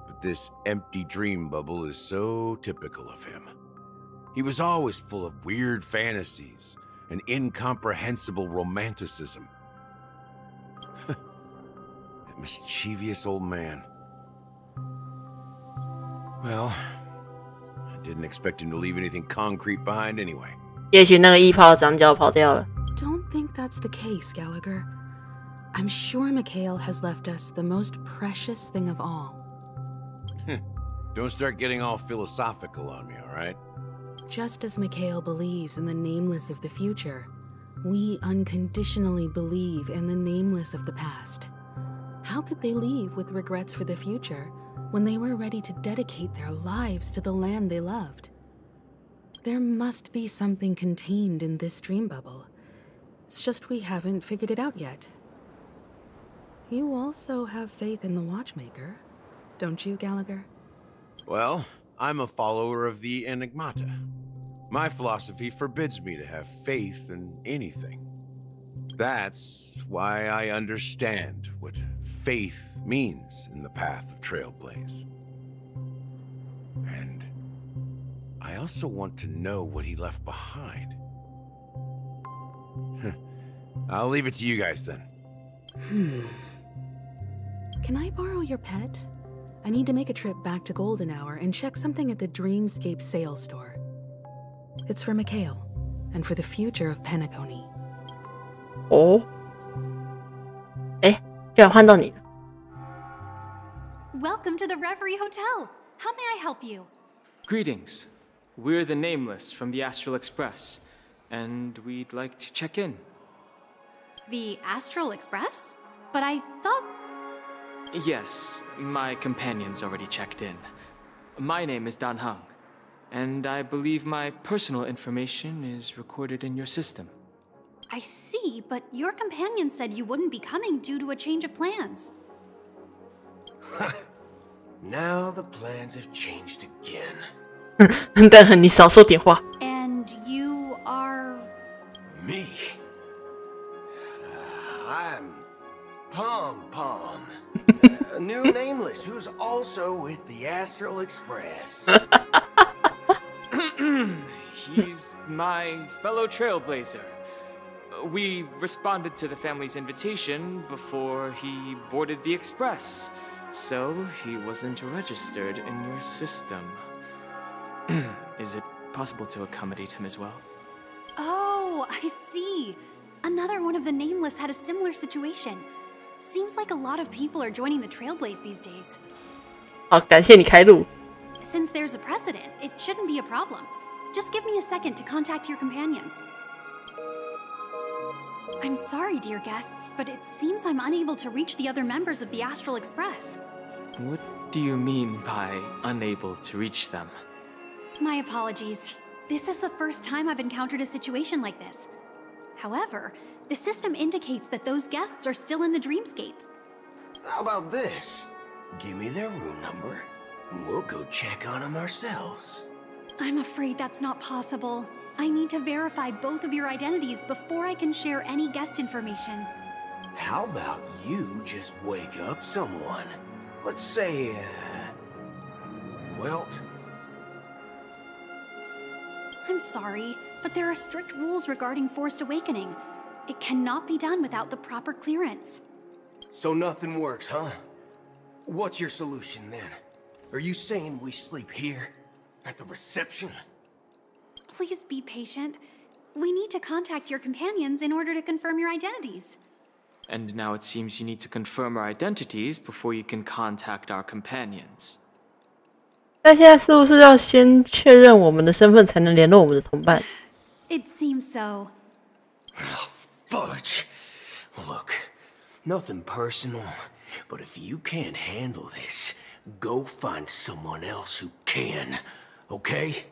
But this empty dream bubble is so typical of him. He was always full of weird fantasies and incomprehensible romanticism. That mischievous old man. Well, I didn't expect him to leave anything concrete behind anyway. 也许那个易泡长脚跑掉了。 Don't think that's the case, Gallagher. I'm sure Mikhail has left us the most precious thing of all. Don't start getting all philosophical on me, all right? Just as Mikhail believes in the nameless of the future, we unconditionally believe in the nameless of the past. How could they leave with regrets for the future when they were ready to dedicate their lives to the land they loved? There must be something contained in this dream bubble. It's just we haven't figured it out yet. You also have faith in the Watchmaker, don't you, Gallagher? Well, I'm a follower of the Enigmata. My philosophy forbids me to have faith in anything. That's why I understand what faith means in the path of Trailblaze. And I also want to know what he left behind. I'll leave it to you guys then. Can I borrow your pet? I need to make a trip back to Golden Hour and check something at the Dreamscape sales store. It's for Mikhail, and for the future of Penacony. 哦，哎，居然换到你了。 Welcome to the Reverie Hotel. How may I help you? Greetings. We're the Nameless from the Astral Express, and we'd like to check in. The Astral Express? But I thought... Yes, my companion's already checked in. My name is Dan Hung, and I believe my personal information is recorded in your system. I see, but your companion said you wouldn't be coming due to a change of plans. Now the plans have changed again. 但很你少说点话。 And you are... Me? I'm Pom Pom, a new nameless who's also with the Astral Express. He's my fellow trailblazer. We responded to the family's invitation before he boarded the express, so he wasn't registered in your system. Is it possible to accommodate him as well? Oh, I see. Another one of the Nameless had a similar situation. Seems like a lot of people are joining the Trailblaze these days. 好，感谢你开路。 Since there's a precedent, it shouldn't be a problem. Just give me a second to contact your companions. I'm sorry, dear guests, but it seems I'm unable to reach the other members of the Astral Express. What do you mean by unable to reach them? My apologies. This is the first time I've encountered a situation like this. However, the system indicates that those guests are still in the dreamscape. How about this? Give me their room number, and we'll go check on them ourselves. I'm afraid that's not possible. I need to verify both of your identities before I can share any guest information. How about you just wake up someone? Let's say, Welt? I'm sorry, but there are strict rules regarding forced awakening. It cannot be done without the proper clearance. So nothing works, huh? What's your solution then? Are you saying we sleep here? At the reception? Please be patient. We need to contact your companions in order to confirm your identities. And now it seems you need to confirm our identities before you can contact our companions. 那现在是不是要先确认我们的身份，才能联络我们的同伴？ It seems so. Fudge! Look, nothing personal, but if you can't handle this, go find someone else who can, okay?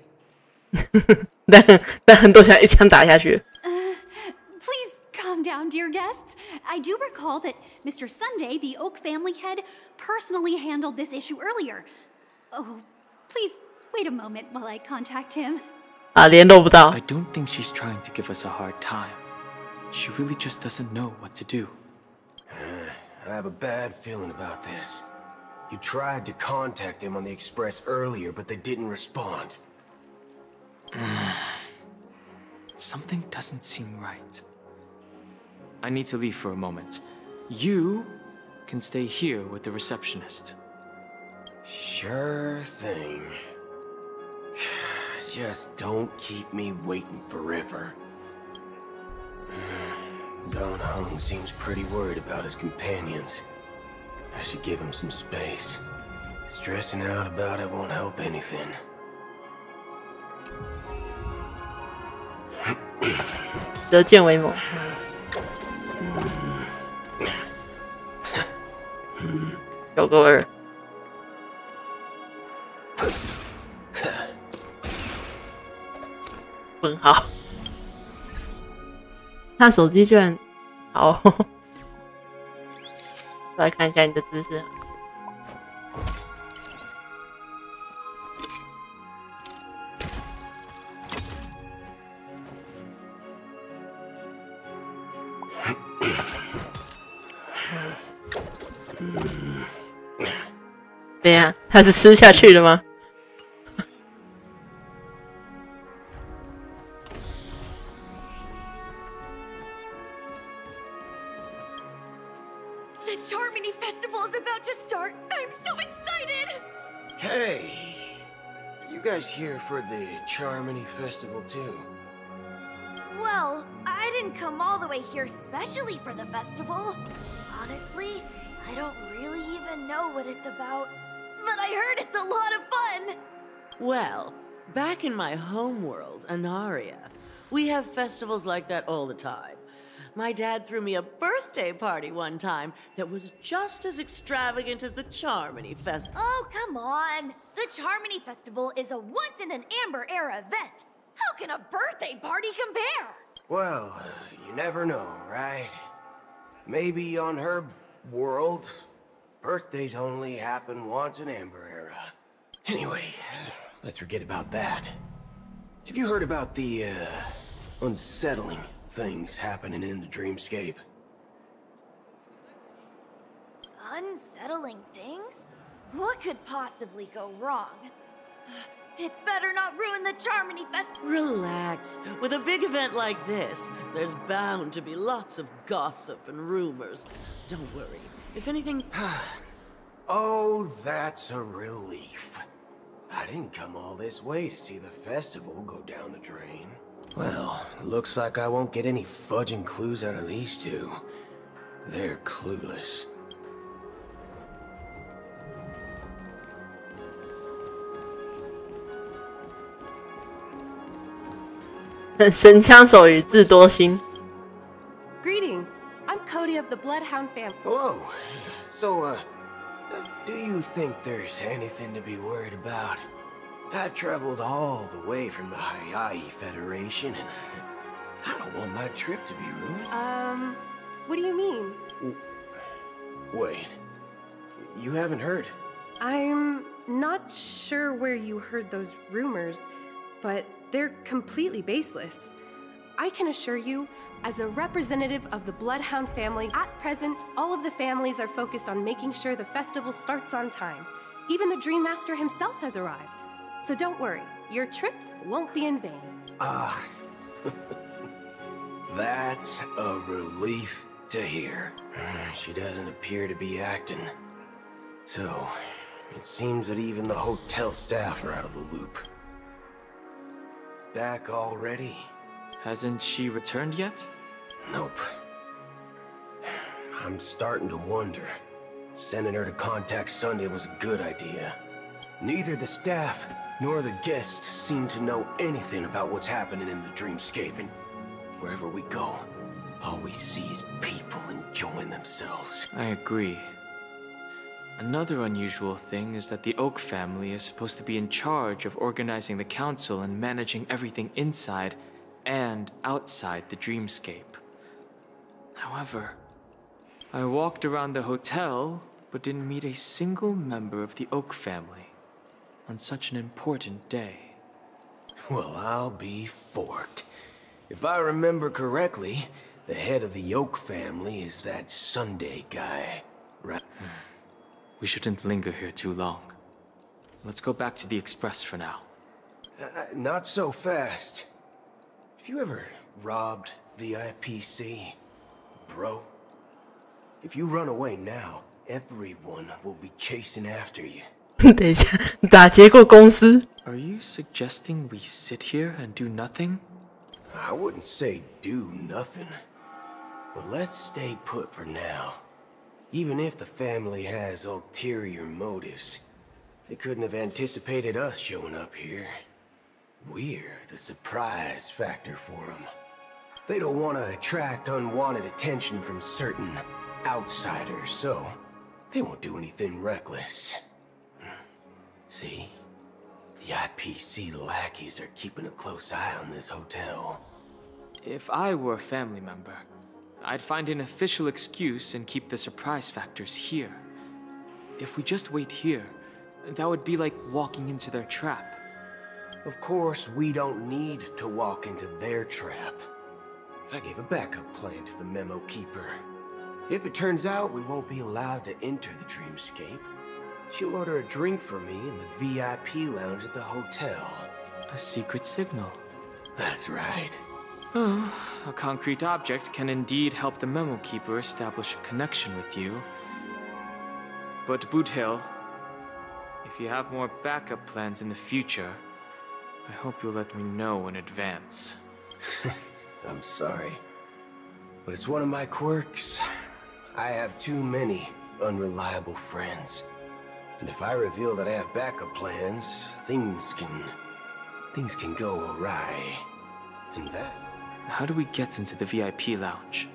但很多想一枪打下去。Please calm down, dear guests. I do recall that Mr. Sunday, the Oak family head, personally handled this issue earlier. Oh, please wait a moment while I contact him. 联络不到。 I don't think she's trying to give us a hard time. She really just doesn't know what to do. I have a bad feeling about this. You tried to contact them on the express earlier, but they didn't respond. Something doesn't seem right. I need to leave for a moment. You can stay here with the receptionist. Sure thing. Just don't keep me waiting forever. Don Hung seems pretty worried about his companions. I should give him some space. Stressing out about it won't help anything. 得见为盟。有个二。很好。他手机居然好。来看一下你的姿势。等一下，他是吃下去了吗？ The Charmony Festival is about to start. I'm so excited! Hey! You guys here for the Charmony Festival too? Well, I didn't come all the way here specially for the festival. Honestly, I don't really even know what it's about. But I heard it's a lot of fun! Well, back in my homeworld, Anaria, we have festivals like that all the time. My dad threw me a birthday party one time that was just as extravagant as the Charmony Festival. Oh, come on! The Charmony Festival is a once-in-an-Amber-era event. How can a birthday party compare? Well, you never know, right? Maybe on her world, birthdays only happen once in Amber Era. Anyway, let's forget about that. Have you heard about the, unsettling things happening in the dreamscape? Unsettling things? What could possibly go wrong? It better not ruin the Charmony Festival. Relax. With a big event like this, there's bound to be lots of gossip and rumors. Don't worry. If anything... Oh, that's a relief. I didn't come all this way to see the festival go down the drain. Well, looks like I won't get any fudging clues out of these two. They're clueless. 神枪手与智多星。 Greetings. I'm Cody of the Bloodhound family. Hello. So, do you think there's anything to be worried about? I've traveled all the way from the Hawaii Federation, and I don't want my trip to be ruined. What do you mean? Wait. You haven't heard? I'm not sure where you heard those rumors, but they're completely baseless. I can assure you, as a representative of the Bloodhound family, at present, all of the families are focused on making sure the festival starts on time. Even the Dream Master himself has arrived. So don't worry, your trip won't be in vain. That's a relief to hear. She doesn't appear to be acting So, it seems that even the hotel staff are out of the loop. Back already? Hasn't she returned yet? Nope. I'm starting to wonder. Sending her to contact Sunday was a good idea. Neither the staff nor the guests seem to know anything about what's happening in the dreamscape, and wherever we go, all we see is people enjoying themselves. I agree. Another unusual thing is that the Oak family is supposed to be in charge of organizing the council and managing everything inside and outside the dreamscape. However, I walked around the hotel, but didn't meet a single member of the Oak family on such an important day. Well, I'll be forked. If I remember correctly, the head of the Oak family is that Sunday guy, right? We shouldn't linger here too long. Let's go back to the Express for now. Not so fast. Have you ever robbed VIPC, bro? If you run away now, everyone will be chasing after you. 等一下，打劫过公司。 Are you suggesting we sit here and do nothing? I wouldn't say do nothing, but let's stay put for now. Even if the family has ulterior motives, they couldn't have anticipated us showing up here. We're the surprise factor for them. They don't want to attract unwanted attention from certain outsiders, so they won't do anything reckless. See? The IPC lackeys are keeping a close eye on this hotel. If I were a family member, I'd find an official excuse and keep the surprise factors here. If we just wait here, that would be like walking into their trap. Of course, we don't need to walk into their trap. I gave a backup plan to the memo keeper. If it turns out we won't be allowed to enter the dreamscape, she'll order a drink for me in the VIP lounge at the hotel. A secret signal. That's right. Oh, a concrete object can indeed help the memo keeper establish a connection with you. But Boot Hill, if you have more backup plans in the future, I hope you'll let me know in advance. I'm sorry, but it's one of my quirks. I have too many unreliable friends. And if I reveal that I have backup plans, things can go awry. And that... How do we get into the VIP lounge?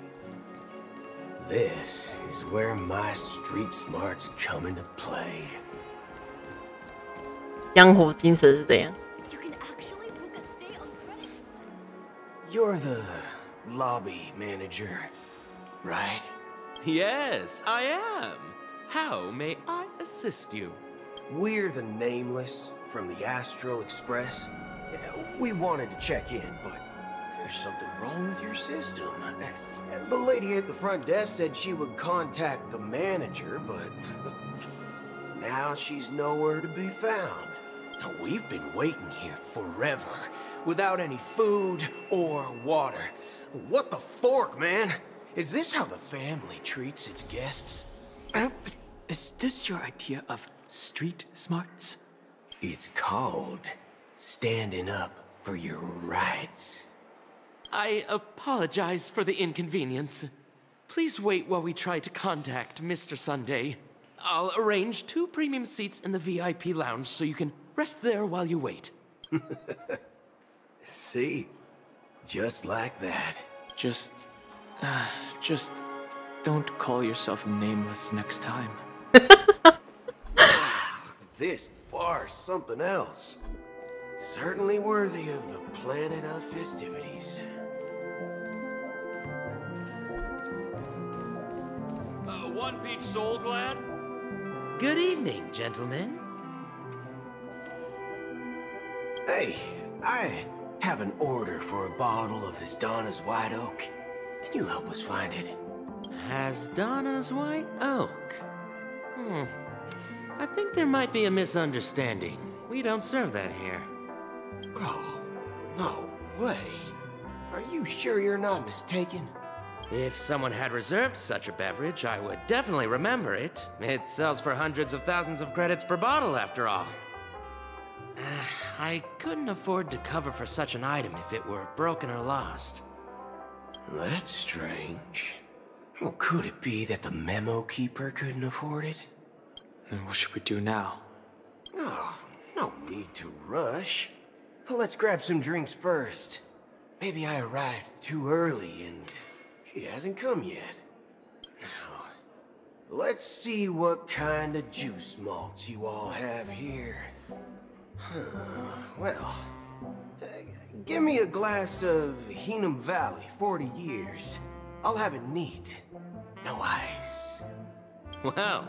This is where my street smarts come into play. 江湖精神是这样。 You're the lobby manager, right? Yes, I am. How may I assist you? We're the Nameless from the Astral Express. We wanted to check in, but there's something wrong with your system. The lady at the front desk said she would contact the manager, but now she's nowhere to be found. Now, we've been waiting here forever, without any food or water. What the fork, man? Is this how the family treats its guests? Is this your idea of street smarts? It's called standing up for your rights. I apologize for the inconvenience. Please wait while we try to contact Mr. Sunday. I'll arrange 2 premium seats in the VIP lounge so you can rest there while you wait. See? Just like that. Just don't call yourself Nameless next time. This bar's something else. Certainly worthy of the planet of festivities. One peach soul glad? Good evening, gentlemen. Hey, I have an order for a bottle of Hasdana's White Oak. Can you help us find it? Hasdana's White Oak? I think there might be a misunderstanding. We don't serve that here. Oh, no way. Are you sure you're not mistaken? If someone had reserved such a beverage, I would definitely remember it. It sells for hundreds of thousands of credits per bottle, after all. I couldn't afford to cover for such an item if it were broken or lost. That's strange. Well, could it be that the memo keeper couldn't afford it? Then what should we do now? Oh, no need to rush. Well, let's grab some drinks first. Maybe I arrived too early and she hasn't come yet. Now, let's see what kind of juice malts you all have here. Well, give me a glass of Heenum Valley, 40 years. I'll have it neat. No ice. Well,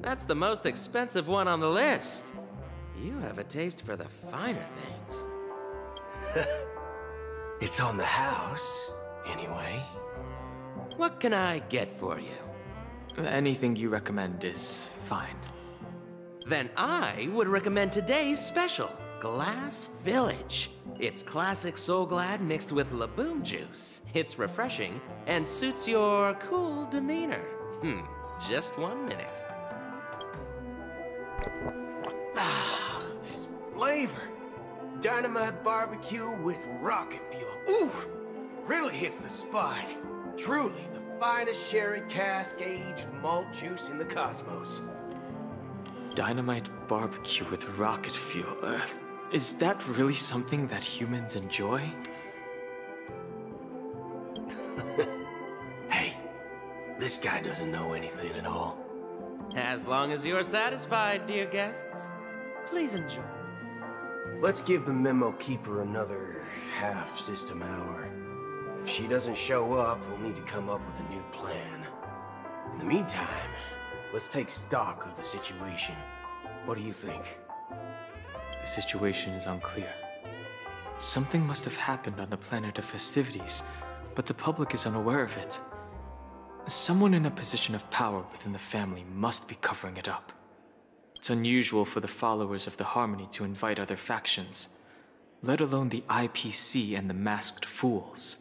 that's the most expensive one on the list. You have a taste for the finer things. It's on the house, anyway. What can I get for you? Anything you recommend is fine. Then I would recommend today's special, Glass Village. It's classic Soul Glad mixed with Laboom juice. It's refreshing and suits your cool demeanor. Just 1 minute. Ah, this flavor. Dynamite barbecue with rocket fuel. Ooh, really hits the spot. Truly the finest sherry cask-aged malt juice in the cosmos. Dynamite barbecue with rocket fuel. Is that really something that humans enjoy? Hey, this guy doesn't know anything at all. As long as you're satisfied, dear guests, please enjoy. Let's give the memo keeper another half-system hour. If she doesn't show up, we'll need to come up with a new plan. In the meantime, let's take stock of the situation. What do you think? The situation is unclear. Something must have happened on the planet of festivities, but the public is unaware of it. Someone in a position of power within the family must be covering it up. It's unusual for the followers of the Harmony to invite other factions, let alone the IPC and the Masked Fools.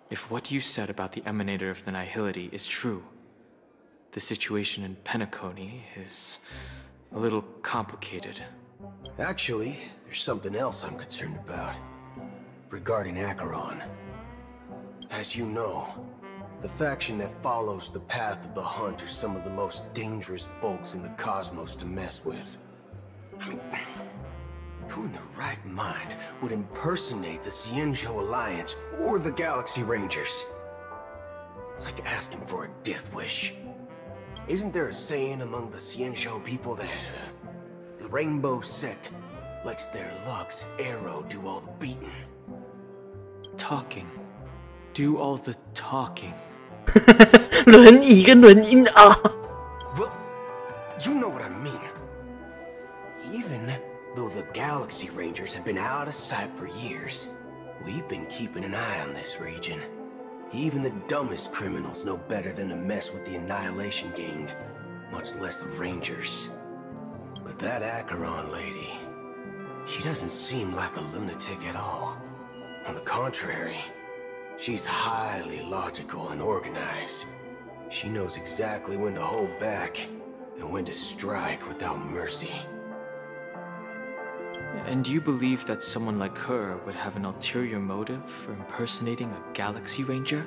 If what you said about the Emanator of the Nihility is true, the situation in Penacony is a little complicated. Actually, there's something else I'm concerned about. Regarding Acheron. As you know, the faction that follows the path of the Hunt are some of the most dangerous folks in the cosmos to mess with. I mean, who in their right mind would impersonate the Xianzhou Alliance or the Galaxy Rangers? It's like asking for a death wish. Isn't there a saying among the Xianzhou people that the Rainbow Sect lets their Lux Arrow do all the beating? Talking. Do all the talking. 轮椅跟轮音啊。Well, you know what I mean. Even though the Galaxy Rangers have been out of sight for years, we've been keeping an eye on this region. Even the dumbest criminals know better than to mess with the Annihilation Gang, much less the Rangers. But that Acheron lady, she doesn't seem like a lunatic at all. On the contrary, she's highly logical and organized. She knows exactly when to hold back and when to strike without mercy. And you believe that someone like her would have an ulterior motive for impersonating a Galaxy Ranger?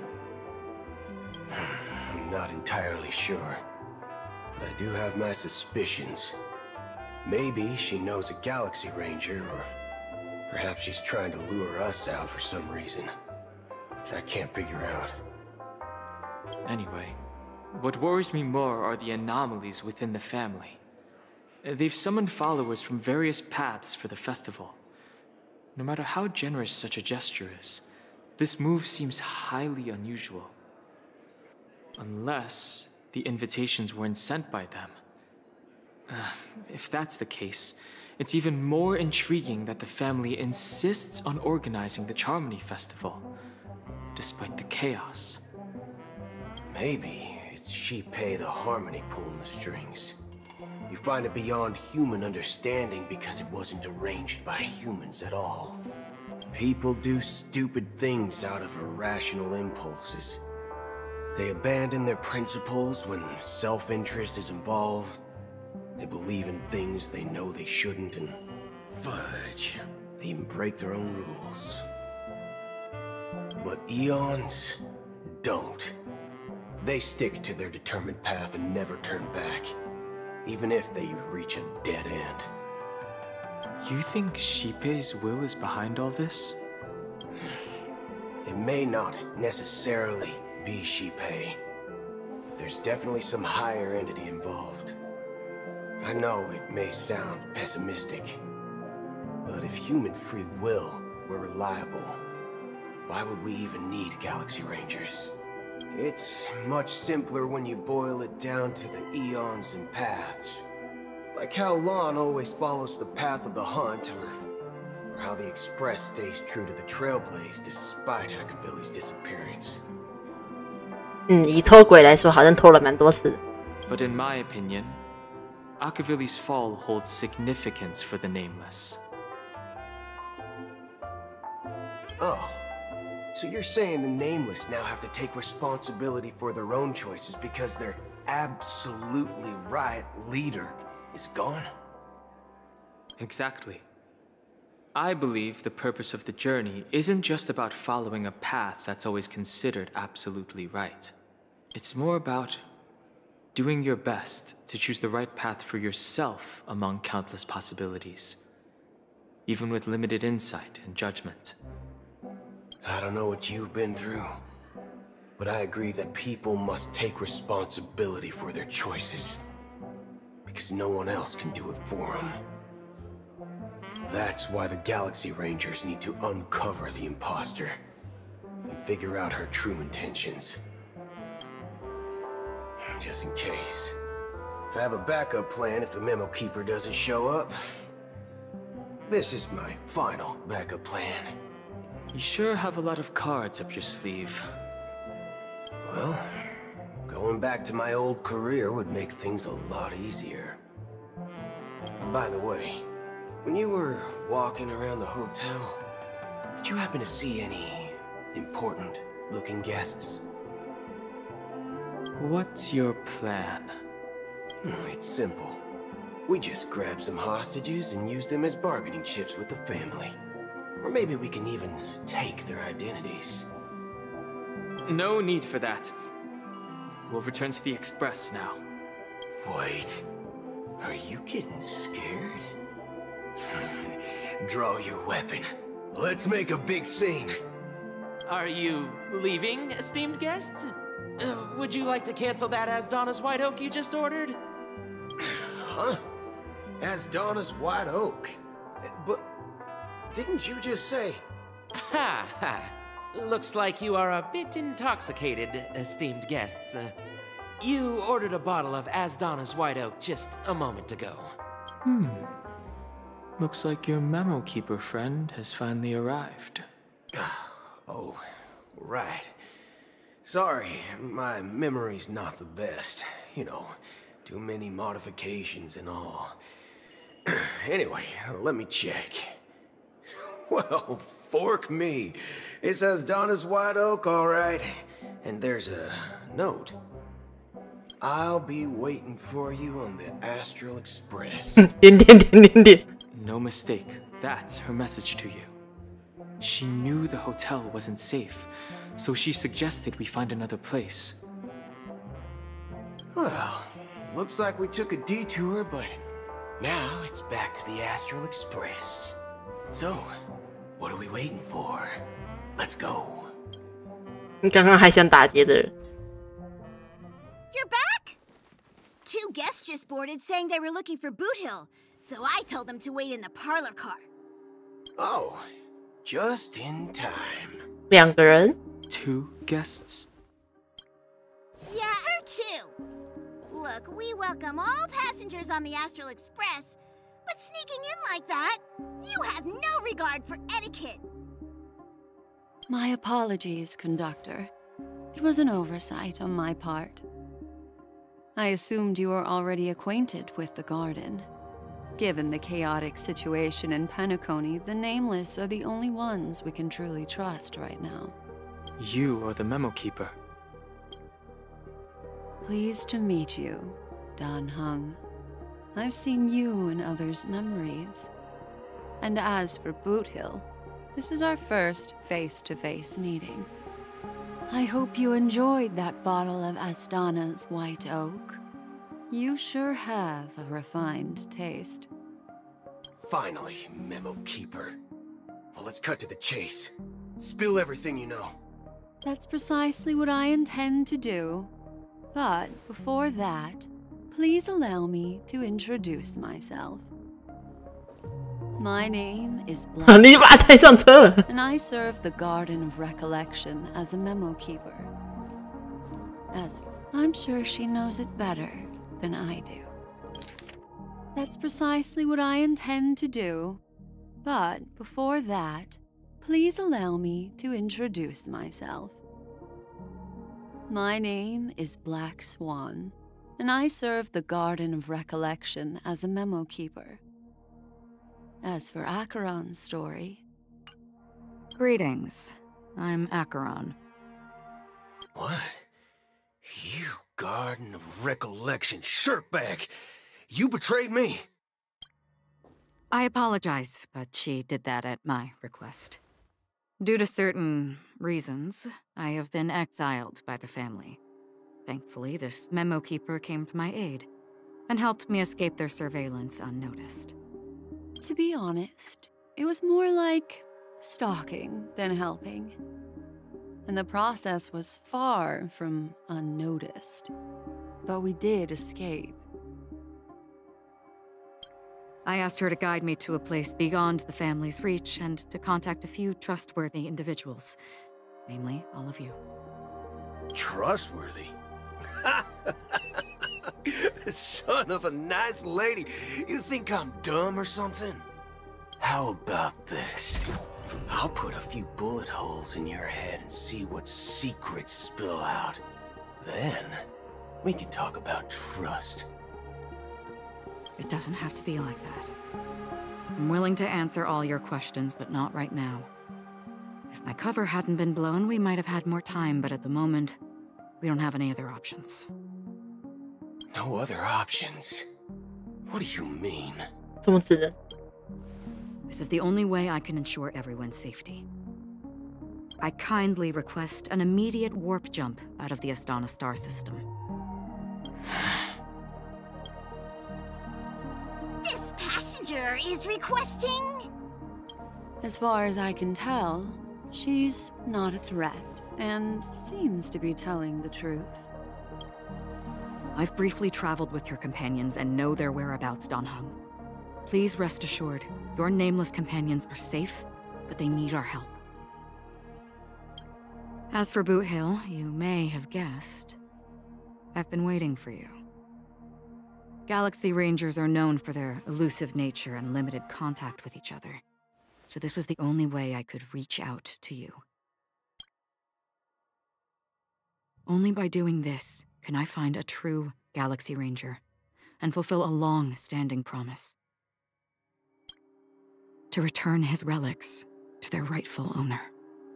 I'm not entirely sure, but I do have my suspicions. Maybe she knows a Galaxy Ranger, or perhaps she's trying to lure us out for some reason, which I can't figure out. Anyway, what worries me more are the anomalies within the family. They've summoned followers from various paths for the festival. No matter how generous such a gesture is, this move seems highly unusual. Unless the invitations weren't sent by them. If that's the case, it's even more intriguing that the family insists on organizing the Charmony Festival, despite the chaos. Maybe it's Shi-Pei the Harmony pulling the strings. You find it beyond human understanding because it wasn't arranged by humans at all. People do stupid things out of irrational impulses. They abandon their principles when self-interest is involved. They believe in things they know they shouldn't, and fudge, they even break their own rules. But Eons don't. They stick to their determined path and never turn back, even if they reach a dead end. You think Shipei's will is behind all this? It may not necessarily be Shipei. There's definitely some higher entity involved. I know it may sound pessimistic, but if human free will were reliable, why would we even need Galaxy Rangers? It's much simpler when you boil it down to the eons and paths. Like how Lon always follows the path of the hunt, or how the Express stays true to the Trailblaze despite Hackavili's disappearance. 以偷鬼来说，好像偷了蛮多次。But in my opinion, Hackavili's fall holds significance for the Nameless. Oh. So you're saying the Nameless now have to take responsibility for their own choices because their absolutely right leader is gone? Exactly. I believe the purpose of the journey isn't just about following a path that's always considered absolutely right. It's more about doing your best to choose the right path for yourself among countless possibilities, even with limited insight and judgment. I don't know what you've been through, but I agree that people must take responsibility for their choices, because no one else can do it for them. That's why the Galaxy Rangers need to uncover the imposter and figure out her true intentions. Just in case. I have a backup plan if the Memo Keeper doesn't show up. This is my final backup plan. You sure have a lot of cards up your sleeve. Well, going back to my old career would make things a lot easier. By the way, when you were walking around the hotel, did you happen to see any important-looking guests? What's your plan? It's simple. We just grab some hostages and use them as bargaining chips with the family. Or maybe we can even take their identities. No need for that. We'll return to the Express now. Wait. Are you getting scared? Draw your weapon. Let's make a big scene. Are you leaving, esteemed guests? Would you like to cancel that Asdonis White Oak you just ordered? Huh? Asdonis White Oak? But didn't you just say... Ha ha. Looks like you are a bit intoxicated, esteemed guests. You ordered a bottle of Asdonis White Oak just a moment ago. Looks like your Memo Keeper friend has finally arrived. Oh, right. Sorry, my memory's not the best. You know, too many modifications and all. Anyway, let me check. Well, fork me. It says Donna's White Oak, all right. And there's a note. I'll be waiting for you on the Astral Express. No mistake. That's her message to you. She knew the hotel wasn't safe, so she suggested we find another place. Well, looks like we took a detour, but now it's back to the Astral Express. So, what are we waiting for? Let's go. 刚刚还想打劫的人。 You're back? Two guests just boarded saying they were looking for Boot Hill, so I told them to wait in the parlor car. Oh, just in time. 两个人。 Two guests? Yeah, or two. Look, we welcome all passengers on the Astral Express, but sneaking in like that, you have no regard for etiquette. My apologies, conductor. It was an oversight on my part. I assumed you were already acquainted with the garden. Given the chaotic situation in Penacony, the Nameless are the only ones we can truly trust right now. You are the Memo Keeper. Pleased to meet you, Dan Heng. I've seen you in others' memories. And as for Boot Hill, this is our first face-to-face meeting. I hope you enjoyed that bottle of Astana's White Oak. You sure have a refined taste. Finally, Memo Keeper. Well, let's cut to the chase. Spill everything you know. That's precisely what I intend to do. But before that, please allow me to introduce myself. My name is Black, 你把他带上车了。 and I serve the Garden of Recollection as a memo keeper. As I'm sure she knows it better than I do. That's precisely what I intend to do. But before that, please allow me to introduce myself. My name is Black Swan, and I serve the Garden of Recollection as a memo keeper. As for Acheron's story... Greetings. I'm Acheron. What? You Garden of Recollection shirtbag! You betrayed me! I apologize, but she did that at my request. Due to certain reasons, I have been exiled by the family. Thankfully, this memo keeper came to my aid and helped me escape their surveillance unnoticed. To be honest, it was more like stalking than helping. And the process was far from unnoticed. But we did escape. I asked her to guide me to a place beyond the family's reach and to contact a few trustworthy individuals. Namely, all of you. Trustworthy? Son of a nice lady. You think I'm dumb or something? How about this? I'll put a few bullet holes in your head and see what secrets spill out. Then, we can talk about trust. It doesn't have to be like that. I'm willing to answer all your questions, but not right now. If my cover hadn't been blown, we might have had more time, but at the moment, we don't have any other options. No other options? What do you mean? 怎么指的？ This is the only way I can ensure everyone's safety. I kindly request an immediate warp jump out of the Astana star system. This passenger is requesting... As far as I can tell, she's not a threat, and seems to be telling the truth. I've briefly traveled with your companions and know their whereabouts, Dan Heng. Please rest assured, your nameless companions are safe, but they need our help. As for Boot Hill, you may have guessed. I've been waiting for you. Galaxy Rangers are known for their elusive nature and limited contact with each other. So this was the only way I could reach out to you. Only by doing this can I find a true Galaxy Ranger and fulfill a long-standing promise. To return his relics to their rightful owner.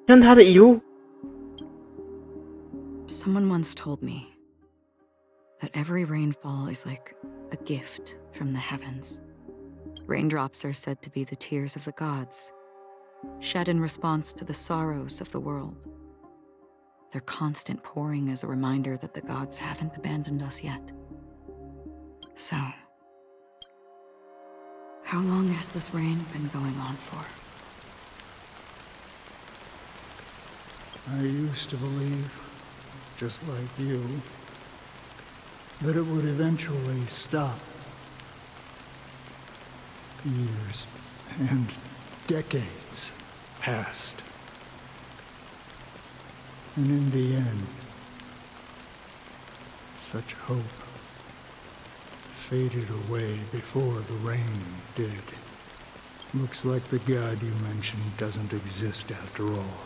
跟他的遗物。 Someone once told me that every rainfall is like a gift from the heavens. Raindrops are said to be the tears of the gods, shed in response to the sorrows of the world. Their constant pouring is a reminder that the gods haven't abandoned us yet. So, how long has this rain been going on for? I used to believe, just like you, that it would eventually stop. Years and decades passed. And in the end, such hope faded away before the rain did. Looks like the god you mentioned doesn't exist after all.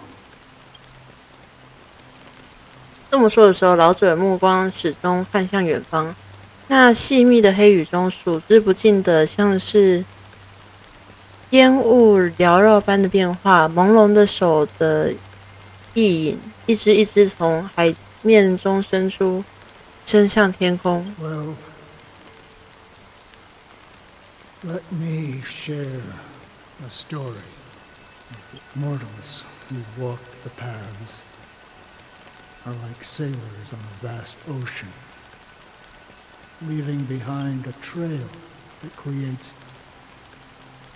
这么说的时候，老者的目光始终看向远方，那细密的黑雨中，数之不尽的像是烟雾缭绕般的变化，朦胧的手的意影，一只一只从海面中伸出，伸向天空。Well, let me share a story of mortals who walk the paths are like sailors on a vast ocean, leaving behind a trail that creates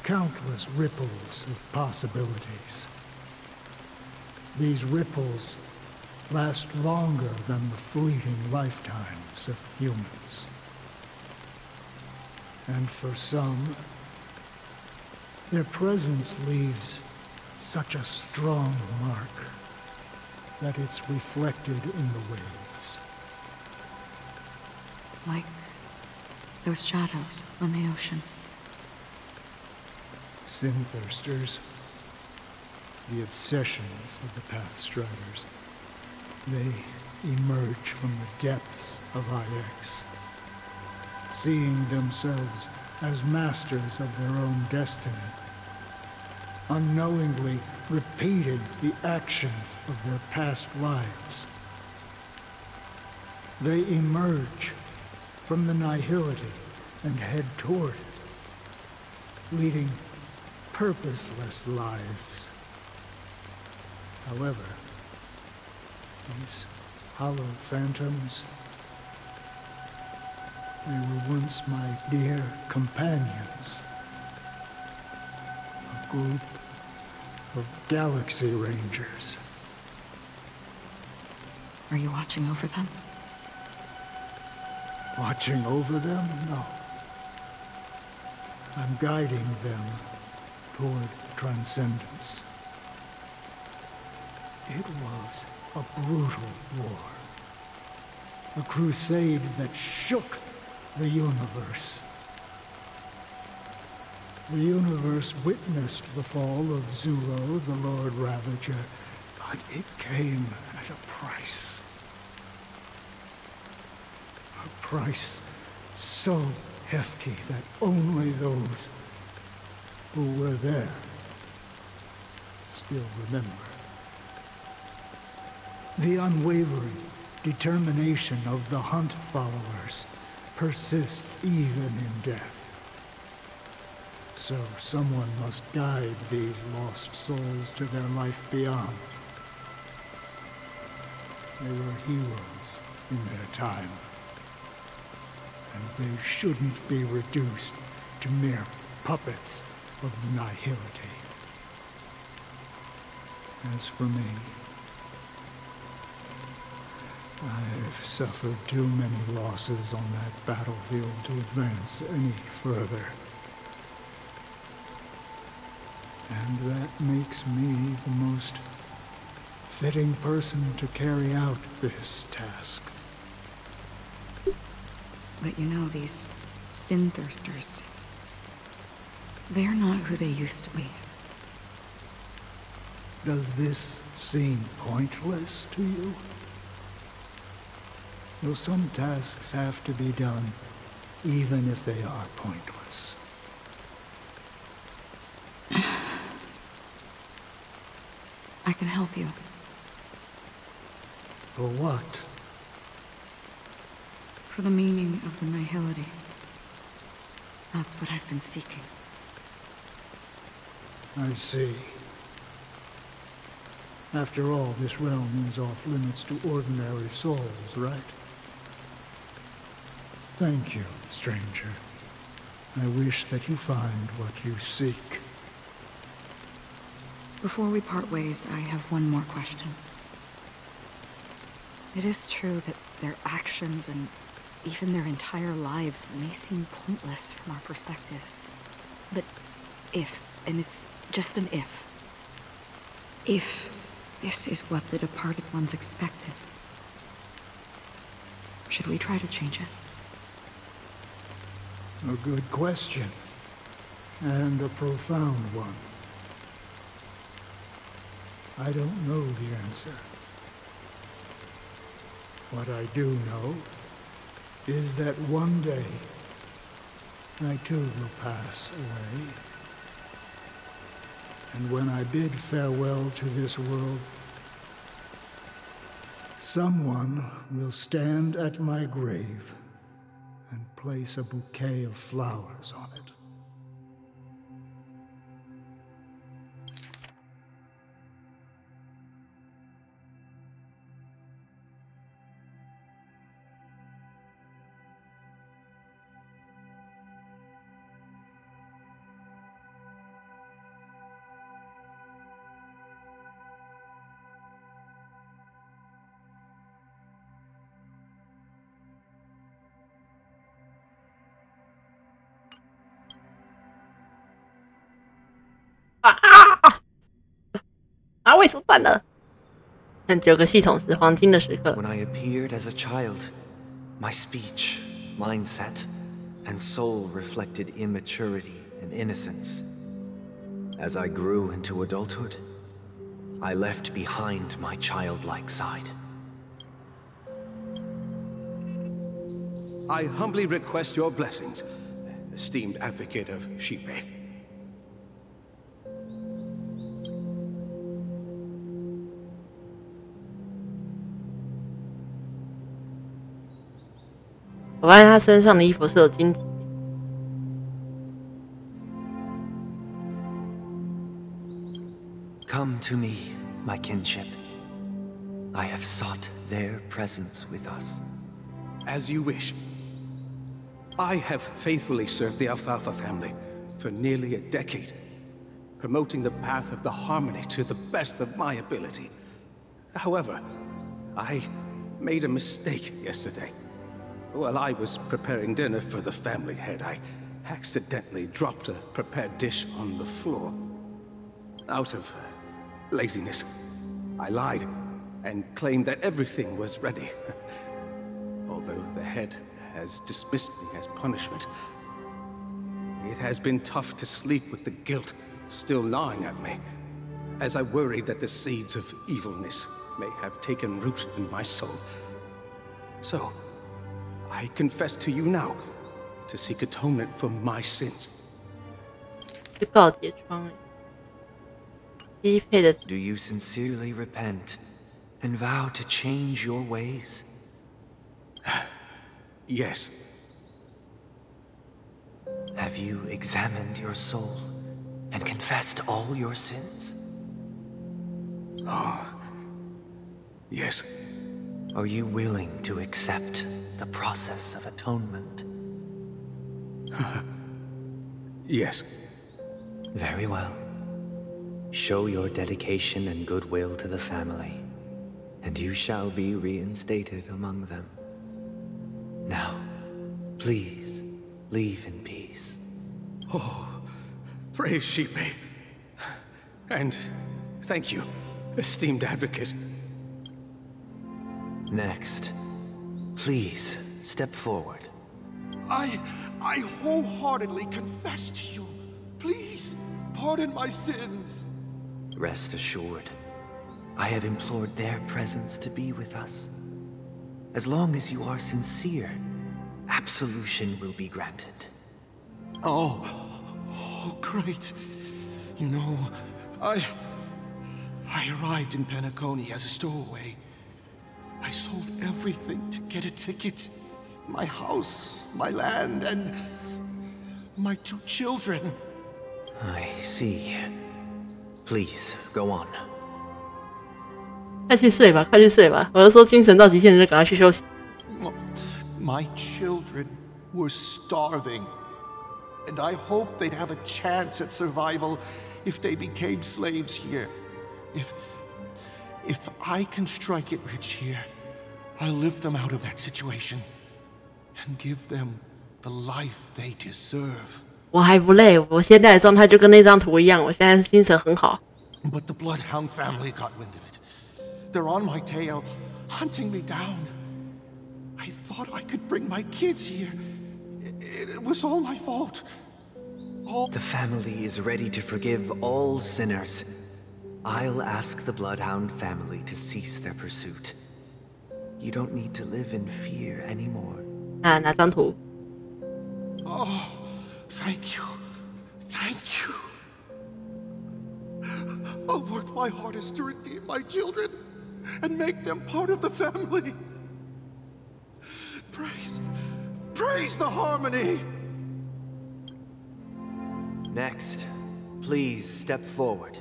countless ripples of possibilities. These ripples last longer than the fleeting lifetimes of humans. And for some, their presence leaves such a strong mark that it's reflected in the waves. Like those shadows on the ocean. Sin-thirsters, the obsessions of the Pathstriders, they emerge from the depths of IX, seeing themselves as masters of their own destiny, unknowingly repeating the actions of their past lives. They emerge from the nihility and head toward it, leading purposeless lives. However, these hollow phantoms, they were once my dear companions. A group of Galaxy Rangers. Are you watching over them? Watching over them? No. I'm guiding them toward transcendence. It was a brutal war. A crusade that shook the universe. The universe witnessed the fall of Zulo, the Lord Ravager, but it came at a price. A price so hefty that only those who were there still remember. The unwavering determination of the Hunt followers persists even in death. So someone must guide these lost souls to their life beyond. They were heroes in their time, and they shouldn't be reduced to mere puppets of nihility. As for me, I've suffered too many losses on that battlefield to advance any further. And that makes me the most fitting person to carry out this task. But you know, these sin-thirsters, they're not who they used to be. Does this seem pointless to you? Well, some tasks have to be done, even if they are pointless. I can help you. For what? For the meaning of the nihility. That's what I've been seeking. I see. After all, this realm is off limits to ordinary souls, right? Thank you, stranger. I wish that you find what you seek. Before we part ways, I have one more question. It is true that their actions and even their entire lives may seem pointless from our perspective. But if, and it's just an if this is what the departed ones expected, should we try to change it? A good question, and a profound one. I don't know the answer. What I do know is that one day I too will pass away. And when I bid farewell to this world, someone will stand at my grave and place a bouquet of flowers on it. 位数断了。但9个系统是黄金的时刻。 When I appeared as a child, my speech, mindset, and soul reflected immaturity and innocence. As I grew into adulthood, I left behind my childlike side. I humbly request your blessings, esteemed advocate of Shipe. 我发现他身上的衣服是有荆棘。 Come to me, my kinship. I have sought their presence with us. As you wish. I have faithfully served the Alfalfa family for nearly a decade, promoting the path of the harmony to the best of my ability. However, I made a mistake yesterday. While I was preparing dinner for the family head, I accidentally dropped a prepared dish on the floor. Out of laziness, I lied and claimed that everything was ready. Although the head has dismissed me as punishment, it has been tough to sleep with the guilt still gnawing at me, as I worried that the seeds of evilness may have taken root in my soul. So, I confess to you now to seek atonement for my sins. 去告解疮。 Do you sincerely repent and vow to change your ways? Yes. Have you examined your soul and confessed all your sins? Oh, yes. Are you willing to accept the process of atonement? Yes. Very well. Show your dedication and goodwill to the family, and you shall be reinstated among them. Now, please, leave in peace. Oh, praise Shipe. And thank you, esteemed advocate. Next, please step forward. I wholeheartedly confess to you. Please, pardon my sins. Rest assured, I have implored their presence to be with us. As long as you are sincere, absolution will be granted. Oh, great. You know, I arrived in Penacony as a stowaway. I sold everything to get a ticket. My house, my land, and my 2 children. I see. Please, go on. 快去睡吧，快去睡吧！我就说精神到极限就赶快去休息。 My children were starving, and I hoped they'd have a chance at survival if they became slaves here. If I can strike it rich here, I'll lift them out of that situation and give them the life they deserve. 我还不累，我现在的状态就跟那张图一样，我现在精神很好。 But the Bloodhound family got wind of it. They're on my tail, hunting me down. I thought I could bring my kids here. It was all my fault. The family is ready to forgive all sinners. I'll ask the Bloodhound family to cease their pursuit. You don't need to live in fear anymore. 啊，哪张图？ Oh, thank you. Thank you. I'll work my hardest to redeem my children and make them part of the family. Praise the harmony. Next, please step forward.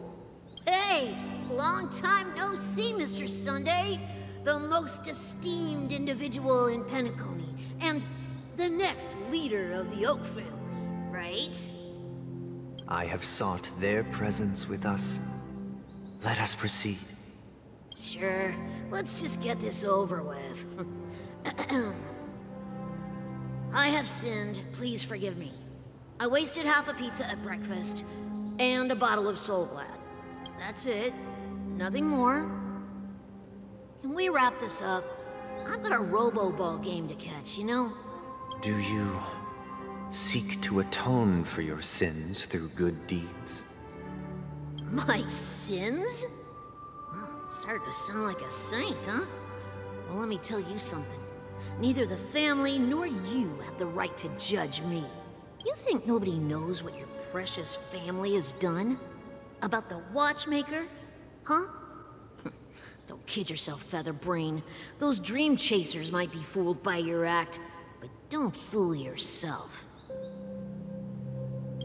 Hey, long time no see, Mr. Sunday. The most esteemed individual in Penacony, and the next leader of the Oak family, right? I have sought their presence with us. Let us proceed. Sure, let's just get this over with. I have sinned, please forgive me. I wasted half a pizza at breakfast, and a bottle of Soul Glad. That's it. Nothing more. Can we wrap this up? I've got a Robo-Ball game to catch, you know? Do you seek to atone for your sins through good deeds? My sins? Started to sound like a saint, huh? Well, let me tell you something. Neither the family nor you have the right to judge me. You think nobody knows what your precious family has done? About the watchmaker? Huh? Don't kid yourself, Featherbrain. Those dream chasers might be fooled by your act, but don't fool yourself.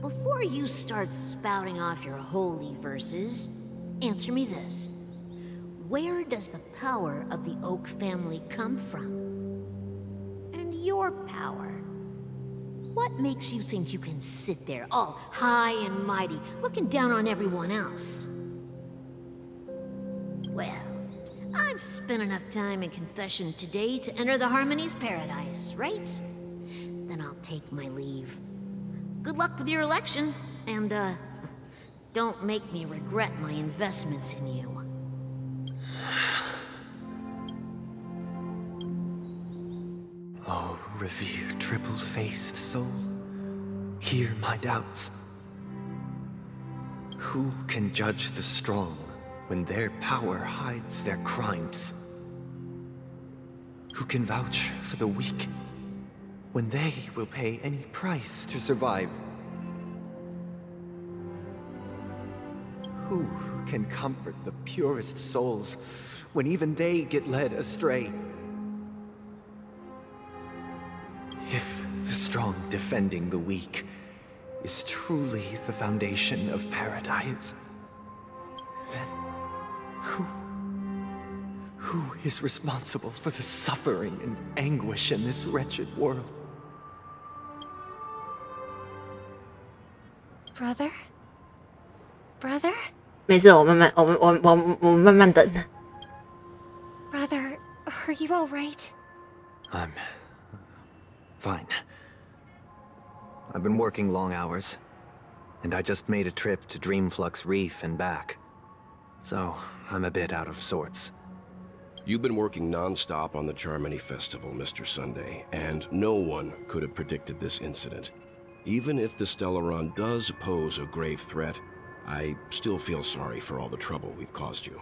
Before you start spouting off your holy verses, answer me this. Where does the power of the Oak family come from? And your power? What makes you think you can sit there all high and mighty, looking down on everyone else? Well, I've spent enough time in confession today to enter the Harmony's paradise, right? Then I'll take my leave. Good luck with your election, and, don't make me regret my investments in you. Oh, revered triple-faced soul, hear my doubts. Who can judge the strong when their power hides their crimes? Who can vouch for the weak when they will pay any price to survive? Who can comfort the purest souls when even they get led astray? If the strong defending the weak is truly the foundation of paradise, then who is responsible for the suffering and anguish in this wretched world? Brother? Brother? 没事，我慢慢等。 Brother, are you all right? I'm fine. I've been working long hours, and I just made a trip to Dreamflux Reef and back. So, I'm a bit out of sorts. You've been working non-stop on the Charmony Festival, Mr. Sunday, and no one could have predicted this incident. Even if the Stellaron does pose a grave threat, I still feel sorry for all the trouble we've caused you.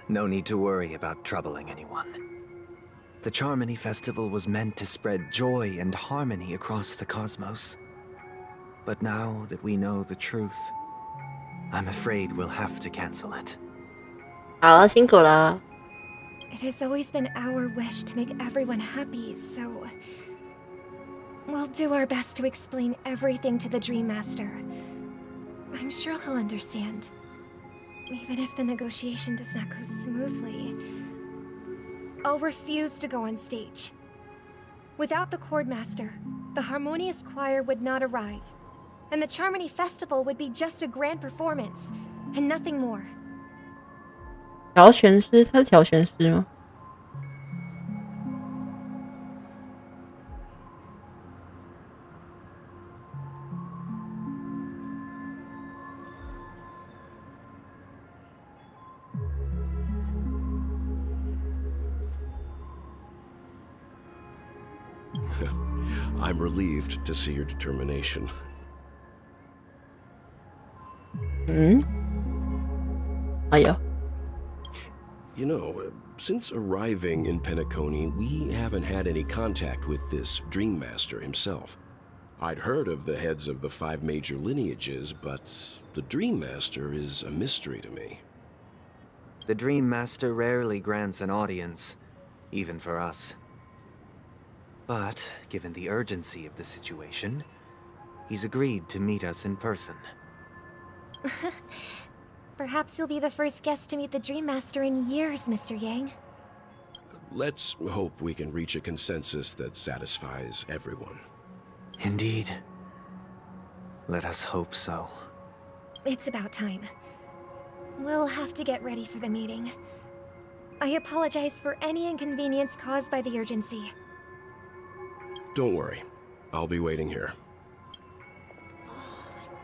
No need to worry about troubling anyone. The Charmony Festival was meant to spread joy and harmony across the cosmos. But now that we know the truth, I'm afraid we'll have to cancel it. 好了，辛苦了。 It has always been our wish to make everyone happy, so we'll do our best to explain everything to the Dream Master. I'm sure he'll understand. Even if the negotiation does not go smoothly, I'll refuse to go on stage. Without the Chord Master, the Harmonious Choir would not arrive, and the Charmony Festival would be just a grand performance, and nothing more. 调弦师，他是调弦师吗？ I'm relieved to see your determination. 嗯？哎呦。You know, since arriving in Penacony, we haven't had any contact with this Dream Master himself. I'd heard of the heads of the 5 major lineages, but the Dream Master is a mystery to me. The Dream Master rarely grants an audience, even for us. But, given the urgency of the situation, he's agreed to meet us in person. Perhaps you'll be the first guest to meet the Dream Master in years, Mr. Yang. Let's hope we can reach a consensus that satisfies everyone. Indeed. Let us hope so. It's about time. We'll have to get ready for the meeting. I apologize for any inconvenience caused by the urgency. Don't worry. I'll be waiting here.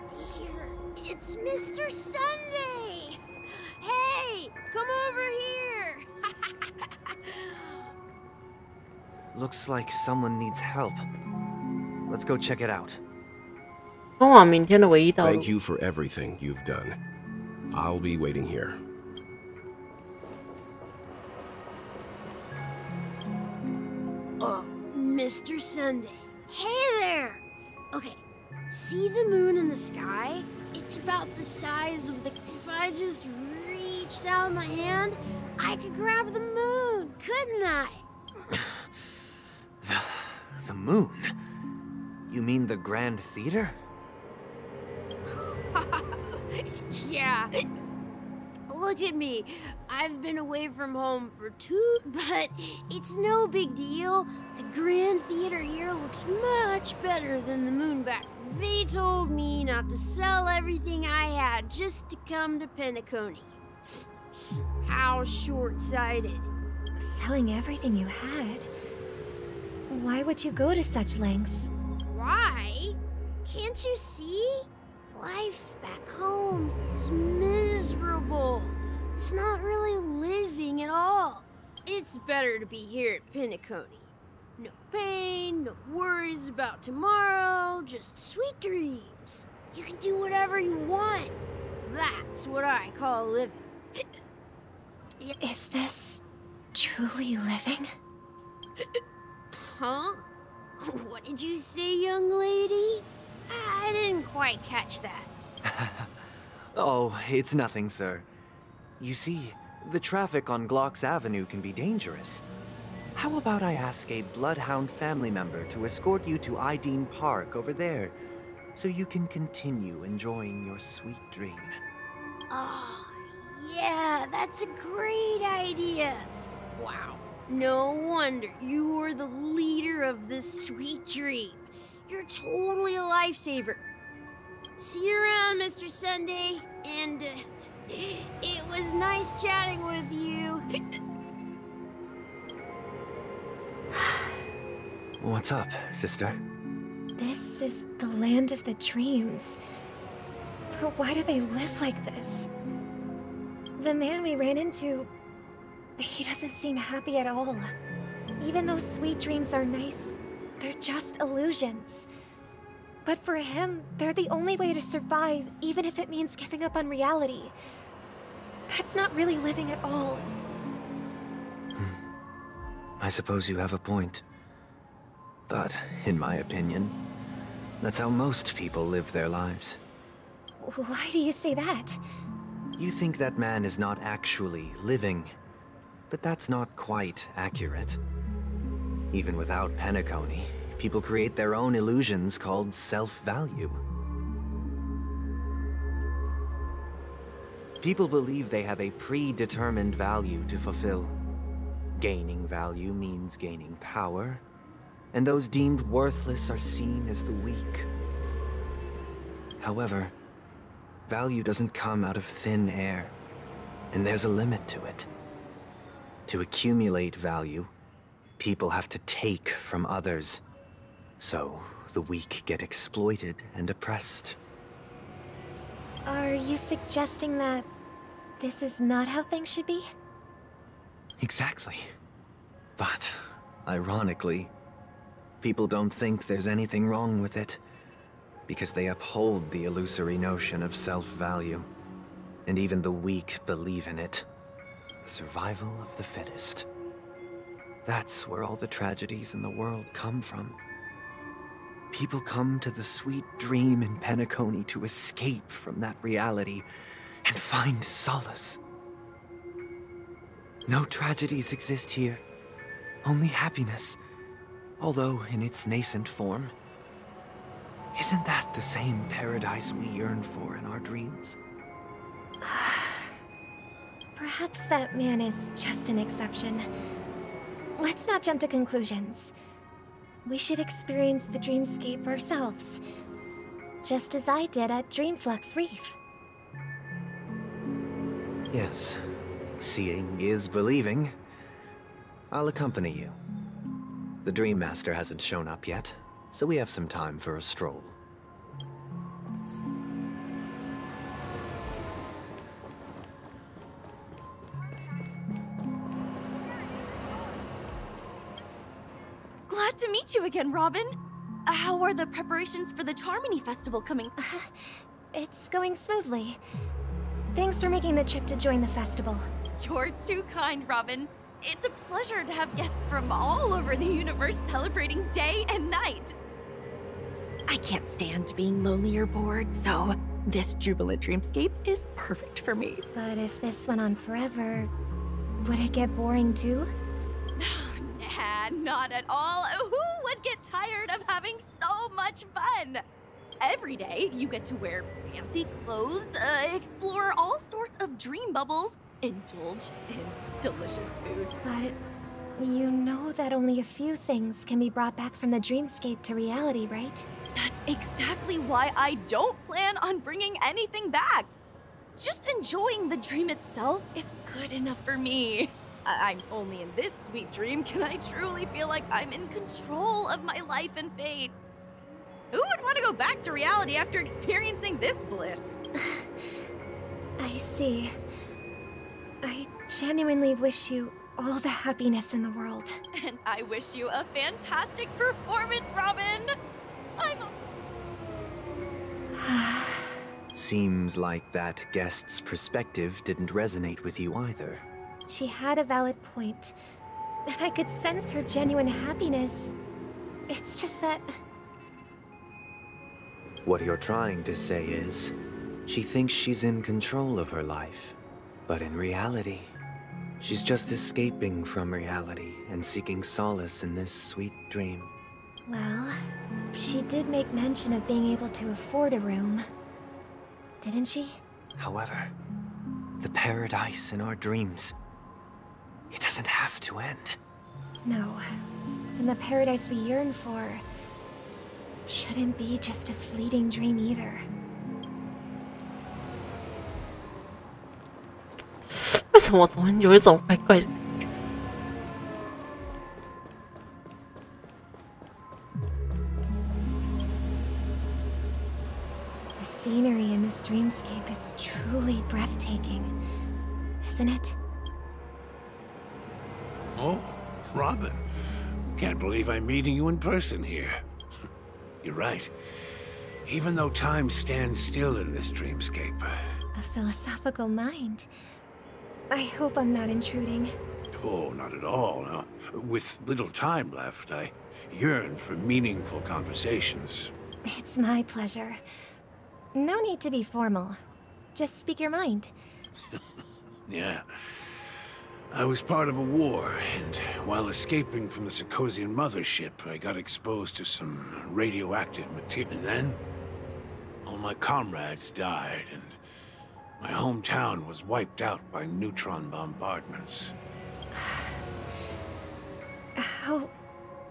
Dear, it's Mr. Sunday! Hey, come over here! Looks like someone needs help. Let's go check it out. 通往明天的唯一道路。 Thank you for everything you've done. I'll be waiting here. Mr. Sunday. Hey there! Okay, see the moon in the sky? It's about the size of the... If I just reached out my hand, I could grab the moon, couldn't I? The moon? You mean the Grand Theater? Yeah. Look at me. I've been away from home for but it's no big deal. The Grand Theater here looks much better than the moon back. They told me not to sell everything I had just to come to Penacony. How short-sighted. Selling everything you had? Why would you go to such lengths? Why? Can't you see? Life back home is miserable. It's not really living at all. It's better to be here at Penacony. No pain, no worries about tomorrow, just sweet dreams. You can do whatever you want. That's what I call living. Is this truly living? Huh? What did you say, young lady? I didn't quite catch that. Oh, it's nothing, sir. You see, the traffic on Glock's Avenue can be dangerous. How about I ask a Bloodhound family member to escort you to Ideen Park over there, so you can continue enjoying your sweet dream? Oh, yeah, that's a great idea. Wow, no wonder you were the leader of this sweet dream. You're totally a lifesaver. See you around, Mr. Sunday, and it was nice chatting with you. What's up, sister? This is the land of the dreams. But why do they live like this? The man we ran into, he doesn't seem happy at all. Even though sweet dreams are nice, they're just illusions. But for him, they're the only way to survive, even if it means giving up on reality. That's not really living at all. I suppose you have a point. But, in my opinion, that's how most people live their lives. Why do you say that? You think that man is not actually living, but that's not quite accurate. Even without Penacony, people create their own illusions called self-value. People believe they have a predetermined value to fulfill. Gaining value means gaining power, and those deemed worthless are seen as the weak. However, value doesn't come out of thin air, and there's a limit to it. To accumulate value, people have to take from others. So, the weak get exploited and oppressed. Are you suggesting that this is not how things should be? Exactly. But, ironically, people don't think there's anything wrong with it, because they uphold the illusory notion of self-value, and even the weak believe in it. The survival of the fittest. That's where all the tragedies in the world come from. People come to the sweet dream in Penacony to escape from that reality and find solace. No tragedies exist here, only happiness, although in its nascent form. Isn't that the same paradise we yearn for in our dreams? Perhaps that man is just an exception. Let's not jump to conclusions. We should experience the dreamscape ourselves, just as I did at Dreamflux Reef. Yes, seeing is believing. I'll accompany you. The Dream Master hasn't shown up yet, so we have some time for a stroll. Glad to meet you again, Robin. How are the preparations for the Charmony Festival coming? It's going smoothly. Thanks for making the trip to join the festival. You're too kind, Robin. It's a pleasure to have guests from all over the universe celebrating day and night. I can't stand being lonely or bored, so this jubilant dreamscape is perfect for me. But if this went on forever, would it get boring too? Nah, not at all. Who would get tired of having so much fun? Every day, you get to wear fancy clothes, explore all sorts of dream bubbles, indulge in delicious food. But you know that only a few things can be brought back from the dreamscape to reality, right? That's exactly why I don't plan on bringing anything back. Just enjoying the dream itself is good enough for me. I'm only in this sweet dream can I truly feel like I'm in control of my life and fate. Who would want to go back to reality after experiencing this bliss? I see. I genuinely wish you all the happiness in the world. And I wish you a fantastic performance, Robin! Seems like that guest's perspective didn't resonate with you either. She had a valid point, and I could sense her genuine happiness. It's just that... What you're trying to say is, she thinks she's in control of her life. But in reality, she's just escaping from reality and seeking solace in this sweet dream. Well, she did make mention of being able to afford a room. Didn't she? However, the paradise in our dreams, it doesn't have to end. No. And the paradise we yearn for shouldn't be just a fleeting dream either. 为什么我总有一种怪怪的？ The scenery in this dreamscape is truly breathtaking, isn't it? Oh, Robin. Can't believe I'm meeting you in person here. You're right. Even though time stands still in this dreamscape. A philosophical mind. I hope I'm not intruding. Oh, not at all. No. With little time left, I yearn for meaningful conversations. It's my pleasure. No need to be formal. Just speak your mind. Yeah. I was part of a war, and while escaping from the Sarkosian mothership, I got exposed to some radioactive material. And then, all my comrades died, and my hometown was wiped out by neutron bombardments. How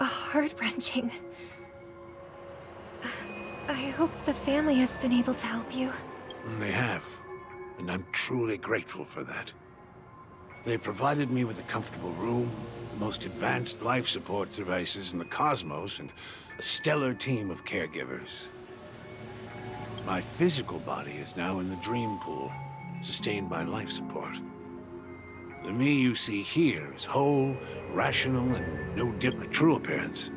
heart-wrenching. I hope the family has been able to help you. They have, and I'm truly grateful for that. They provided me with a comfortable room, the most advanced life support devices in the cosmos, and a stellar team of caregivers. My physical body is now in the dream pool, sustained by life support. The me you see here is whole, rational, and no dip my true appearance.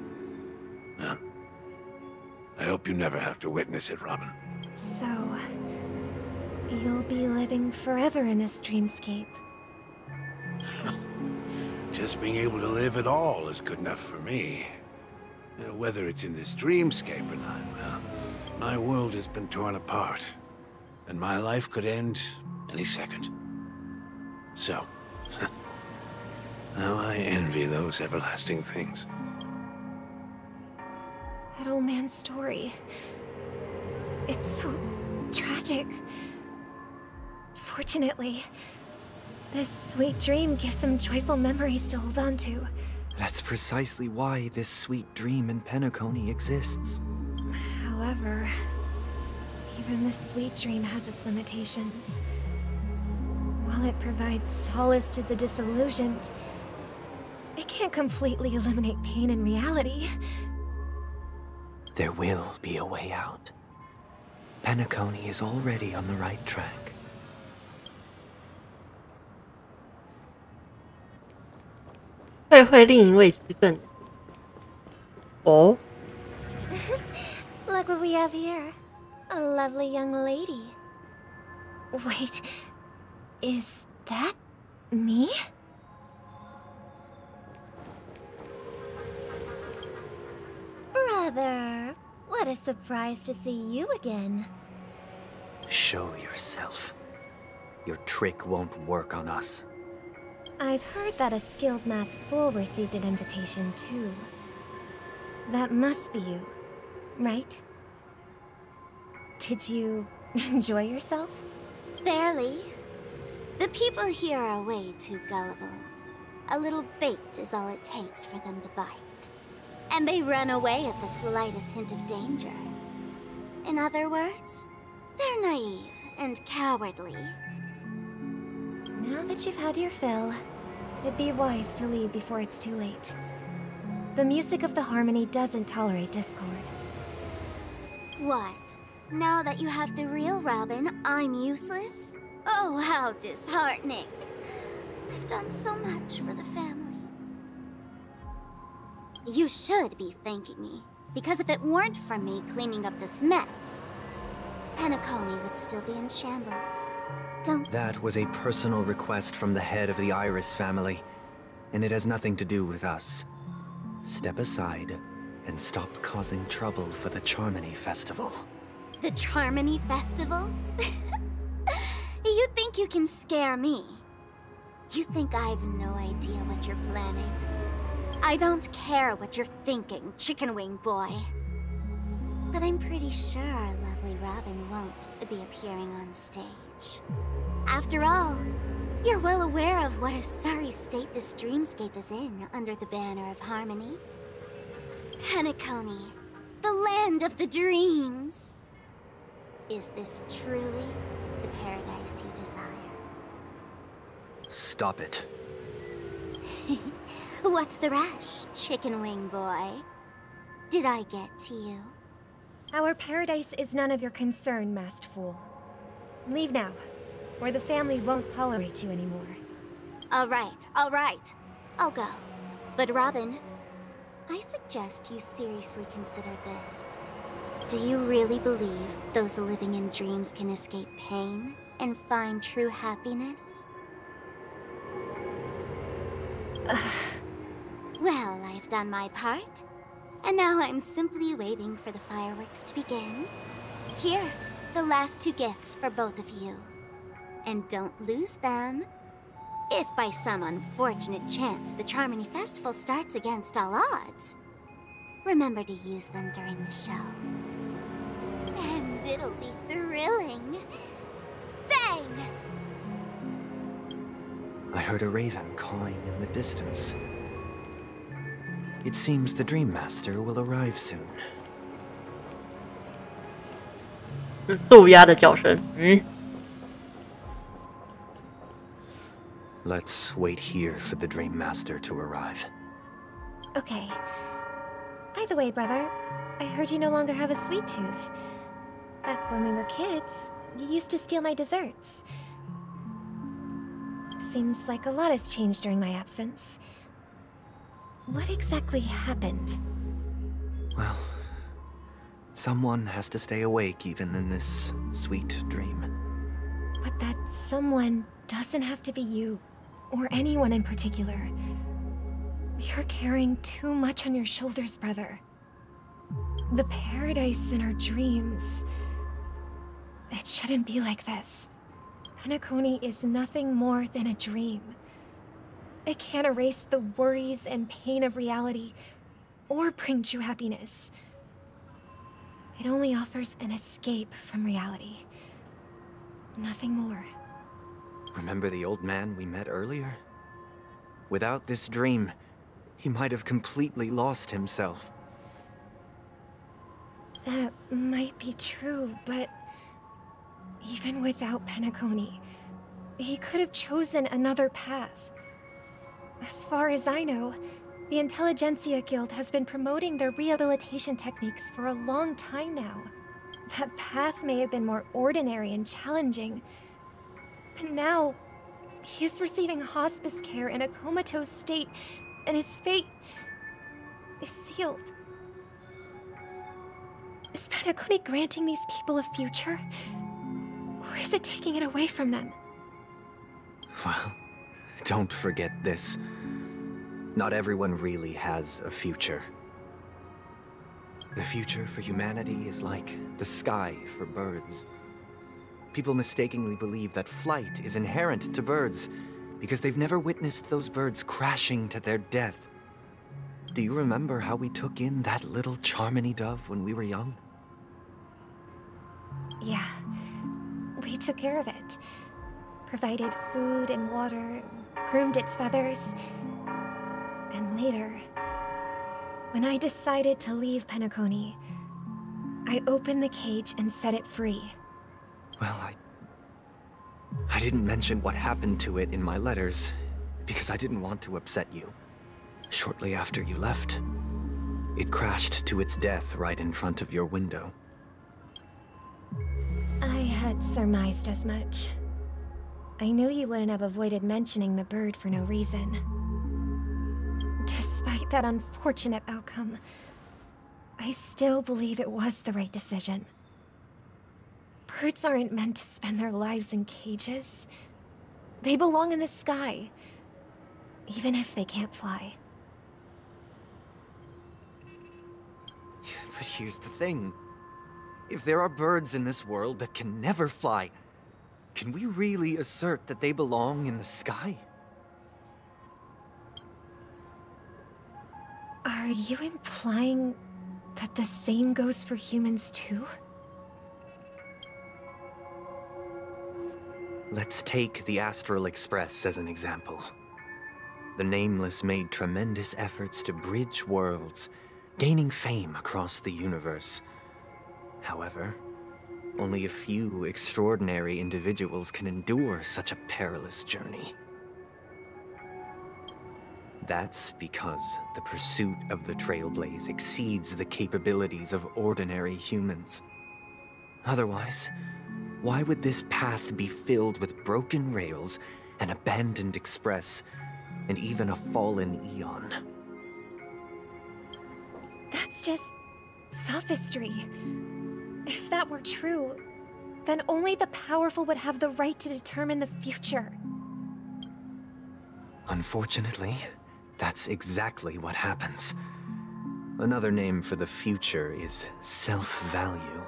I hope you never have to witness it, Robin. So, you'll be living forever in this dreamscape. Just being able to live at all is good enough for me. Whether it's in this dreamscape or not, well, my world has been torn apart, and my life could end any second. So, now I envy those everlasting things. That old man's story. It's so tragic. Fortunately, this sweet dream gives him joyful memories to hold on to. That's precisely why this sweet dream in Penacony exists. However, even this sweet dream has its limitations. While it provides solace to the disillusioned, it can't completely eliminate pain in reality. There will be a way out. Penacony is already on the right track. 会另一位之更哦。Look what we have here. A lovely young lady. Wait, is that me? Brother, what a surprise to see you again. Show yourself. Your trick won't work on us. I've heard that a skilled masked fool received an invitation too. That must be you, right? Did you enjoy yourself? Barely. The people here are way too gullible. A little bait is all it takes for them to bite. And they run away at the slightest hint of danger. In other words, they're naive and cowardly. Now that you've had your fill, it'd be wise to leave before it's too late. The music of the harmony doesn't tolerate discord. What? Now that you have the real Robin, I'm useless? Oh, how disheartening. I've done so much for the family. You should be thanking me, because if it weren't for me cleaning up this mess, Penacony would still be in shambles. That was a personal request from the head of the Iris family, and it has nothing to do with us. Step aside and stop causing trouble for the Charmony Festival. The Charmony Festival? You think you can scare me? You think I've no idea what you're planning? I don't care what you're thinking, Chicken Wing Boy. But I'm pretty sure our lovely Robin won't be appearing on stage. After all, you're well aware of what a sorry state this dreamscape is in under the banner of harmony. Penacony, the land of the dreams. Is this truly the paradise you desire? Stop it. What's the rush, Chicken Wing Boy? Did I get to you? Our paradise is none of your concern, masked fool. Leave now, or the family won't tolerate you anymore. All right. I'll go. But Robin, I suggest you seriously consider this. Do you really believe those living in dreams can escape pain and find true happiness? Well, I've done my part. And now I'm simply waiting for the fireworks to begin. Here, the last 2 gifts for both of you. And don't lose them. If by some unfortunate chance the Charmony Festival starts against all odds, remember to use them during the show. And it'll be thrilling. Bang! I heard a raven cawing in the distance. It seems the Dream Master will arrive soon. 渡鸦的叫声，Let's wait here for the Dream Master to arrive. Okay. By the way, brother, I heard you no longer have a sweet tooth. Back when we were kids, you used to steal my desserts. Seems like a lot has changed during my absence. What exactly happened? Well, someone has to stay awake even in this sweet dream. But that someone doesn't have to be you, or anyone in particular. You're carrying too much on your shoulders, brother. The paradise in our dreams... It shouldn't be like this. Penacony is nothing more than a dream. It can't erase the worries and pain of reality, or bring true happiness. It only offers an escape from reality. Nothing more. Remember the old man we met earlier? Without this dream, he might have completely lost himself. That might be true, but... even without Penacony, he could have chosen another path. As far as I know, the Intelligentsia Guild has been promoting their rehabilitation techniques for a long time now. That path may have been more ordinary and challenging, but now, he is receiving hospice care in a comatose state, and his fate is sealed. Is Penacony granting these people a future? Or is it taking it away from them? Well, don't forget this. Not everyone really has a future. The future for humanity is like the sky for birds. People mistakenly believe that flight is inherent to birds because they've never witnessed those birds crashing to their death. Do you remember how we took in that little Charmony dove when we were young? Yeah. We took care of it. Provided food and water, groomed its feathers. And later, when I decided to leave Penacony, I opened the cage and set it free. Well, I didn't mention what happened to it in my letters, because I didn't want to upset you. Shortly after you left, it crashed to its death right in front of your window. I had surmised as much. I knew you wouldn't have avoided mentioning the bird for no reason. Despite that unfortunate outcome, I still believe it was the right decision. Birds aren't meant to spend their lives in cages. They belong in the sky, even if they can't fly. But here's the thing. If there are birds in this world that can never fly, can we really assert that they belong in the sky? Are you implying that the same goes for humans too? Let's take the Astral Express as an example. The Nameless made tremendous efforts to bridge worlds, gaining fame across the universe. However, only a few extraordinary individuals can endure such a perilous journey. That's because the pursuit of the Trailblaze exceeds the capabilities of ordinary humans. Otherwise, why would this path be filled with broken rails, an abandoned express, and even a fallen Eon? That's just sophistry. If that were true, then only the powerful would have the right to determine the future. Unfortunately, that's exactly what happens. Another name for the future is self-value.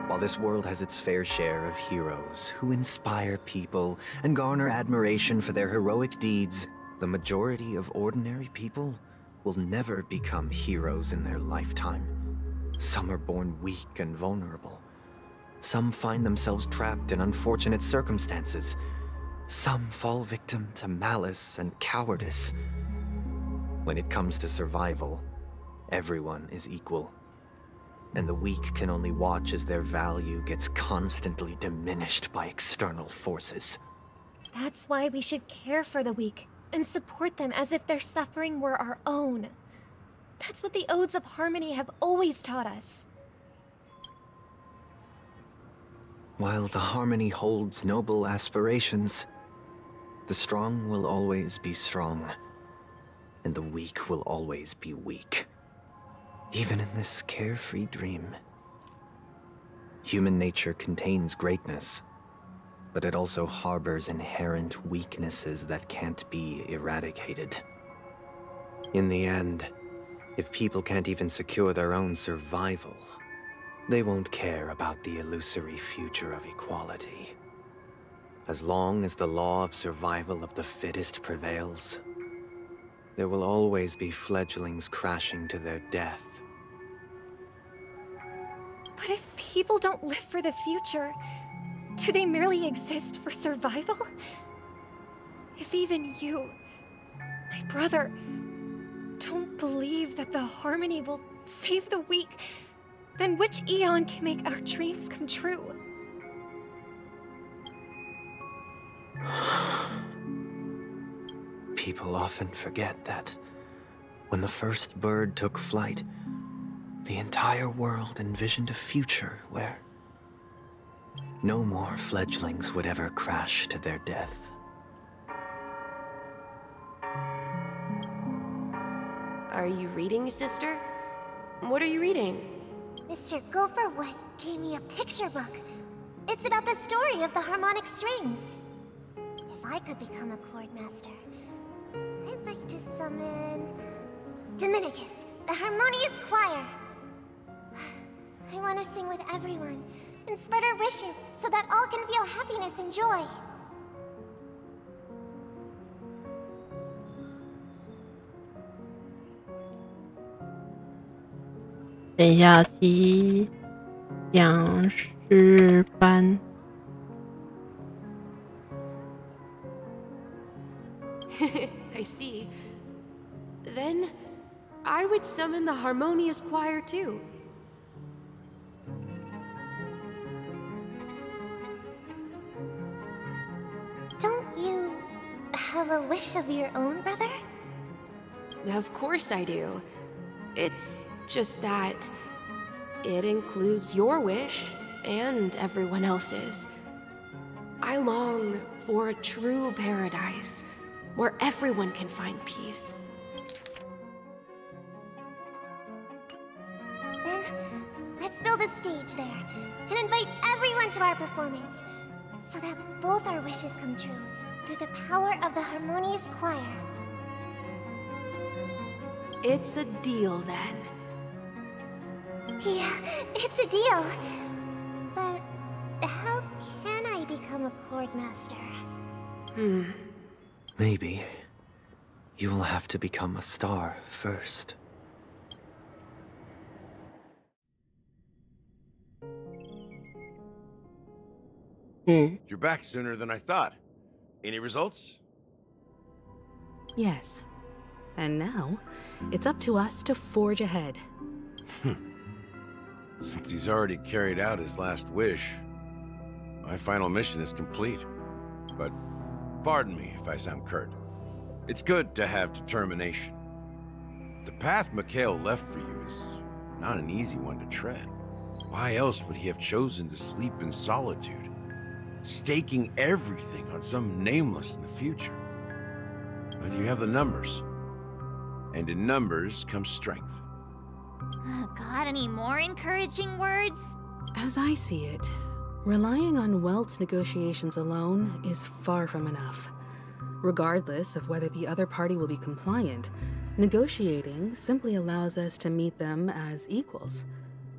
While this world has its fair share of heroes who inspire people and garner admiration for their heroic deeds, the majority of ordinary people will never become heroes in their lifetime. Some are born weak and vulnerable. Some find themselves trapped in unfortunate circumstances. Some fall victim to malice and cowardice. When it comes to survival, everyone is equal. And the weak can only watch as their value gets constantly diminished by external forces. That's why we should care for the weak and support them as if their suffering were our own. That's what the Odes of Harmony have always taught us. While the Harmony holds noble aspirations, the strong will always be strong, and the weak will always be weak. Even in this carefree dream. Human nature contains greatness, but it also harbors inherent weaknesses that can't be eradicated. In the end, if people can't even secure their own survival, they won't care about the illusory future of equality. As long as the law of survival of the fittest prevails, there will always be fledglings crashing to their death. But if people don't live for the future, do they merely exist for survival? If even you, my brother, don't believe that the harmony will save the weak, then which Aeon can make our dreams come true? People often forget that when the first bird took flight, the entire world envisioned a future where no more fledglings would ever crash to their death. Are you reading, sister? What are you reading? Mr. Gopherwood gave me a picture book. It's about the story of the harmonic strings. If I could become a chord master, I'd like to summon Dominicus, the harmonious choir. I want to sing with everyone and spread our wishes so that all can feel happiness and joy. I see. Then I would summon the harmonious choir too. Don't you have a wish of your own, brother? Of course I do. It's just that it includes your wish and everyone else's. I long for a true paradise where everyone can find peace. Then, let's build a stage there and invite everyone to our performance so that both our wishes come true through the power of the harmonious choir. It's a deal then. Yeah, it's a deal. But how can I become a chord master? Maybe you'll have to become a star first. You're back sooner than I thought. Any results? Yes. And now, it's up to us to forge ahead. Since he's already carried out his last wish, my final mission is complete. But pardon me if I sound curt. It's good to have determination. The path Mikhail left for you is not an easy one to tread. Why else would he have chosen to sleep in solitude, staking everything on some nameless in the future? But you have the numbers. And in numbers comes strength. Got any more encouraging words? As I see it, relying on Welt's negotiations alone is far from enough. Regardless of whether the other party will be compliant, negotiating simply allows us to meet them as equals.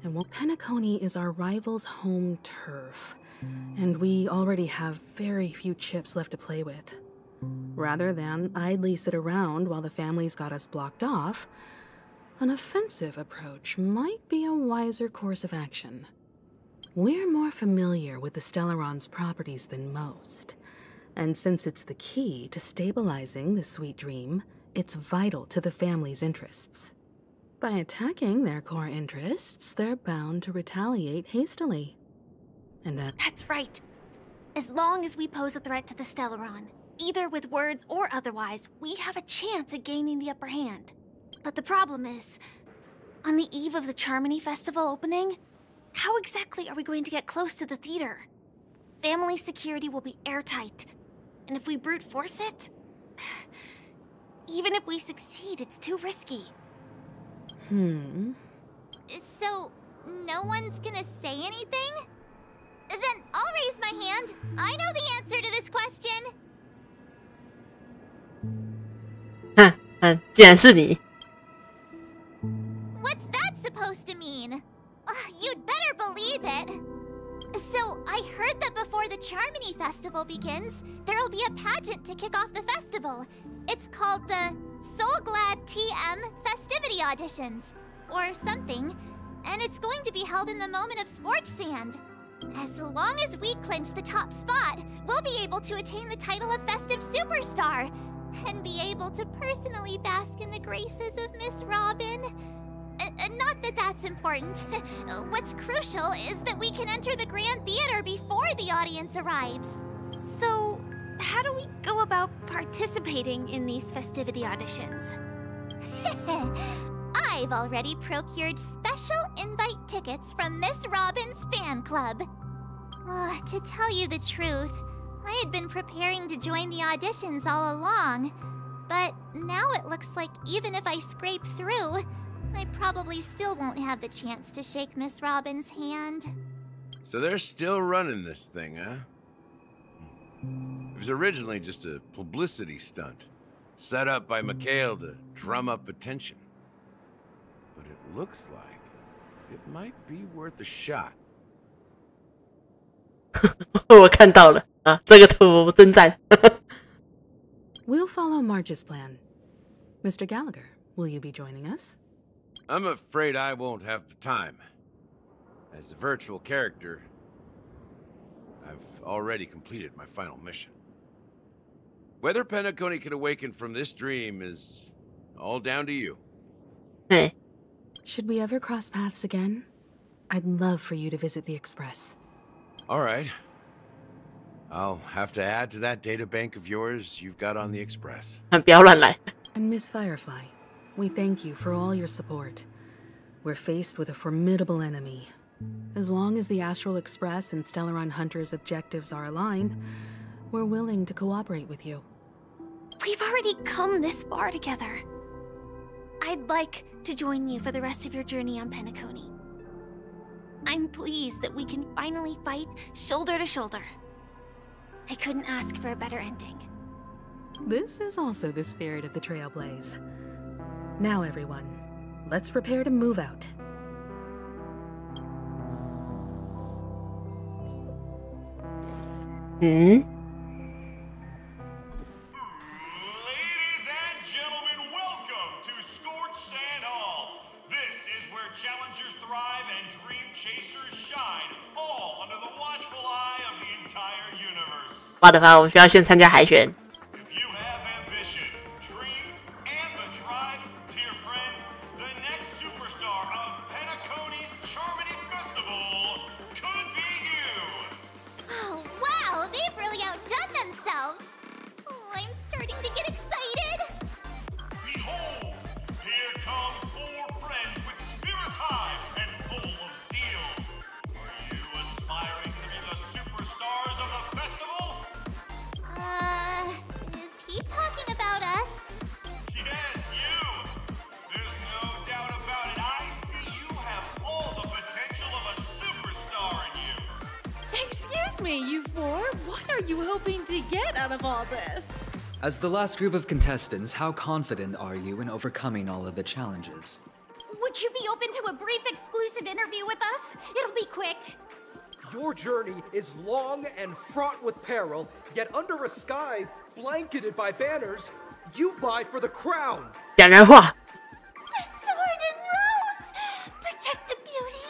And while Penacony is our rival's home turf, and we already have very few chips left to play with, rather than idly sit around while the family's got us blocked off, an offensive approach might be a wiser course of action. We're more familiar with the Stellaron's properties than most, and since it's the key to stabilizing the sweet dream, it's vital to the family's interests. By attacking their core interests, they're bound to retaliate hastily. And That's right. As long as we pose a threat to the Stellaron, either with words or otherwise, we have a chance at gaining the upper hand. But the problem is, on the eve of the Charmony Festival opening, how exactly are we going to get close to the theater? Family security will be airtight, and if we brute force it, even if we succeed, it's too risky. So, no one's gonna say anything? Then I'll raise my hand. I know the 竟然是你。 What's that supposed to mean? You'd better believe it. So, I heard that before the Charmony Festival begins, there'll be a pageant to kick off the festival. It's called the Soul Glad TM Festivity Auditions, or something. And it's going to be held in the moment of scorched sand. As long as we clinch the top spot, we'll be able to attain the title of Festive Superstar, and be able to personally bask in the graces of Miss Robin. Not that that's important. What's crucial is that we can enter the Grand Theater before the audience arrives. So, how do we go about participating in these festivity auditions? I've already procured special invite tickets from Miss Robin's fan club. To tell you the truth, I had been preparing to join the auditions all along. But now it looks like even if I scrape through, I probably still won't have the chance to shake Miss Robin's hand. So they're still running this thing, huh? It was originally just a publicity stunt, set up by Mikhail to drum up attention. But it looks like it might be worth a shot. 我看到了啊，这个图真赞。We'll follow Marge's plan. Mr. Gallagher, will you be joining us? I'm afraid I won't have the time. As a virtual character, I've already completed my final mission. Whether Penacony can awaken from this dream is all down to you. Hey. Should we ever cross paths again? I'd love for you to visit the Express. All right. I'll have to add to that data bank of yours you've got on the Express. 不要乱来。 And Miss Firefly, we thank you for all your support. We're faced with a formidable enemy. As long as the Astral Express and Stellaron Hunter's objectives are aligned, we're willing to cooperate with you. We've already come this far together. I'd like to join you for the rest of your journey on Penacony. I'm pleased that we can finally fight shoulder to shoulder. I couldn't ask for a better ending. This is also the spirit of the Trailblaze. Now, everyone, let's prepare to move out. Hmm? Challengers thrive and dream chasers shine, all under the watchful eye of the entire universe. 我的妈，我们需要先参加海选。 If you have ambition, dreams, and the drive, dear friend, the next superstar of Penacony's Charmony Festival could be you. Oh, wow, they've really outdone themselves. Oh, I'm starting to get excited. Behold, here come four friends with spirit high and full of steel. Are you aspiring to be the superstars of the festival? Is he talking about us? Yes, you! There's no doubt about it. I see you have all the potential of a superstar in you. Excuse me, you four. What are you hoping to get out of all this? As the last group of contestants, how confident are you in overcoming all of the challenges? Would you be open to a brief exclusive interview with us? It'll be quick. Your journey is long and fraught with peril, yet under a sky blanketed by banners, you vie for the crown. 讲人话。 The sword and rose! Protect the beauty!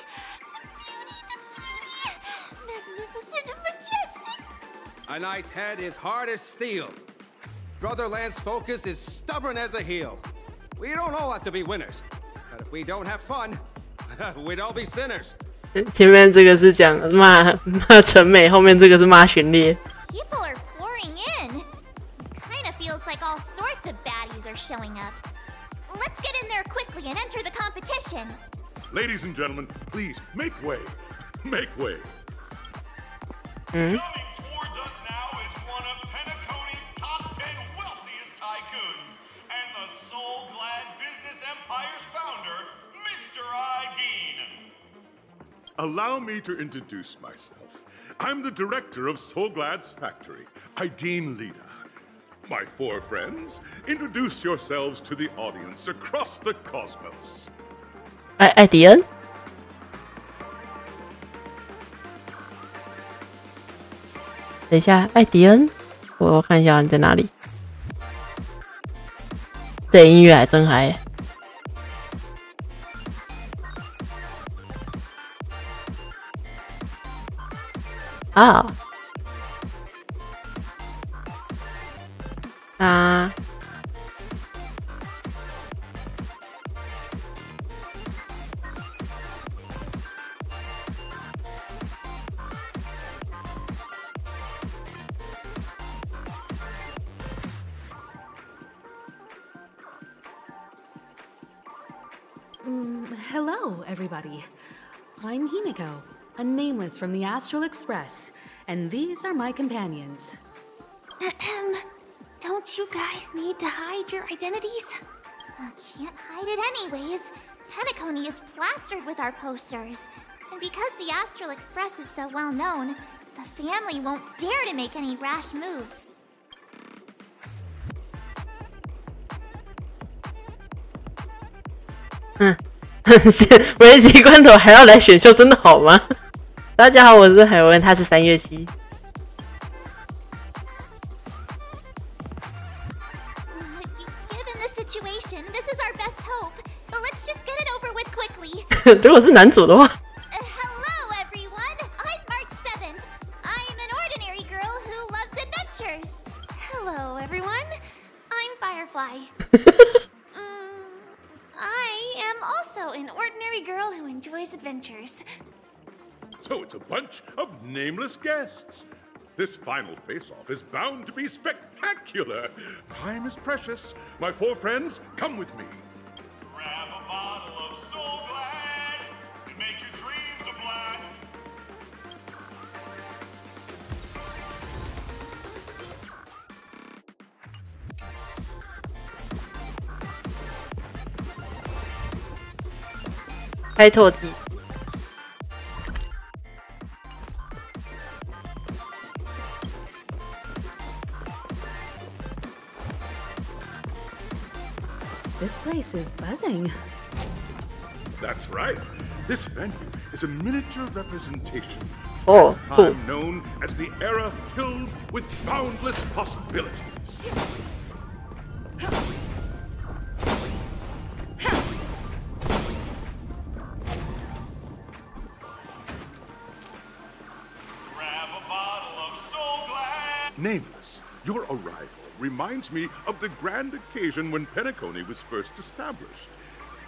Magnificent and majestic! A knight's head is hard as steel. Brother Lance's focus is stubborn as a heel. We don't all have to be winners, but if we don't have fun, we'd all be sinners. 前面这个是讲骂陈美，后面这个是骂荀烈。 People are pouring in. Kind of feels like all sorts of baddies are showing up. Let's get in there quickly and enter the competition. Ladies and gentlemen, please make way. Make way. Hmm? Coming towards us now is one of Penacony's top 10 wealthiest tycoons and the soul-glad business empire's founder, Mr. Dean. Allow me to introduce myself. I'm the director of Soulglad's factory, Dean Lida. My four friends, introduce yourselves to the audience across the cosmos. 艾迪恩，等一下，艾迪恩，我看一下你在哪里。这音乐还真嗨。啊。啊。Hello, everybody. I'm Himiko, a nameless from the Astral Express, and these are my companions. Don't you guys need to hide your identities? Can't hide it anyways. Penacony is plastered with our posters. And because the Astral Express is so well known, the family won't dare to make any rash moves. 危急关头还要来选秀，真的好吗？大家好，我是海文，他是3月7。Given the situation, this is our best hope. But let's just get it over with quickly. 如果是男主的话。Hello, everyone. I'm March 7th. I'm an ordinary girl who loves adventures. Hello, everyone. I'm Firefly. I am also an ordinary girl who enjoys adventures. So it's a bunch of nameless guests. This final face-off is bound to be spectacular. Time is precious. My four friends, come with me. Grab a bottle of Soul Glad and make your dreams a blast.开拓机。This place is buzzing. That's right. This venue is a miniature representation of a time known as the era filled with boundless possibilities. Grab a bottle of Soul Glad. Nameless, your arrival reminds me of the grand occasion when Penacony was first established.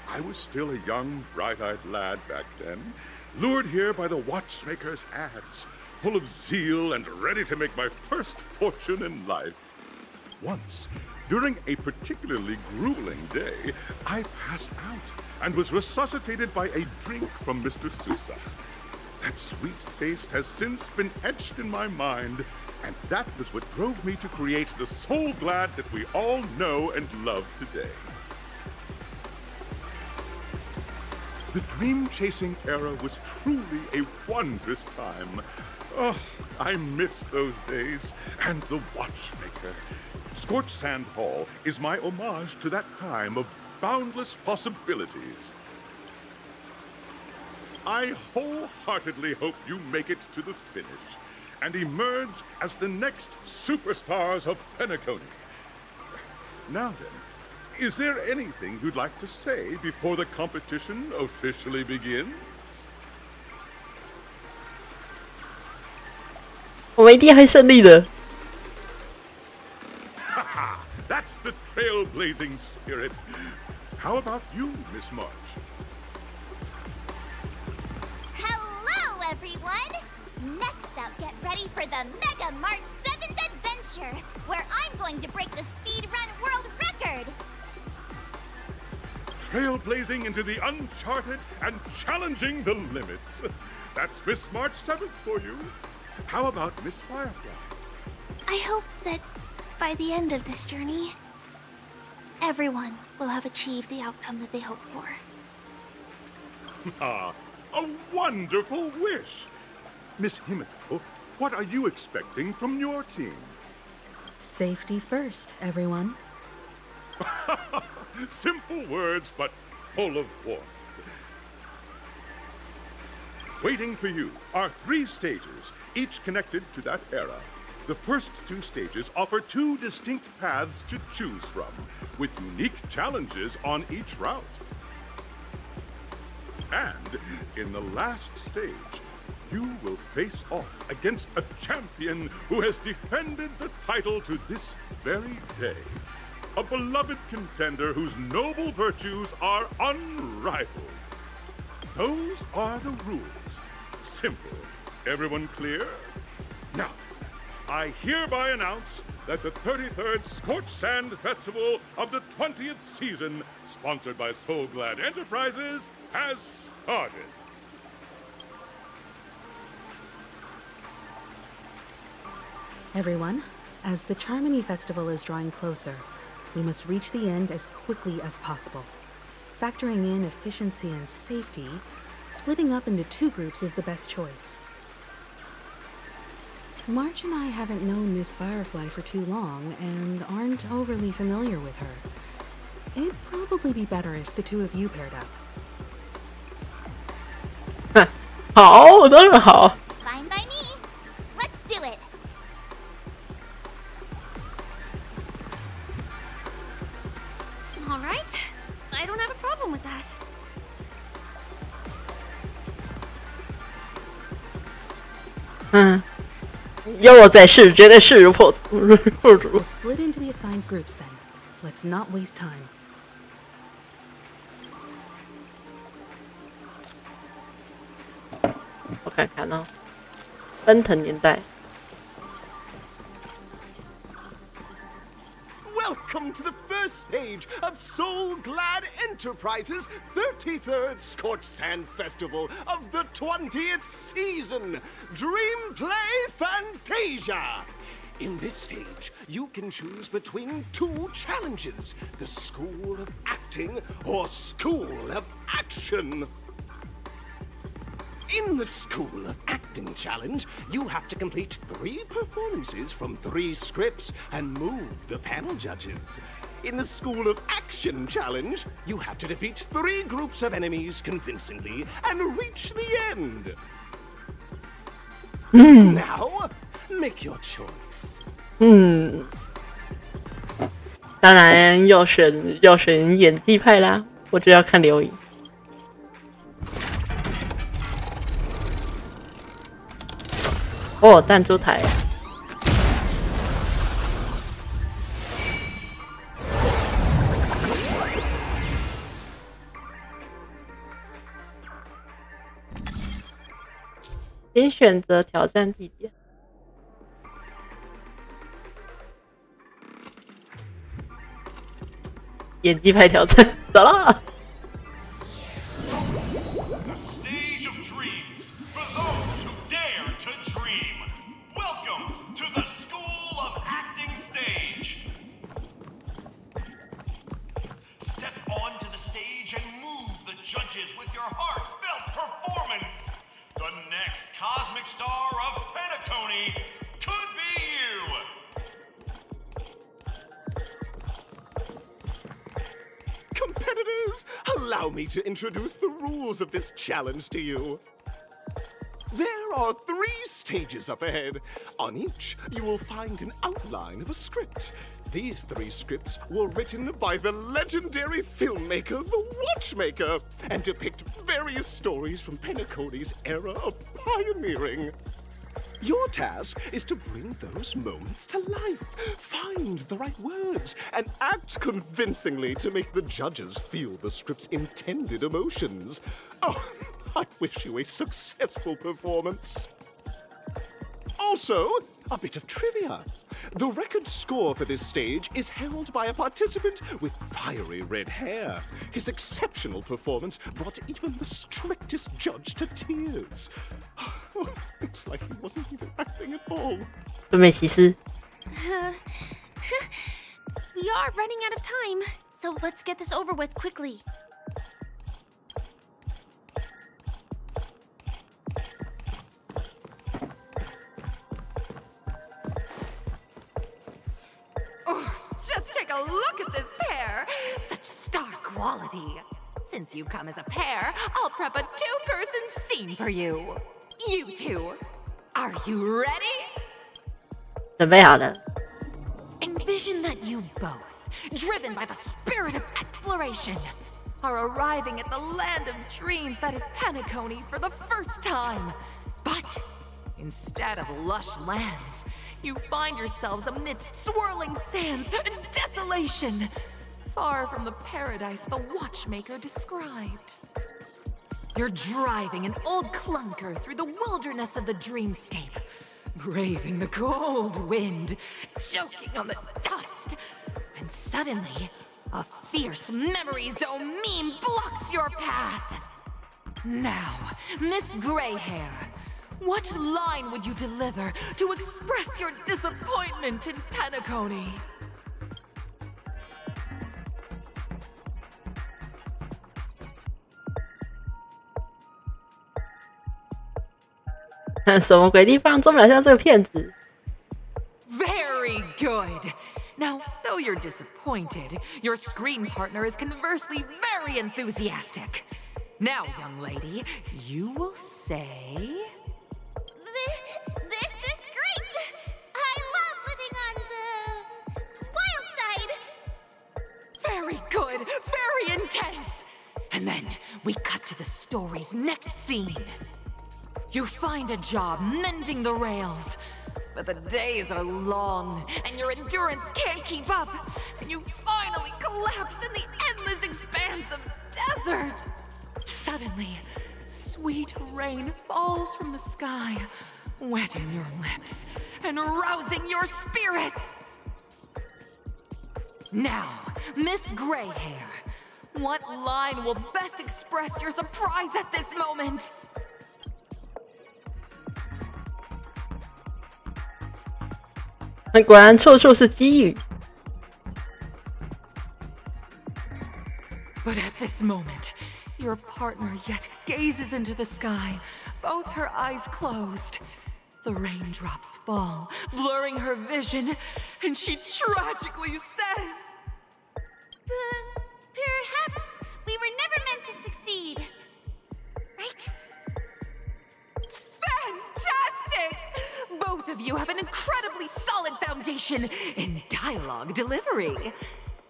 I was still a young, bright-eyed lad back then, lured here by the watchmaker's ads, full of zeal and ready to make my first fortune in life. Once, during a particularly grueling day, I passed out and was resuscitated by a drink from Mr. Sousa. That sweet taste has since been etched in my mind, and that was what drove me to create the Soul Glad that we all know and love today. The dream-chasing era was truly a wondrous time. Oh, I miss those days, and the watchmaker. Scorched Sand Hall is my homage to that time of boundless possibilities. I wholeheartedly hope you make it to the finish and emerge as the next superstars of Penacony. Now then, is there anything you'd like to say before the competition officially begins? 我们一定会胜利的。 That's the trailblazing spirit. How about you, Miss March? Hello, everyone! Next up, get ready for the Mega March 7th adventure, where I'm going to break the speedrun world record! Trailblazing into the uncharted and challenging the limits. That's Miss March 7th for you. How about Miss Firefly? I hope that by the end of this journey, everyone will have achieved the outcome that they hoped for. Ah, a wonderful wish! Miss Himiko, what are you expecting from your team? Safety first, everyone. Simple words, but full of warmth. Waiting for you are 3 stages, each connected to that era. The first 2 stages offer 2 distinct paths to choose from, with unique challenges on each route. And in the last stage, you will face off against a champion who has defended the title to this very day. A beloved contender whose noble virtues are unrivaled. Those are the rules. Simple. Everyone clear? Now, I hereby announce that the 33rd Scorched Sand Festival of the 20th season, sponsored by Soul Glad Enterprises, has started. Everyone, as the Charmony Festival is drawing closer, we must reach the end as quickly as possible. Factoring in efficiency and safety, splitting up into 2 groups is the best choice. March and I haven't known Miss Firefly for too long and aren't overly familiar with her. It'd probably be better if the 2 of you paired up. 好，当然好。 Fine by me. Let's do it. All right. I don't have a problem with that. 有我在世，绝对势如破竹。We'll split into the assigned groups then. Let's not waste time. 我看看哦，奔腾年代。 Welcome to the first stage of Soul Glad Enterprises' 33rd Scorched Sand Festival of the 20th season, Dream Play Fantasia. In this stage, you can choose between 2 challenges, the School of Acting or School of Action. In the School of Acting Challenge, you have to complete 3 performances from 3 scripts and move the panel judges. In the School of Action Challenge, you have to defeat 3 groups of enemies convincingly and reach the end. Now, make your choice. 当然要选演技派啦，我就要看刘颖。 哦，弹珠台。请选择挑战地点。演技派挑战，走啦！ Judges with your heartfelt performance. The next cosmic star of Penacony could be you. Competitors, allow me to introduce the rules of this challenge to you. There are 3 stages up ahead. On each, you will find an outline of a script. These 3 scripts were written by the legendary filmmaker, The Watchmaker, and depict various stories from Penacony's era of pioneering. Your task is to bring those moments to life, find the right words, and act convincingly to make the judges feel the script's intended emotions. Oh, I wish you a successful performance. Also, a bit of trivia. The record score for this stage is held by a participant with fiery red hair. His exceptional performance brought even the strictest judge to tears. Oh, looks like he wasn't even acting at all. 完美骑士。 We are running out of time, so let's get this over with quickly. take a look at this pair. Such star quality. Since you've come as a pair, I'll prep a two-person scene for you. You two, are you ready? 准备好了。 Envision that you both, driven by the spirit of exploration, are arriving at the land of dreams that is Penacony for the first time. But instead of lush lands, you find yourselves amidst swirling sands and desolation, far from the paradise the watchmaker described. You're driving an old clunker through the wilderness of the dreamscape, braving the cold wind, choking on the dust, and suddenly, a fierce memory zone meme blocks your path. Now, Miss Greyhair, what line would you deliver to express your disappointment in Penacony? 什么鬼地方装不了像这个骗子 Very good. Now, though you're disappointed, your screen partner is conversely very enthusiastic. Now, young lady, you will say... This is great! I love living on the wild side! Very good, very intense! And then we cut to the story's next scene. You find a job mending the rails, but the days are long and your endurance can't keep up, and you finally collapse in the endless expanse of desert. Suddenly, sweet rain falls from the sky, wetting your lips and rousing your spirits. Now, Miss Greyhair, what line will best express your surprise at this moment? 果然处处是机遇。 But at this moment, your partner yet gazes into the sky, both her eyes closed. The raindrops fall, blurring her vision, and she tragically says, Perhaps we were never meant to succeed. Right? Fantastic! Both of you have an incredibly solid foundation in dialogue delivery.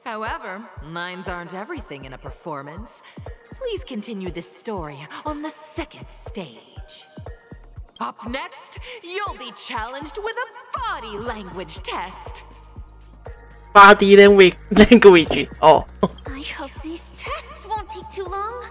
However, lines aren't everything in a performance. Please continue this story on the second stage. Up next, you'll be challenged with a body language test. Body language. Oh. I hope these tests won't take too long.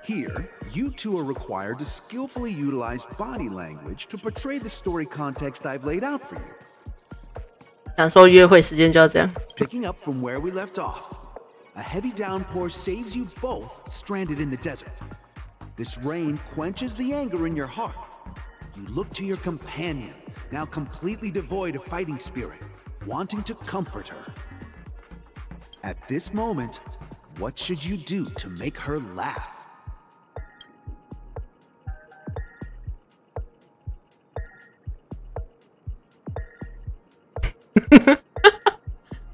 Here, you two are required to skillfully utilize body language to portray the story context I've laid out for you. 享受约会时间就要这样。 Picking up from where we left off, a heavy downpour saves you both stranded in the desert. This rain quenches the anger in your heart. You look to your companion, now completely devoid of fighting spirit, wanting to comfort her. At this moment, what should you do to make her laugh?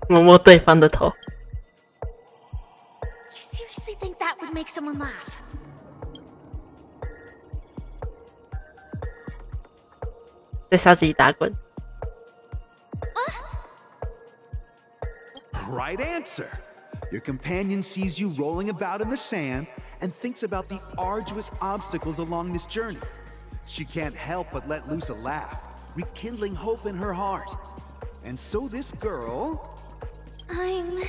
摸摸对方的头。 You seriously think that would make someone laugh? 在沙子里打滚。 Right answer! Your companion sees you rolling about in the sand and thinks about the arduous obstacles along this journey. She can't help but let loose a laugh, rekindling hope in her heart. And so this girl... I'm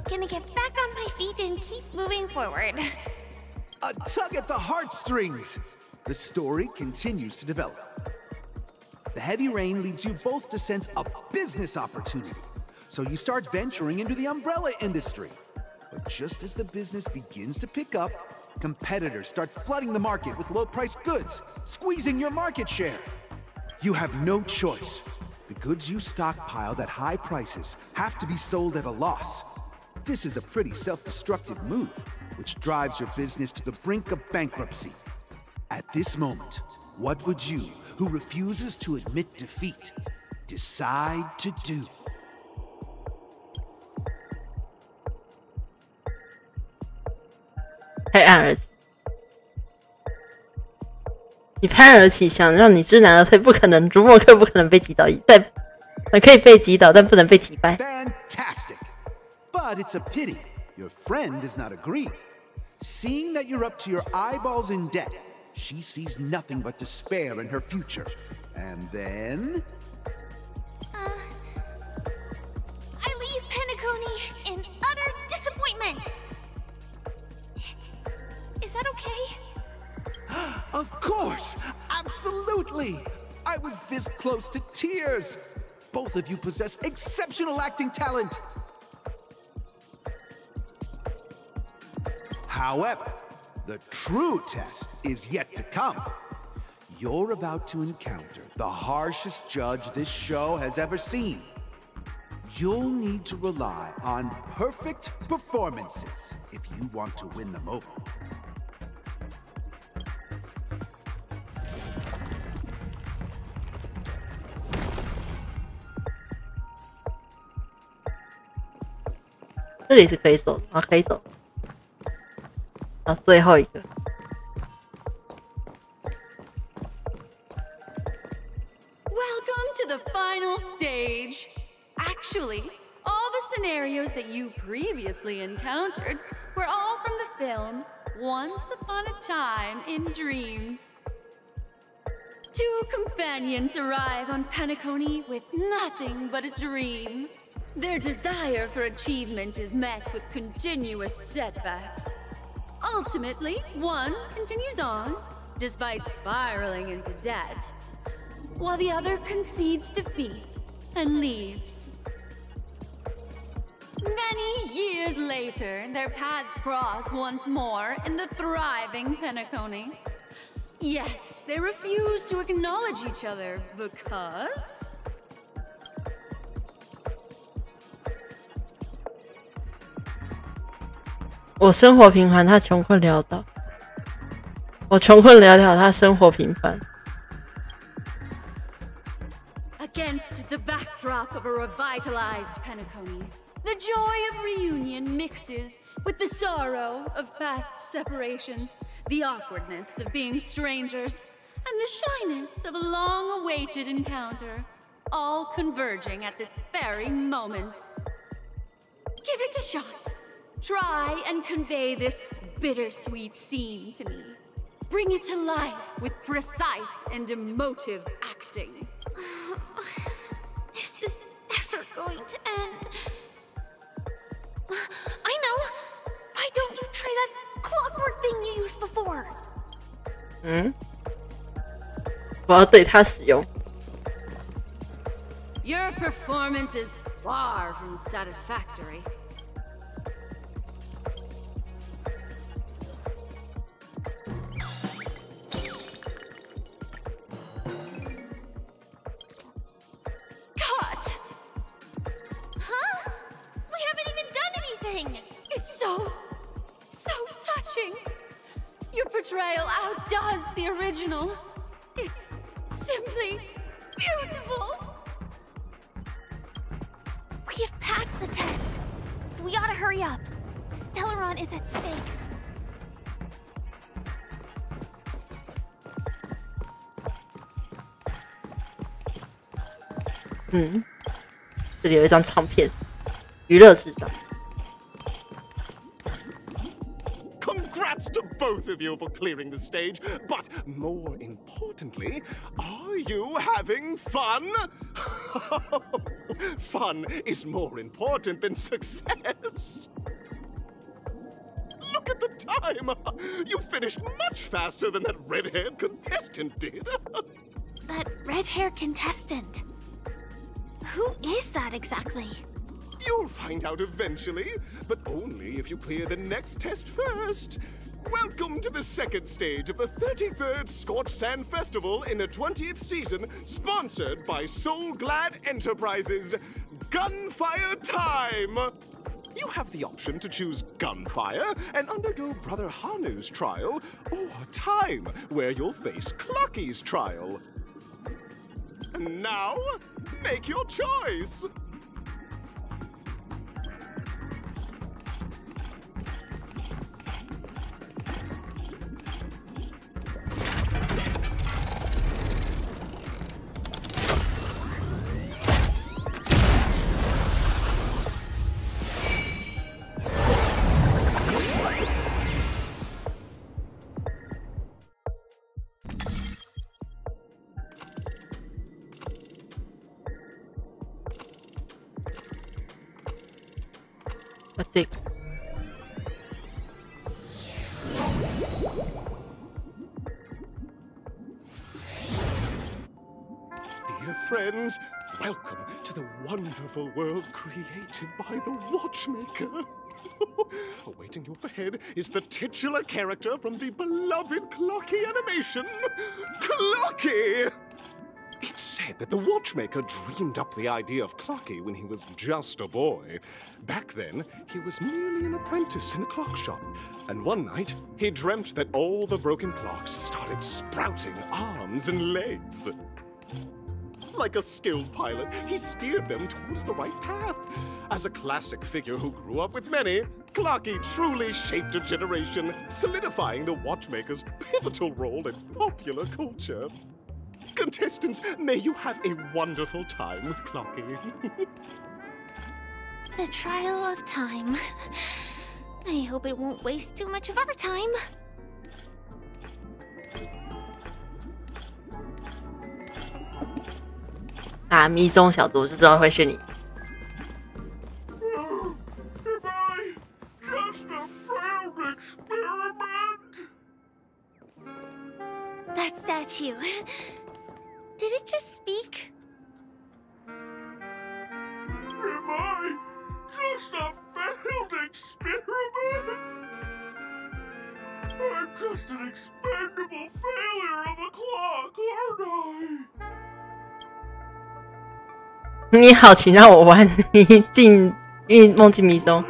gonna get back on my feet and keep moving forward. A tug at the heartstrings! The story continues to develop. The heavy rain leads you both to sense a business opportunity. So you start venturing into the umbrella industry. But just as the business begins to pick up, competitors start flooding the market with low-priced goods, squeezing your market share. You have no choice. The goods you stockpiled at high prices have to be sold at a loss. This is a pretty self-destructive move, which drives your business to the brink of bankruptcy. At this moment, what would you, who refuses to admit defeat, decide to do? 拍案而起，你拍案而起，想让你知难而退，不可能，逐默克不可能被击倒，可以被击倒，但不能被击败。Fantastic! But it's a pity your friend does not agree. Seeing that you're up to your eyeballs in debt, she sees nothing but despair in her future. And then... I leave Penacony in utter disappointment. Is that okay? Of course! Absolutely! I was this close to tears! Both of you possess exceptional acting talent! However, the true test is yet to come. You're about to encounter the harshest judge this show has ever seen. You'll need to rely on perfect performances if you want to win them over. This is 可以走的，可以走。最后一个。Welcome to the final stage. Actually, all the scenarios that you previously encountered were all from the film Once Upon a Time in Dreams. Two companions arrive on Penacony with nothing but a dream. Their desire for achievement is met with continuous setbacks. Ultimately, one continues on, despite spiraling into debt, while the other concedes defeat and leaves. Many years later, their paths cross once more in the thriving Penacony. Yet, they refuse to acknowledge each other because... 我生活平凡，他穷困潦倒。我穷困潦倒，他生活平凡。Against the backdrop of a revitalized Penacony, the joy of reunion mixes with the sorrow of past separation, the awkwardness of being strangers, and the shyness of a long-awaited encounter, all converging at this very moment. Give it a shot. Try and convey this bittersweet scene to me. Bring it to life with precise and emotive acting. Is this ever going to end? I know! Why don't you try that clockwork thing you used before? 我要对它使用。Your performance is far from satisfactory. Cut! Huh? We haven't even done anything! It's so touching. Your portrayal outdoes the original. It's simply beautiful. We have passed the test. We ought to hurry up. Stellaron is at stake. "这里有一张唱片，娱乐至上。Congrats to both of you for clearing the stage, but more importantly, are you having fun? Fun is more important than success. Look at the time! You finished much faster than that red-haired contestant did. That red-haired contestant? Who is that exactly? You'll find out eventually, but only if you clear the next test first. Welcome to the second stage of the 33rd Scorched Sand Festival in the 20th season, sponsored by Soul Glad Enterprises. Gunfire time! You have the option to choose gunfire and undergo Brother Hanu's trial, or time, where you'll face Clocky's trial. Now, make your choice! What's it? Dear friends, welcome to the wonderful world created by the Watchmaker. Awaiting you ahead is the titular character from the beloved Clocky animation, Clocky! It's said that the Watchmaker dreamed up the idea of Clocky when he was just a boy. Back then, he was merely an apprentice in a clock shop. And one night, he dreamt that all the broken clocks started sprouting arms and legs. Like a skilled pilot, he steered them towards the right path. As a classic figure who grew up with many, Clocky truly shaped a generation, solidifying the Watchmaker's pivotal role in popular culture. Contestants, may you have a wonderful time with Clocky. The trial of time. I hope it won't waste too much of our time.啊，迷踪小组就知道会是你。Am I just a failed experiment? That statue. Did it just speak? Am I just a failed experiment? I'm just an expendable failure of a clock, aren't I? 你好，请让我玩你进梦境迷踪。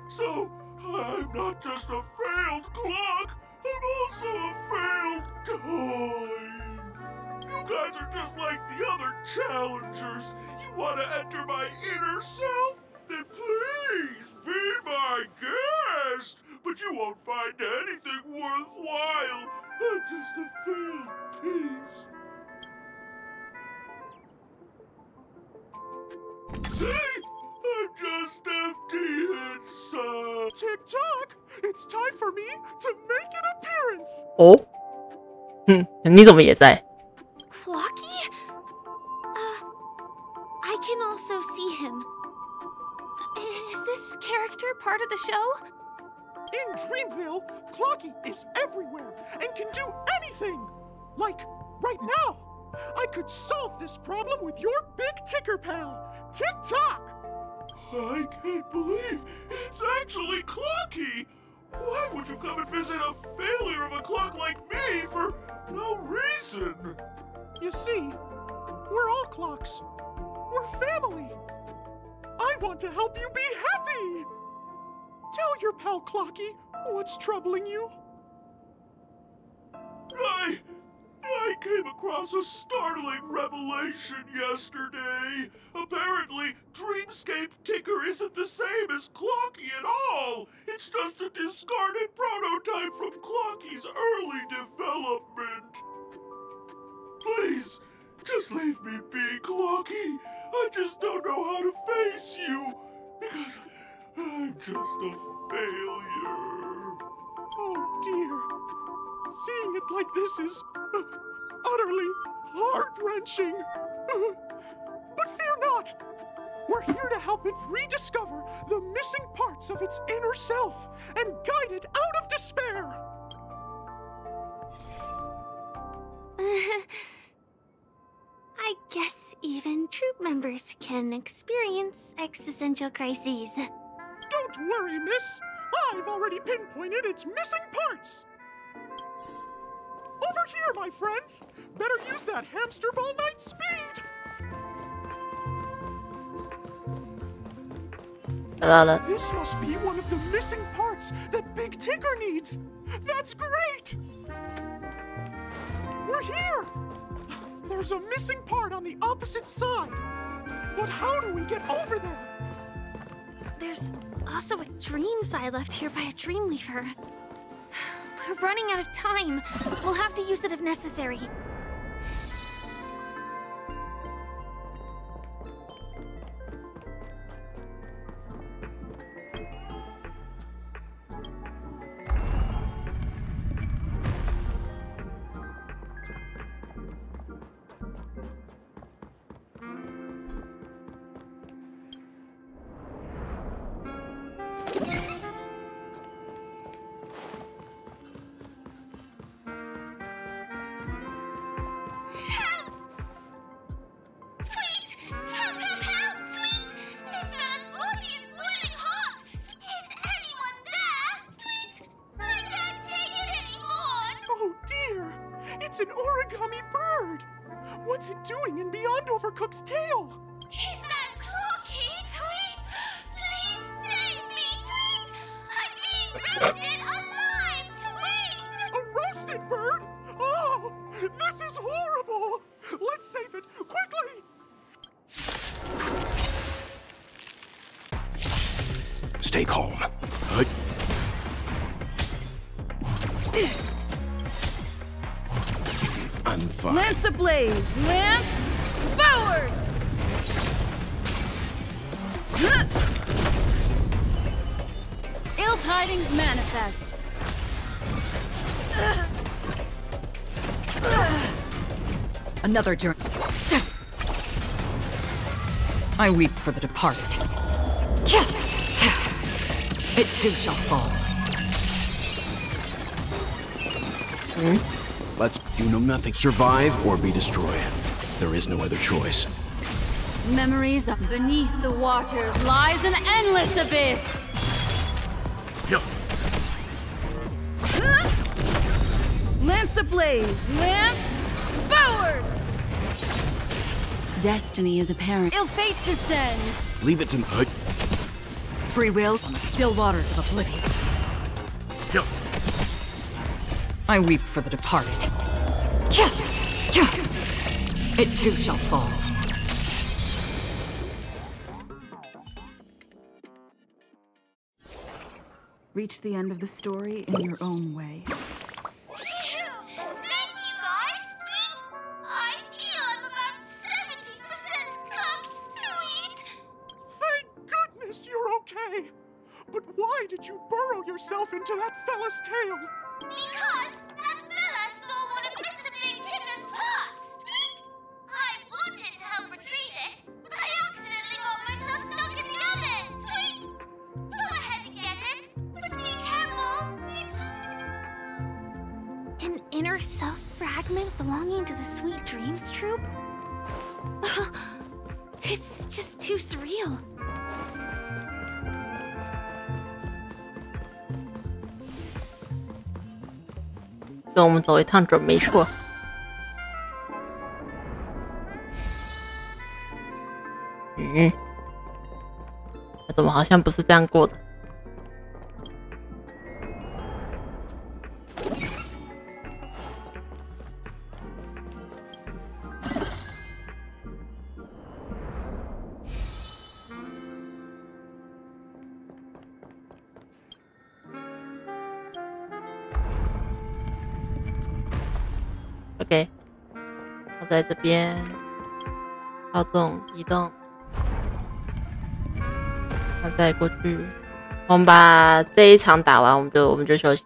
So, I'm not just a failed clock, I'm also a failed toy. You guys are just like the other challengers. You want to enter my inner self? Then please be my guest. But you won't find anything worthwhile. I'm just a failed piece. See? I'm just empty inside. Tick-tock! It's time for me to make an appearance! 哦，你怎么也在？ Clocky? I can also see him. Is this character part of the show? In Dreamville, Clocky is everywhere and can do anything! Like, right now! I could solve this problem with your big ticker pal, Tick-tock! I can't believe it's actually Clocky! Why would you come and visit a failure of a clock like me for no reason? You see, we're all clocks. We're family. I want to help you be happy! Tell your pal Clocky what's troubling you. I came across a startling revelation yesterday. Apparently, Dreamscape Ticker isn't the same as Clocky at all. It's just a discarded prototype from Clocky's early development. Please, just leave me be, Clocky. I just don't know how to face you, because I'm just a failure. Oh dear. Seeing it like this is utterly heart-wrenching. But fear not. We're here to help it rediscover the missing parts of its inner self and guide it out of despair. I guess even troop members can experience existential crises. Don't worry, miss. I've already pinpointed its missing parts. Over here, my friends! Better use that hamster ball night speed! This must be one of the missing parts that Big Ticker needs. That's great! We're here! There's a missing part on the opposite side. But how do we get over there? There's also a dream side left here by a dream leaver. We're running out of time. We'll have to use it if necessary. It's an origami bird! What's it doing in Beyond Overcooked's tail? Is that Cookie, Tweet? Please save me, Tweet! I'm being roasted alive, Tweet! A roasted bird? Oh, this is horrible! Let's save it, quickly! Stay calm. I'm fine. Lance ablaze! Lance forward! Ill tidings manifest. Another journey. I weep for the departed. It too shall fall. You know nothing. Survive or be destroyed. There is no other choice. Memories of beneath the waters lies an endless abyss. Lance ablaze! Lance forward! Destiny is apparent. Ill fate descends. Leave it to me. Free will on the still waters of oblivion. I weep for the departed. It too shall fall. Reach the end of the story in your own way. Thank you, guys! I feel I'm about 70% cooked, Tweet! Thank goodness you're okay! But why did you burrow yourself into that fella's tail? Because that fella stole one of Mr. Big Ticker's parts, Tweet! I wanted to help retrieve it, but I accidentally got myself stuck in the oven, Tweet! Go ahead and get it, but be careful, it's... An inner self fragment belonging to the Sweet Dreams troupe? This is just too surreal. "跟我们走一趟准没错。怎么好像不是这样过的？OK， 我在这边操纵移动，那再过去。我们把这一场打完，我们就休息。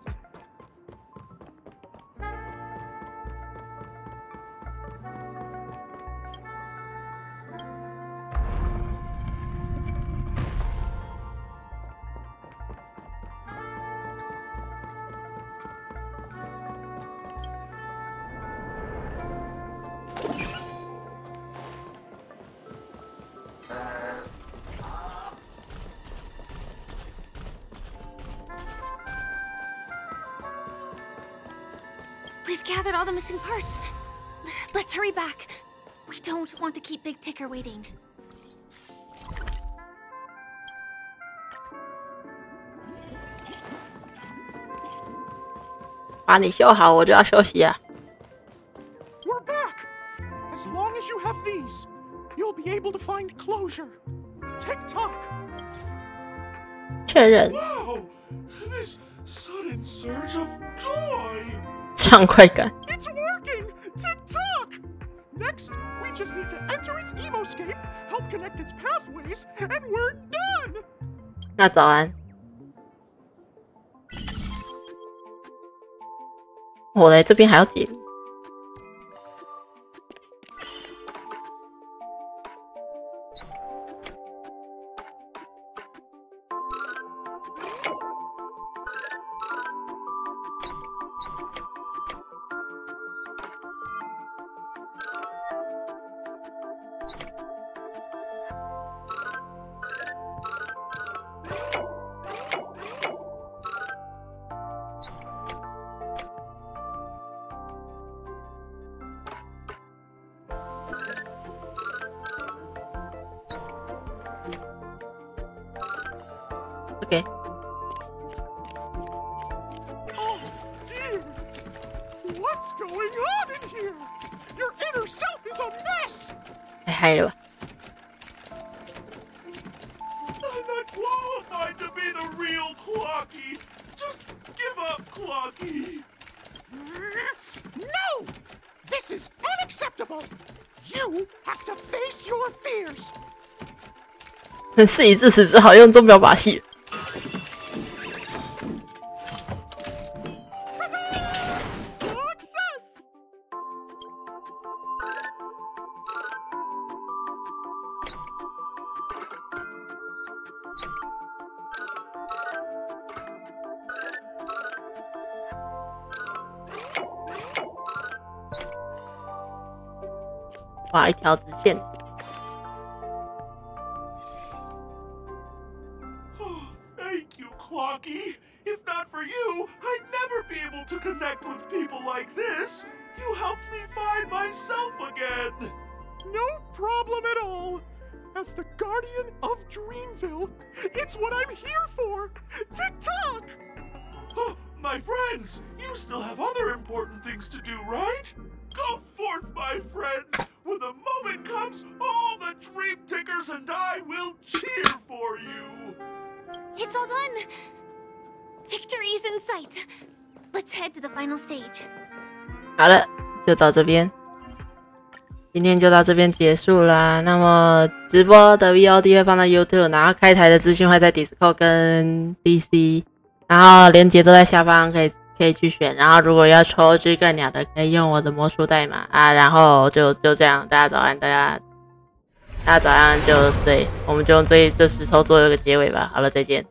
We've gathered all the missing parts. Let's hurry back. We don't want to keep Big Ticker waiting. 把你修好，我就要休息了。We're back. As long as you have these, you'll be able to find closure. Tick-tock. 确认。 Wow, this sudden surge of joy. 畅快感。 It's working. Tick-tock. Next, we just need to enter its emoscape, help connect its pathways, and we're done. 那早安。我嘞这边还要解。Okay. Oh, dear. What's going on in here? Your inner self is a mess. 太嗨了吧 I'm not qualified to be the real Clocky. Just give up, Clocky. No! This is unacceptable. You have to face your fears. 事已至此，只好用钟表把戏。 画一条直线。 Thank you, Clocky. If not for you, I'd never be able to connect with people like this. You helped me find myself again. No problem at all. As the guardian of Dreamville, it's what I'm here for. Tick-tock! Oh, my friends, you still have other important things to do, right? Go forth, my friends. When the moment comes, all the Dream Tickers and I will cheer for you. It's all done! Victory's in sight! Let's head to the final stage. 好了，就到这边，今天就到这边结束啦。那么直播的 VOD 会放到 YouTube， 然后开台的资讯会在 Discord 跟 DC， 然后连结都在下方，可以去选。然后如果要抽只更鸟的，可以用我的魔术代码啊。然后就这样，大家早安，大家早上就对，我们就用这10抽做一个结尾吧。好了，再见。